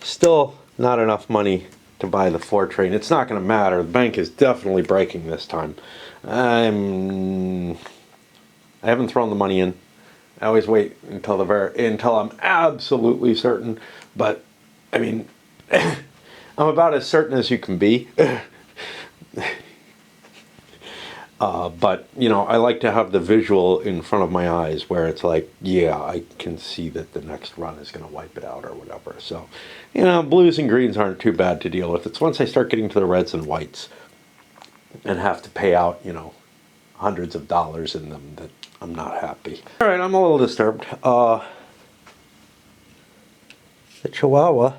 Still not enough money to buy the 4 train. It's not going to matter. The bank is definitely breaking this time. I haven't thrown the money in. I always wait until until I'm absolutely certain. But I mean, I'm about as certain as you can be. But you know, I like to have the visual in front of my eyes where it's like, yeah, I can see that the next run is going to wipe it out or whatever. So, you know, blues and greens aren't too bad to deal with. It's once I start getting to the reds and whites and have to pay out, you know, hundreds of dollars in them that I'm not happy. All right, I'm a little disturbed. The Chihuahua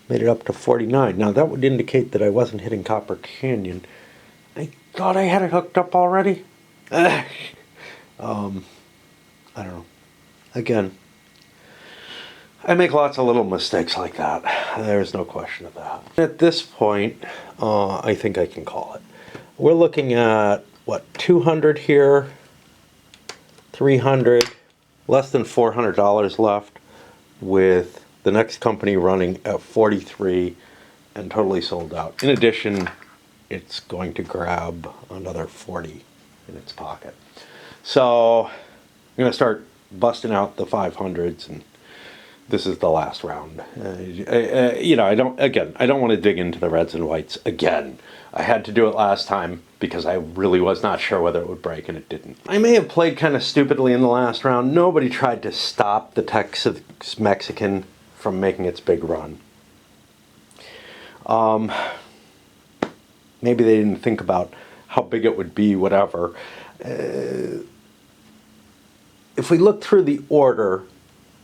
made it up to 49. Now that would indicate that I wasn't hitting Copper Canyon. I thought I had it hooked up already. I don't know. Again, I make lots of little mistakes like that. There's no question of that. At this point, I think I can call it. we're looking at, what, 200 here, 300, less than $400 left, with the next company running at 43 and totally sold out. In addition, it's going to grab another 40 in its pocket. So I'm going to start busting out the 500s, and this is the last round. I don't want to dig into the reds and whites again. I had to do it last time because I really was not sure whether it would break, and it didn't. I may have played kind of stupidly in the last round. Nobody tried to stop the Texas Mexican from making its big run. Maybe they didn't think about how big it would be, whatever. If we look through the order,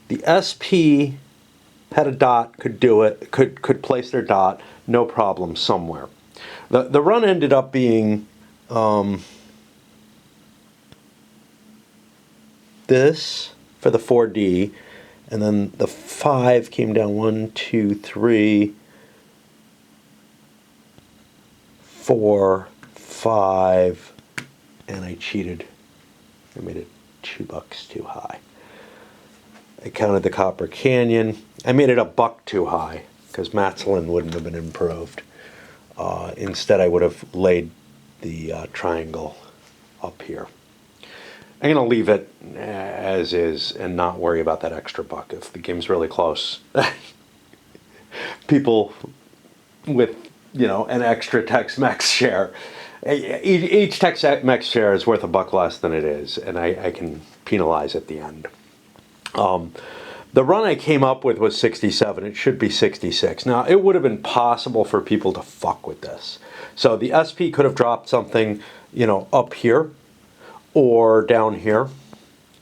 the SP had a dot, could do it, could place their dot, no problem somewhere. The run ended up being this for the 4D, and then the 5 came down 1, 2, 3, 4, 5, and I cheated. I made it $2 too high. I counted the Copper Canyon. I made it $1 too high because Matsellen wouldn't have been improved. Instead, I would have laid the triangle up here. I'm going to leave it as is and not worry about that extra $1. If the game's really close, people with an extra Tex-Mex share, each Tex-Mex share is worth $1 less than it is, and I can penalize at the end. The run I came up with was 67. It should be 66. Now, it would have been possible for people to fuck with this. So the SP could have dropped something, up here or down here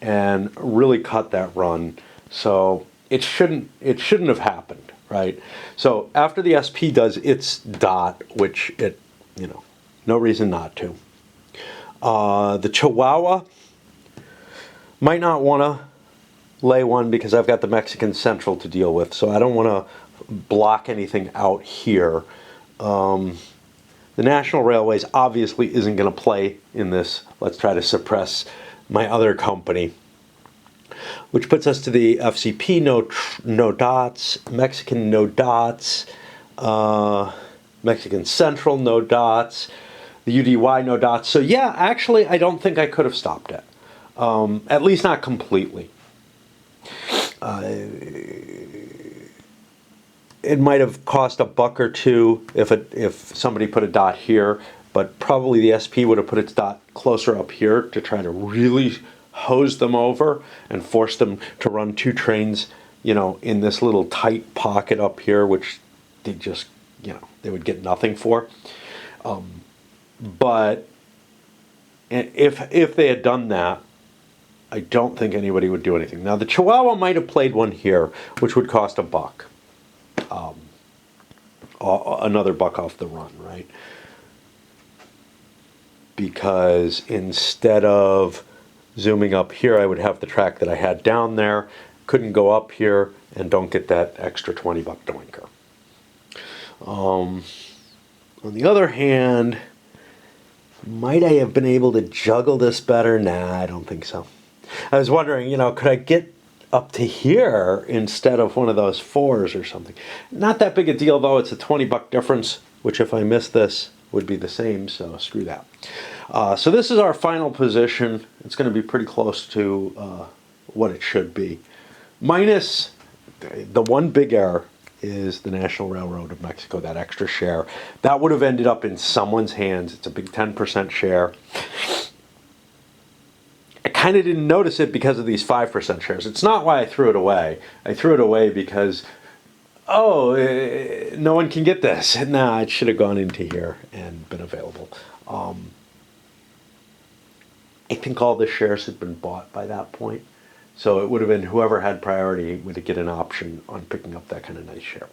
and really cut that run. So it shouldn't have happened, right? So after the SP does its dot, which it, no reason not to. The Chihuahua might not want to lay one because I've got the Mexican Central to deal with, so I don't want to block anything out here. The National Railways obviously isn't going to play in this. Let's try to suppress my other company, which puts us to the FCP no dots, Mexican no dots, Mexican Central no dots, the UDY no dots. So yeah, actually, I don't think I could have stopped it, at least not completely. It might have cost $1 or $2 if somebody put a dot here, but probably the SP would have put its dot closer up here to try to really hose them over and force them to run 2 trains, in this little tight pocket up here, which they just, they would get nothing for. But if they had done that, I don't think anybody would do anything. Now, the Chihuahua might have played one here, which would cost $1. Another $1 off the run, right? Because instead of zooming up here, I would have the track that I had down there, couldn't go up here, and don't get that extra $20 doinker. On the other hand, might I have been able to juggle this better? Nah, I don't think so. I was wondering, could I get up to here instead of one of those 4s or something? Not that big a deal, though. It's a $20 difference, which if I miss this would be the same, so screw that. So this is our final position. It's going to be pretty close to what it should be. Minus the one big error is the National Railroad of Mexico, that extra share. That would have ended up in someone's hands. It's a big 10% share. I kind of didn't notice it because of these 5% shares. It's not why I threw it away. I threw it away because, no one can get this. Nah, it should have gone into here and been available. I think all the shares had been bought by that point. So it would have been whoever had priority would get an option on picking up that kind of nice share.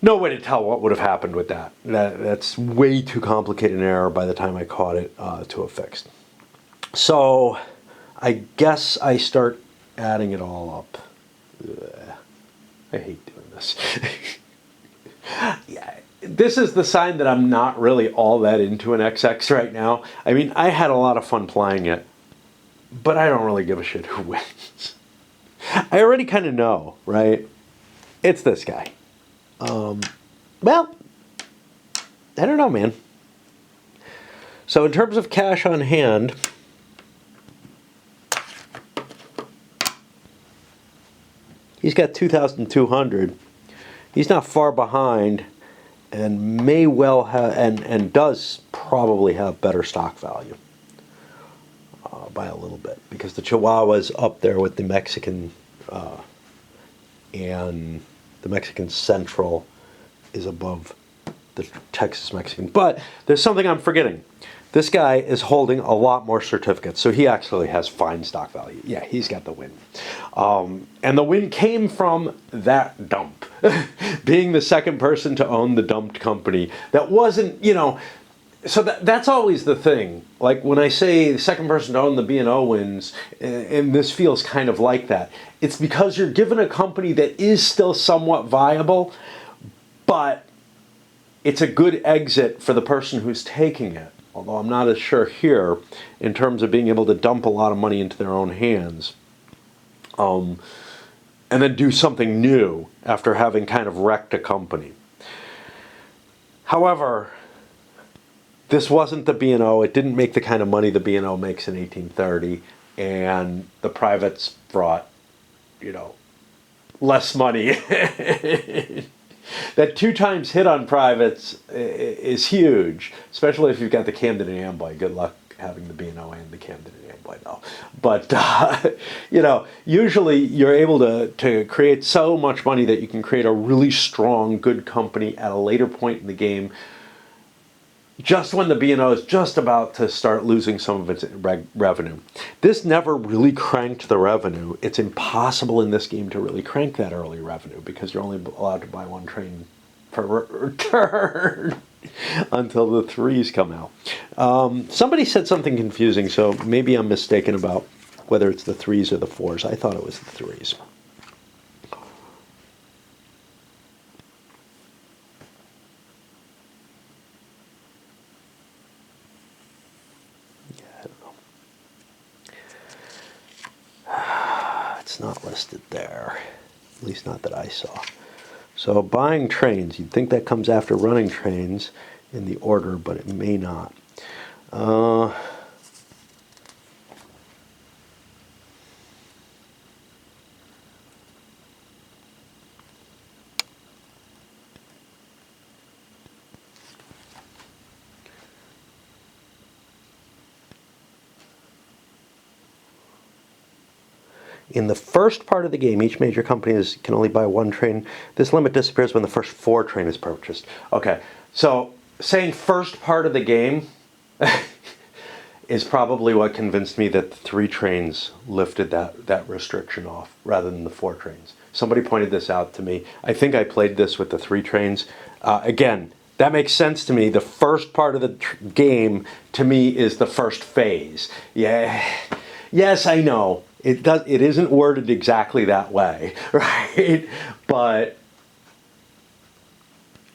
No way to tell what would have happened with that. That's way too complicated an error by the time I caught it to have fixed. So I guess I start adding it all up. I hate doing this. Yeah, this is the sign that I'm not really all that into an XX right now. I mean, I had a lot of fun playing it, but I don't really give a shit who wins. I already kind of know, right? It's this guy. Well, I don't know, man. So in terms of cash on hand, he's got 2,200. He's not far behind, and may well have, and does probably have better stock value by a little bit, because the Chihuahua's up there with the Mexican, and the Mexican Central is above the Texas Mexican. But there's something I'm forgetting. This guy is holding a lot more certificates, so he actually has fine stock value. Yeah, he's got the win. And the win came from that dump. Being the second person to own the dumped company. That wasn't, so that's always the thing. Like when I say the second person to own the B&O wins, and this feels kind of like that, it's because you're given a company that is still somewhat viable, but it's a good exit for the person who's taking it. Although I'm not as sure here in terms of being able to dump a lot of money into their own hands. And then do something new after having kind of wrecked a company. However, this wasn't the B&O. It didn't make the kind of money the B&O makes in 1830. And the privates brought, less money. That 2 times hit on privates is huge, especially if you've got the Camden and Amboy. Good luck having the B&O and the Camden and Amboy, though. But, usually you're able to create so much money that you can create a really strong, good company at a later point in the game, just when the B&O is just about to start losing some of its revenue. This never really cranked the revenue. It's impossible in this game to really crank that early revenue because you're only allowed to buy 1 train per turn until the 3s come out. Somebody said something confusing, so maybe I'm mistaken about whether it's the 3s or the 4s. I thought it was the 3s. It's not listed there, at least not that I saw. So buying trains, you'd think that comes after running trains in the order, but it may not. In the first part of the game, each major company can only buy 1 train. This limit disappears when the first 4 train is purchased. Okay, so saying first part of the game is probably what convinced me that the 3 trains lifted that restriction off rather than the 4 trains. Somebody pointed this out to me. I think I played this with the 3 trains. Again, that makes sense to me. The first part of the game, to me, is the first phase. Yeah, yes, I know. It isn't worded exactly that way, right? But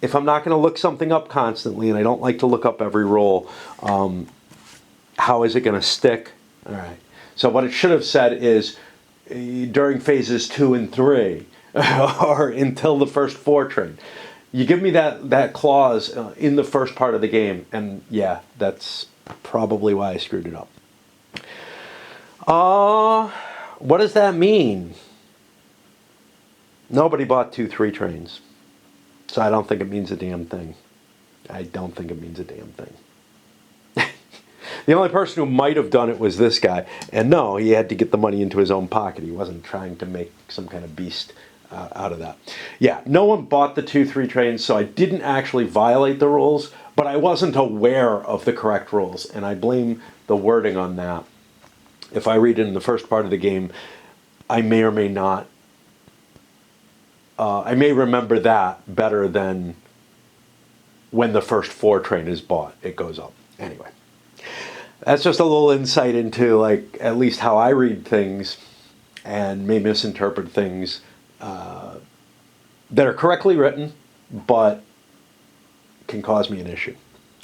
if I'm not going to look something up constantly, and I don't like to look up every rule, how is it going to stick? All right. So what it should have said is during phases 2 and 3, or until the first 4 train. You give me that clause in the first part of the game, and yeah, that's probably why I screwed it up. What does that mean? Nobody bought 2 3 trains. So I don't think it means a damn thing. I don't think it means a damn thing. The only person who might have done it was this guy. And no, he had to get the money into his own pocket. He wasn't trying to make some kind of beast out of that. Yeah, no one bought the 2 3 trains, so I didn't actually violate the rules, but I wasn't aware of the correct rules, and I blame the wording on that. If I read it in the first part of the game, I may or may not. I may remember that better than when the first 4 train is bought. It goes up. Anyway, that's just a little insight into at least how I read things and may misinterpret things that are correctly written, but can cause me an issue.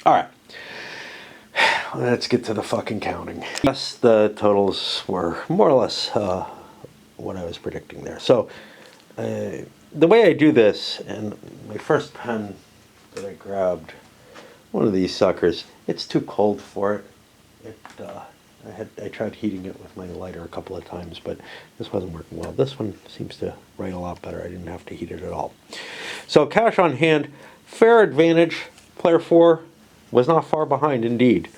All right. Let's get to the fucking counting. Yes, the totals were more or less what I was predicting there. So the way I do this, and my first pen that I grabbed, one of these suckers, it's too cold for it. I tried heating it with my lighter a couple of times, but this wasn't working well. This one seems to write a lot better. I didn't have to heat it at all. So cash on hand, fair advantage. Player 4 was not far behind indeed.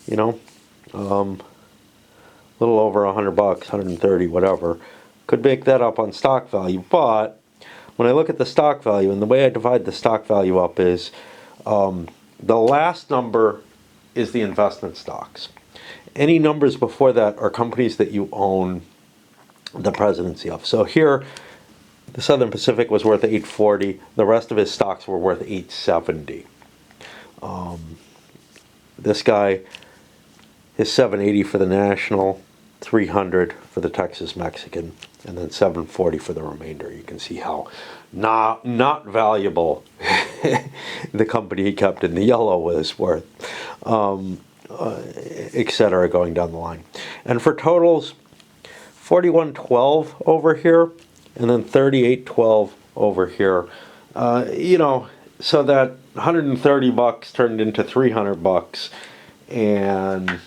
You know, a little over $100, 130, whatever. Could make that up on stock value, but when I look at the stock value, and the way I divide the stock value up is the last number is the investment stocks. Any numbers before that are companies that you own the presidency of. So here, the Southern Pacific was worth $840. The rest of his stocks were worth $870. This guy is $780 for the National, $300 for the Texas Mexican, and then $740 for the remainder. You can see how not valuable the company he kept in the yellow was worth. Etc. going down the line. And for totals, 4112 over here, and then 3812 over here. You know, so that $130 turned into $300, and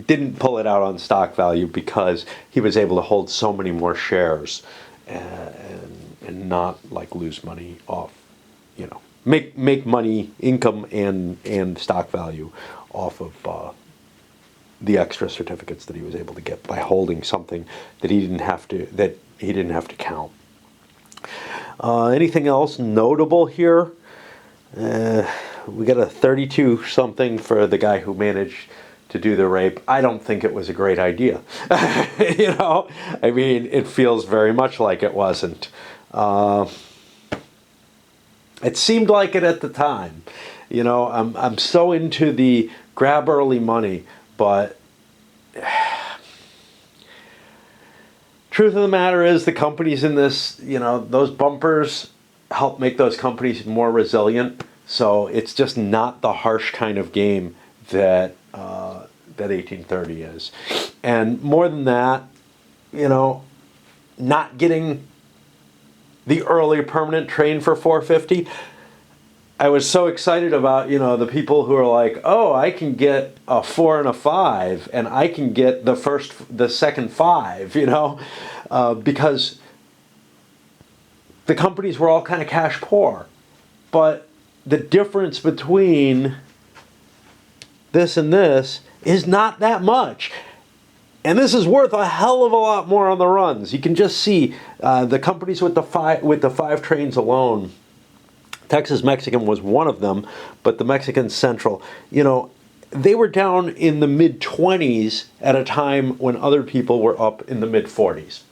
didn't pull it out on stock value because he was able to hold so many more shares and not like lose money off, you know. Make money, income, and stock value off of the extra certificates that he was able to get by holding something that he didn't have to count. Anything else notable here? We got a 32 something for the guy who managed to do the rape. I don't think it was a great idea. You know, I mean, it feels very much like it wasn't. It seemed like it at the time. You know, I'm so into the grab early money, but truth of the matter is the companies in this, you know, those bumpers help make those companies more resilient. So it's just not the harsh kind of game that 1830 is. And more than that, you know, not getting the early permanent train for 450. I was so excited about, you know, the people who are like, oh, I can get a 4 and a 5, and I can get the second 5, you know, because the companies were all kind of cash poor. But the difference between this and this is not that much. And this is worth a hell of a lot more on the runs. You can just see the companies with the five trains alone. Texas Mexican was one of them, but the Mexican Central, you know, they were down in the mid-20s at a time when other people were up in the mid-40s.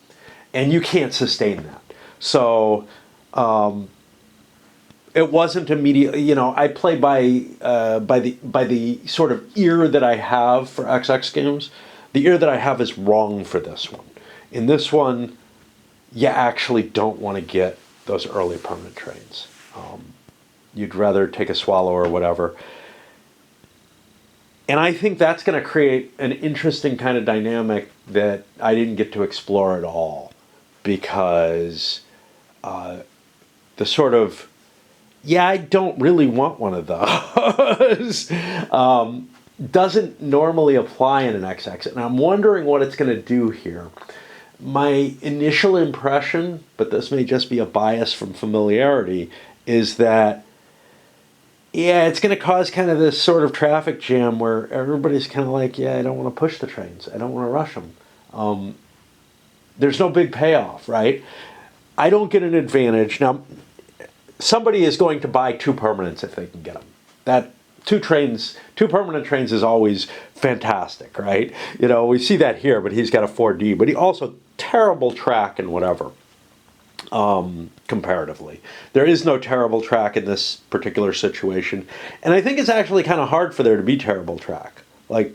And you can't sustain that. So it wasn't immediate. You know, I play by the sort of ear that I have for XX games. The ear that I have is wrong for this one. In this one, you actually don't want to get those early permanent trains. You'd rather take a swallow or whatever. And I think that's going to create an interesting kind of dynamic that I didn't get to explore at all. Because the sort of, yeah, I don't really want one of those, doesn't normally apply in an XX. And I'm wondering what it's going to do here. My initial impression, but this may just be a bias from familiarity, is that, yeah, it's going to cause kind of this sort of traffic jam where everybody's kind of like, yeah, I don't want to push the trains. I don't want to rush them. There's no big payoff, right? I don't get an advantage. Now, somebody is going to buy 2 permanents if they can get them. That 2 permanent trains is always fantastic, right? You know, we see that here, but he's got a 4D, but he also terrible track and whatever. Comparatively, there is no terrible track in this particular situation, and I think it's actually kind of hard for there to be terrible track. Like,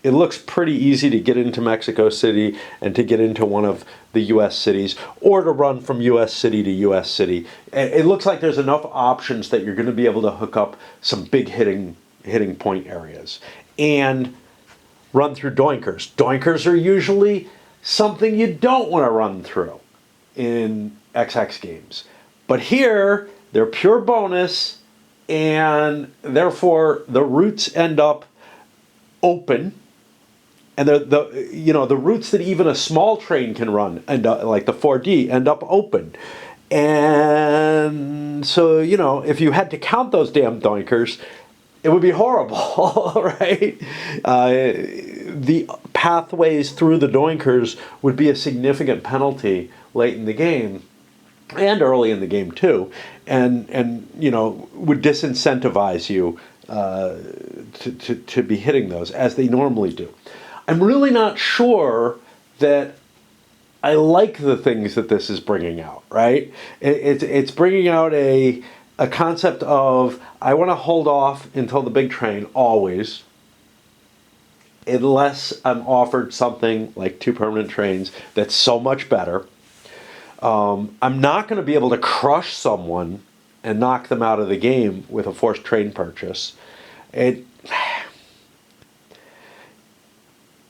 it looks pretty easy to get into Mexico City and to get into one of the U.S. cities, or to run from U.S. city to U.S. city. It looks like there's enough options that you're going to be able to hook up some big hitting point areas and run through doinkers. Doinkers are usually something you don't want to run through in XX games. But here, they're pure bonus, and therefore the routes end up open. And the routes that even a small train can run, like the 4D, end up open. And so, if you had to count those damn doinkers, it would be horrible, right? The pathways through the doinkers would be a significant penalty late in the game, and early in the game too, and would disincentivize you to be hitting those as they normally do. I'm really not sure that I like the things that this is bringing out, right? It's bringing out a concept of, I want to hold off until the big train always, unless I'm offered something like 2 permanent trains that's so much better. I'm not going to be able to crush someone and knock them out of the game with a forced train purchase.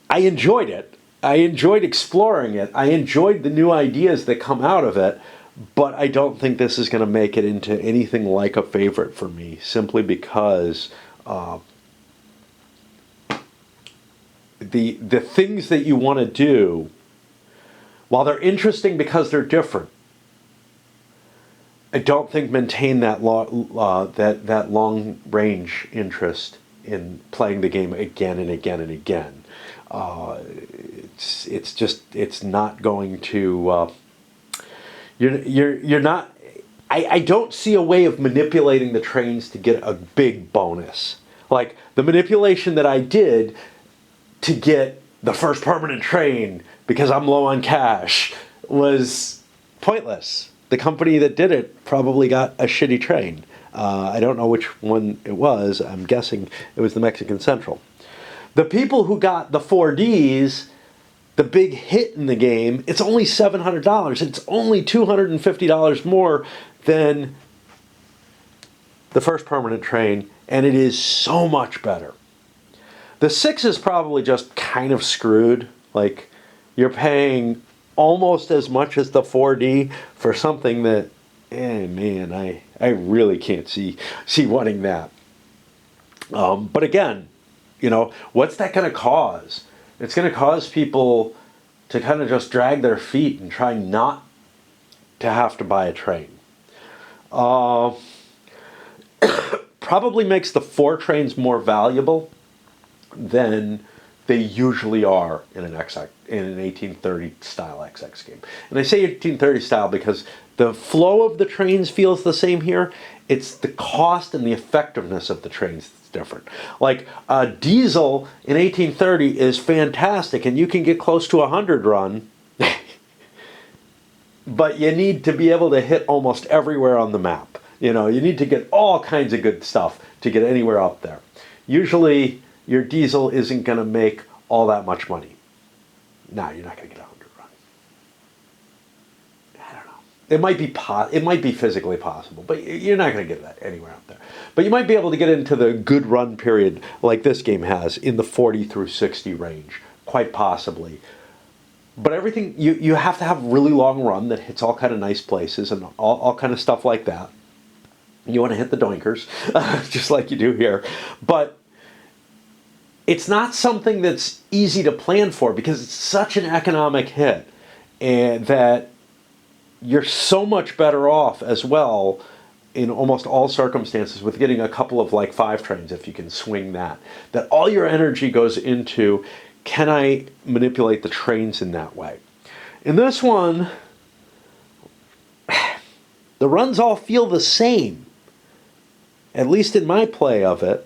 I enjoyed it. I enjoyed exploring it. I enjoyed the new ideas that come out of it, but I don't think this is going to make it into anything like a favorite for me, simply because the things that you want to do, while they're interesting because they're different, I don't think maintain that long range interest in playing the game again and again and again. It's not going to. You're not. I don't see a way of manipulating the trains to get a big bonus. Like the manipulation that I did to get the first permanent train because I'm low on cash was pointless. The company that did it probably got a shitty train. I don't know which one it was. I'm guessing it was the Mexican Central. The people who got the 4Ds, the big hit in the game, it's only $700. It's only $250 more than the first permanent train, and it is so much better. The 6 is probably just kind of screwed. Like, you're paying almost as much as the 4D for something that, man, I really can't see wanting that. But again, what's that going to cause? It's going to cause people to kind of just drag their feet and try not to have to buy a train. Probably makes the 4 trains more valuable than they usually are in an 1830 style XX game. And I say 1830 style because the flow of the trains feels the same here. It's the cost and the effectiveness of the trains that's different. Like a diesel in 1830 is fantastic, and you can get close to 100 run, but you need to be able to hit almost everywhere on the map. You need to get all kinds of good stuff to get anywhere up there. Usually, your diesel isn't going to make all that much money. No, you're not going to get 100 run. I don't know. It might be physically possible, but you're not going to get that anywhere out there. But you might be able to get into the good run period like this game has in the 40 through 60 range, quite possibly. But everything, you have to have really long run that hits all kind of nice places and all kind of stuff like that. You want to hit the doinkers, just like you do here. But it's not something that's easy to plan for because it's such an economic hit, and that you're so much better off as well in almost all circumstances with getting a couple of like 5 trains if you can swing that. That all your energy goes into, can I manipulate the trains in that way? In this one, the runs all feel the same, at least in my play of it.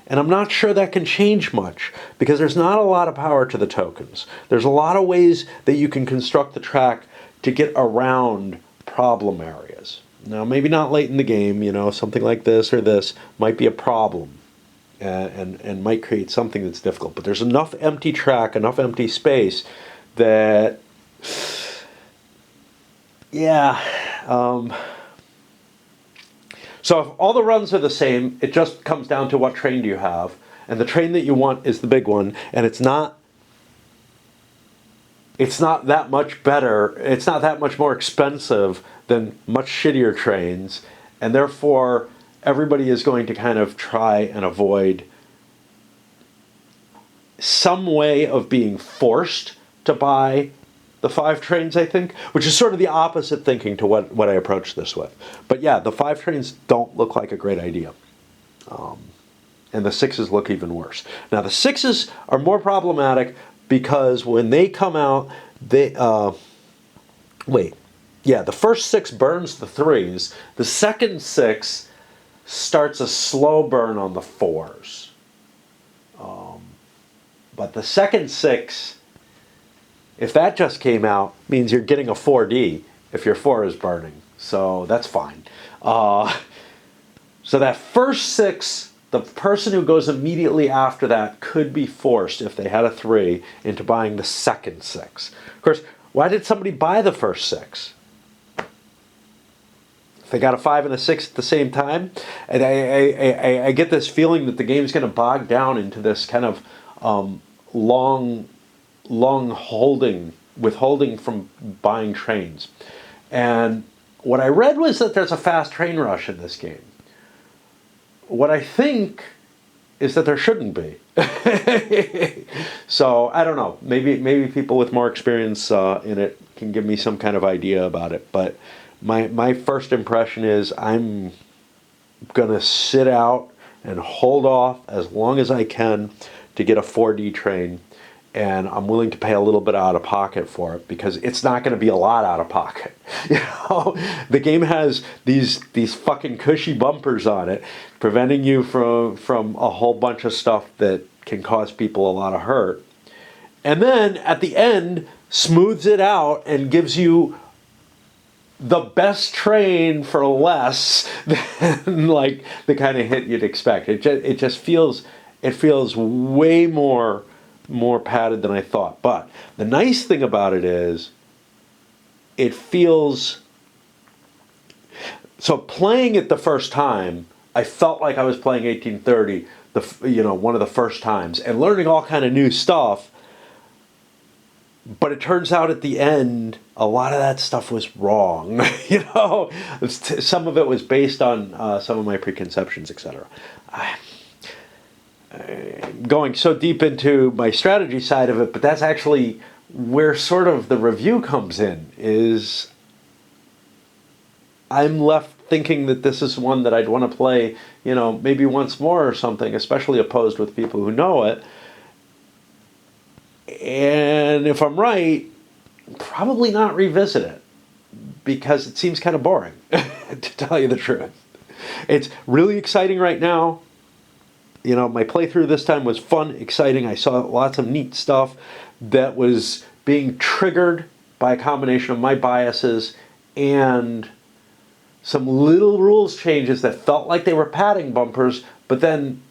And I'm not sure that can change much because there's not a lot of power to the tokens. There's a lot of ways that you can construct the track to get around problem areas. Now, maybe not late in the game, something like this or this might be a problem. and might create something that's difficult. But there's enough empty track, enough empty space that, yeah. So if all the runs are the same, it just comes down to what train do you have, and the train that you want is the big one, and it's not that much better. It's not that much more expensive than much shittier trains, and therefore everybody is going to kind of try and avoid some way of being forced to buy the 5 trains, I think, which is sort of the opposite thinking to what I approach this with. But yeah, the 5 trains don't look like a great idea. And the 6s look even worse. Now the 6s are more problematic because when they come out, the first 6 burns the 3s. The second 6 starts a slow burn on the 4s. But the second 6, if that just came out, means you're getting a 4D if your 4 is burning. So that's fine. So that first 6, the person who goes immediately after that could be forced, if they had a 3, into buying the second 6. Of course, why did somebody buy the first 6? If they got a 5 and a 6 at the same time? And I get this feeling that the game's going to bog down into this kind of long withholding from buying trains. And what I read was that there's a fast train rush in this game. What I think is that there shouldn't be. So I don't know. Maybe people with more experience in it can give me some kind of idea about it. But my first impression is I'm gonna sit out and hold off as long as I can to get a 4D train, and I'm willing to pay a little bit out of pocket for it because it's not going to be a lot out of pocket. You know, the game has these fucking cushy bumpers on it, preventing you from a whole bunch of stuff that can cause people a lot of hurt, and then at the end smooths it out and gives you the best train for less than like the kind of hit you'd expect. It just feels way more padded than I thought. But the nice thing about it is it feels so. Playing it the first time, I felt like I was playing 1830 one of the first times and learning all kind of new stuff. But it turns out at the end, a lot of that stuff was wrong. Some of it was based on some of my preconceptions, etc. Going so deep into my strategy side of it, but that's actually where sort of the review comes in, is I'm left thinking that this is one that I'd want to play, maybe once more or something, especially opposed with people who know it. And if I'm right, probably not revisit it, because it seems kind of boring, to tell you the truth. It's really exciting right now. My playthrough this time was fun, exciting. I saw lots of neat stuff that was being triggered by a combination of my biases and some little rules changes that felt like they were padding bumpers, but then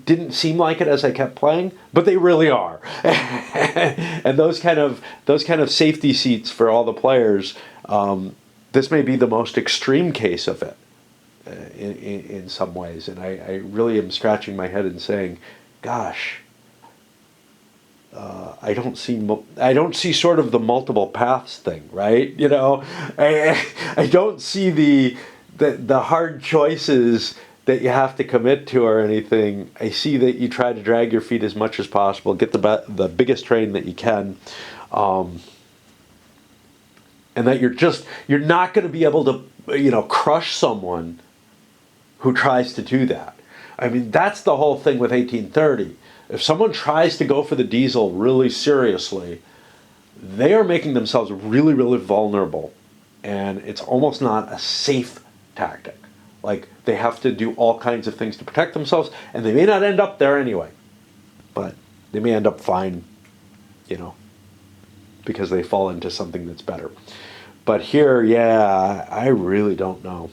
didn't seem like it as I kept playing, but they really are. And those kind of safety seats for all the players, this may be the most extreme case of it. In some ways, and I really am scratching my head and saying, "Gosh, I don't see sort of the multiple paths thing, right? I don't see the hard choices that you have to commit to or anything. I see that you try to drag your feet as much as possible, get the biggest train that you can, and that you're not going to be able to crush someone who tries to do that. I mean, that's the whole thing with 1830. If someone tries to go for the diesel really seriously, they are making themselves really, really vulnerable. And it's almost not a safe tactic. Like, they have to do all kinds of things to protect themselves, and they may not end up there anyway. But they may end up fine, because they fall into something that's better. But here, yeah, I really don't know.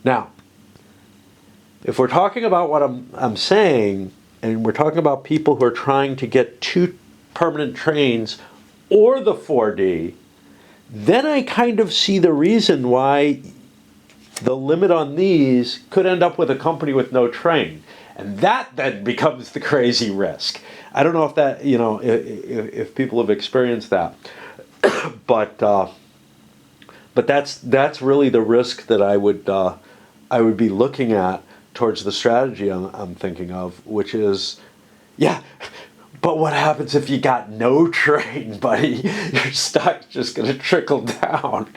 Now, If we're talking about what I'm saying, and we're talking about people who are trying to get 2 permanent trains or the 4D, then I kind of see the reason why the limit on these could end up with a company with no train. And that then becomes the crazy risk. I don't know if that, if people have experienced that. but that's really the risk that I would be looking at towards the strategy I'm thinking of, which is, yeah, but what happens if you got no train, buddy? Your stock's just going to trickle down.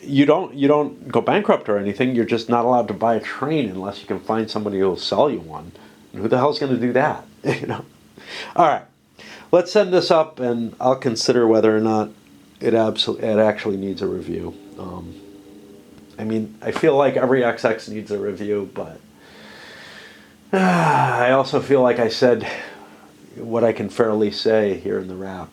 You don't go bankrupt or anything. You're just not allowed to buy a train unless you can find somebody who will sell you one. And who the hell's going to do that? All right, let's send this up, and I'll consider whether or not it actually needs a review. I feel like every XX needs a review, but I also feel like I said what I can fairly say here in the wrap.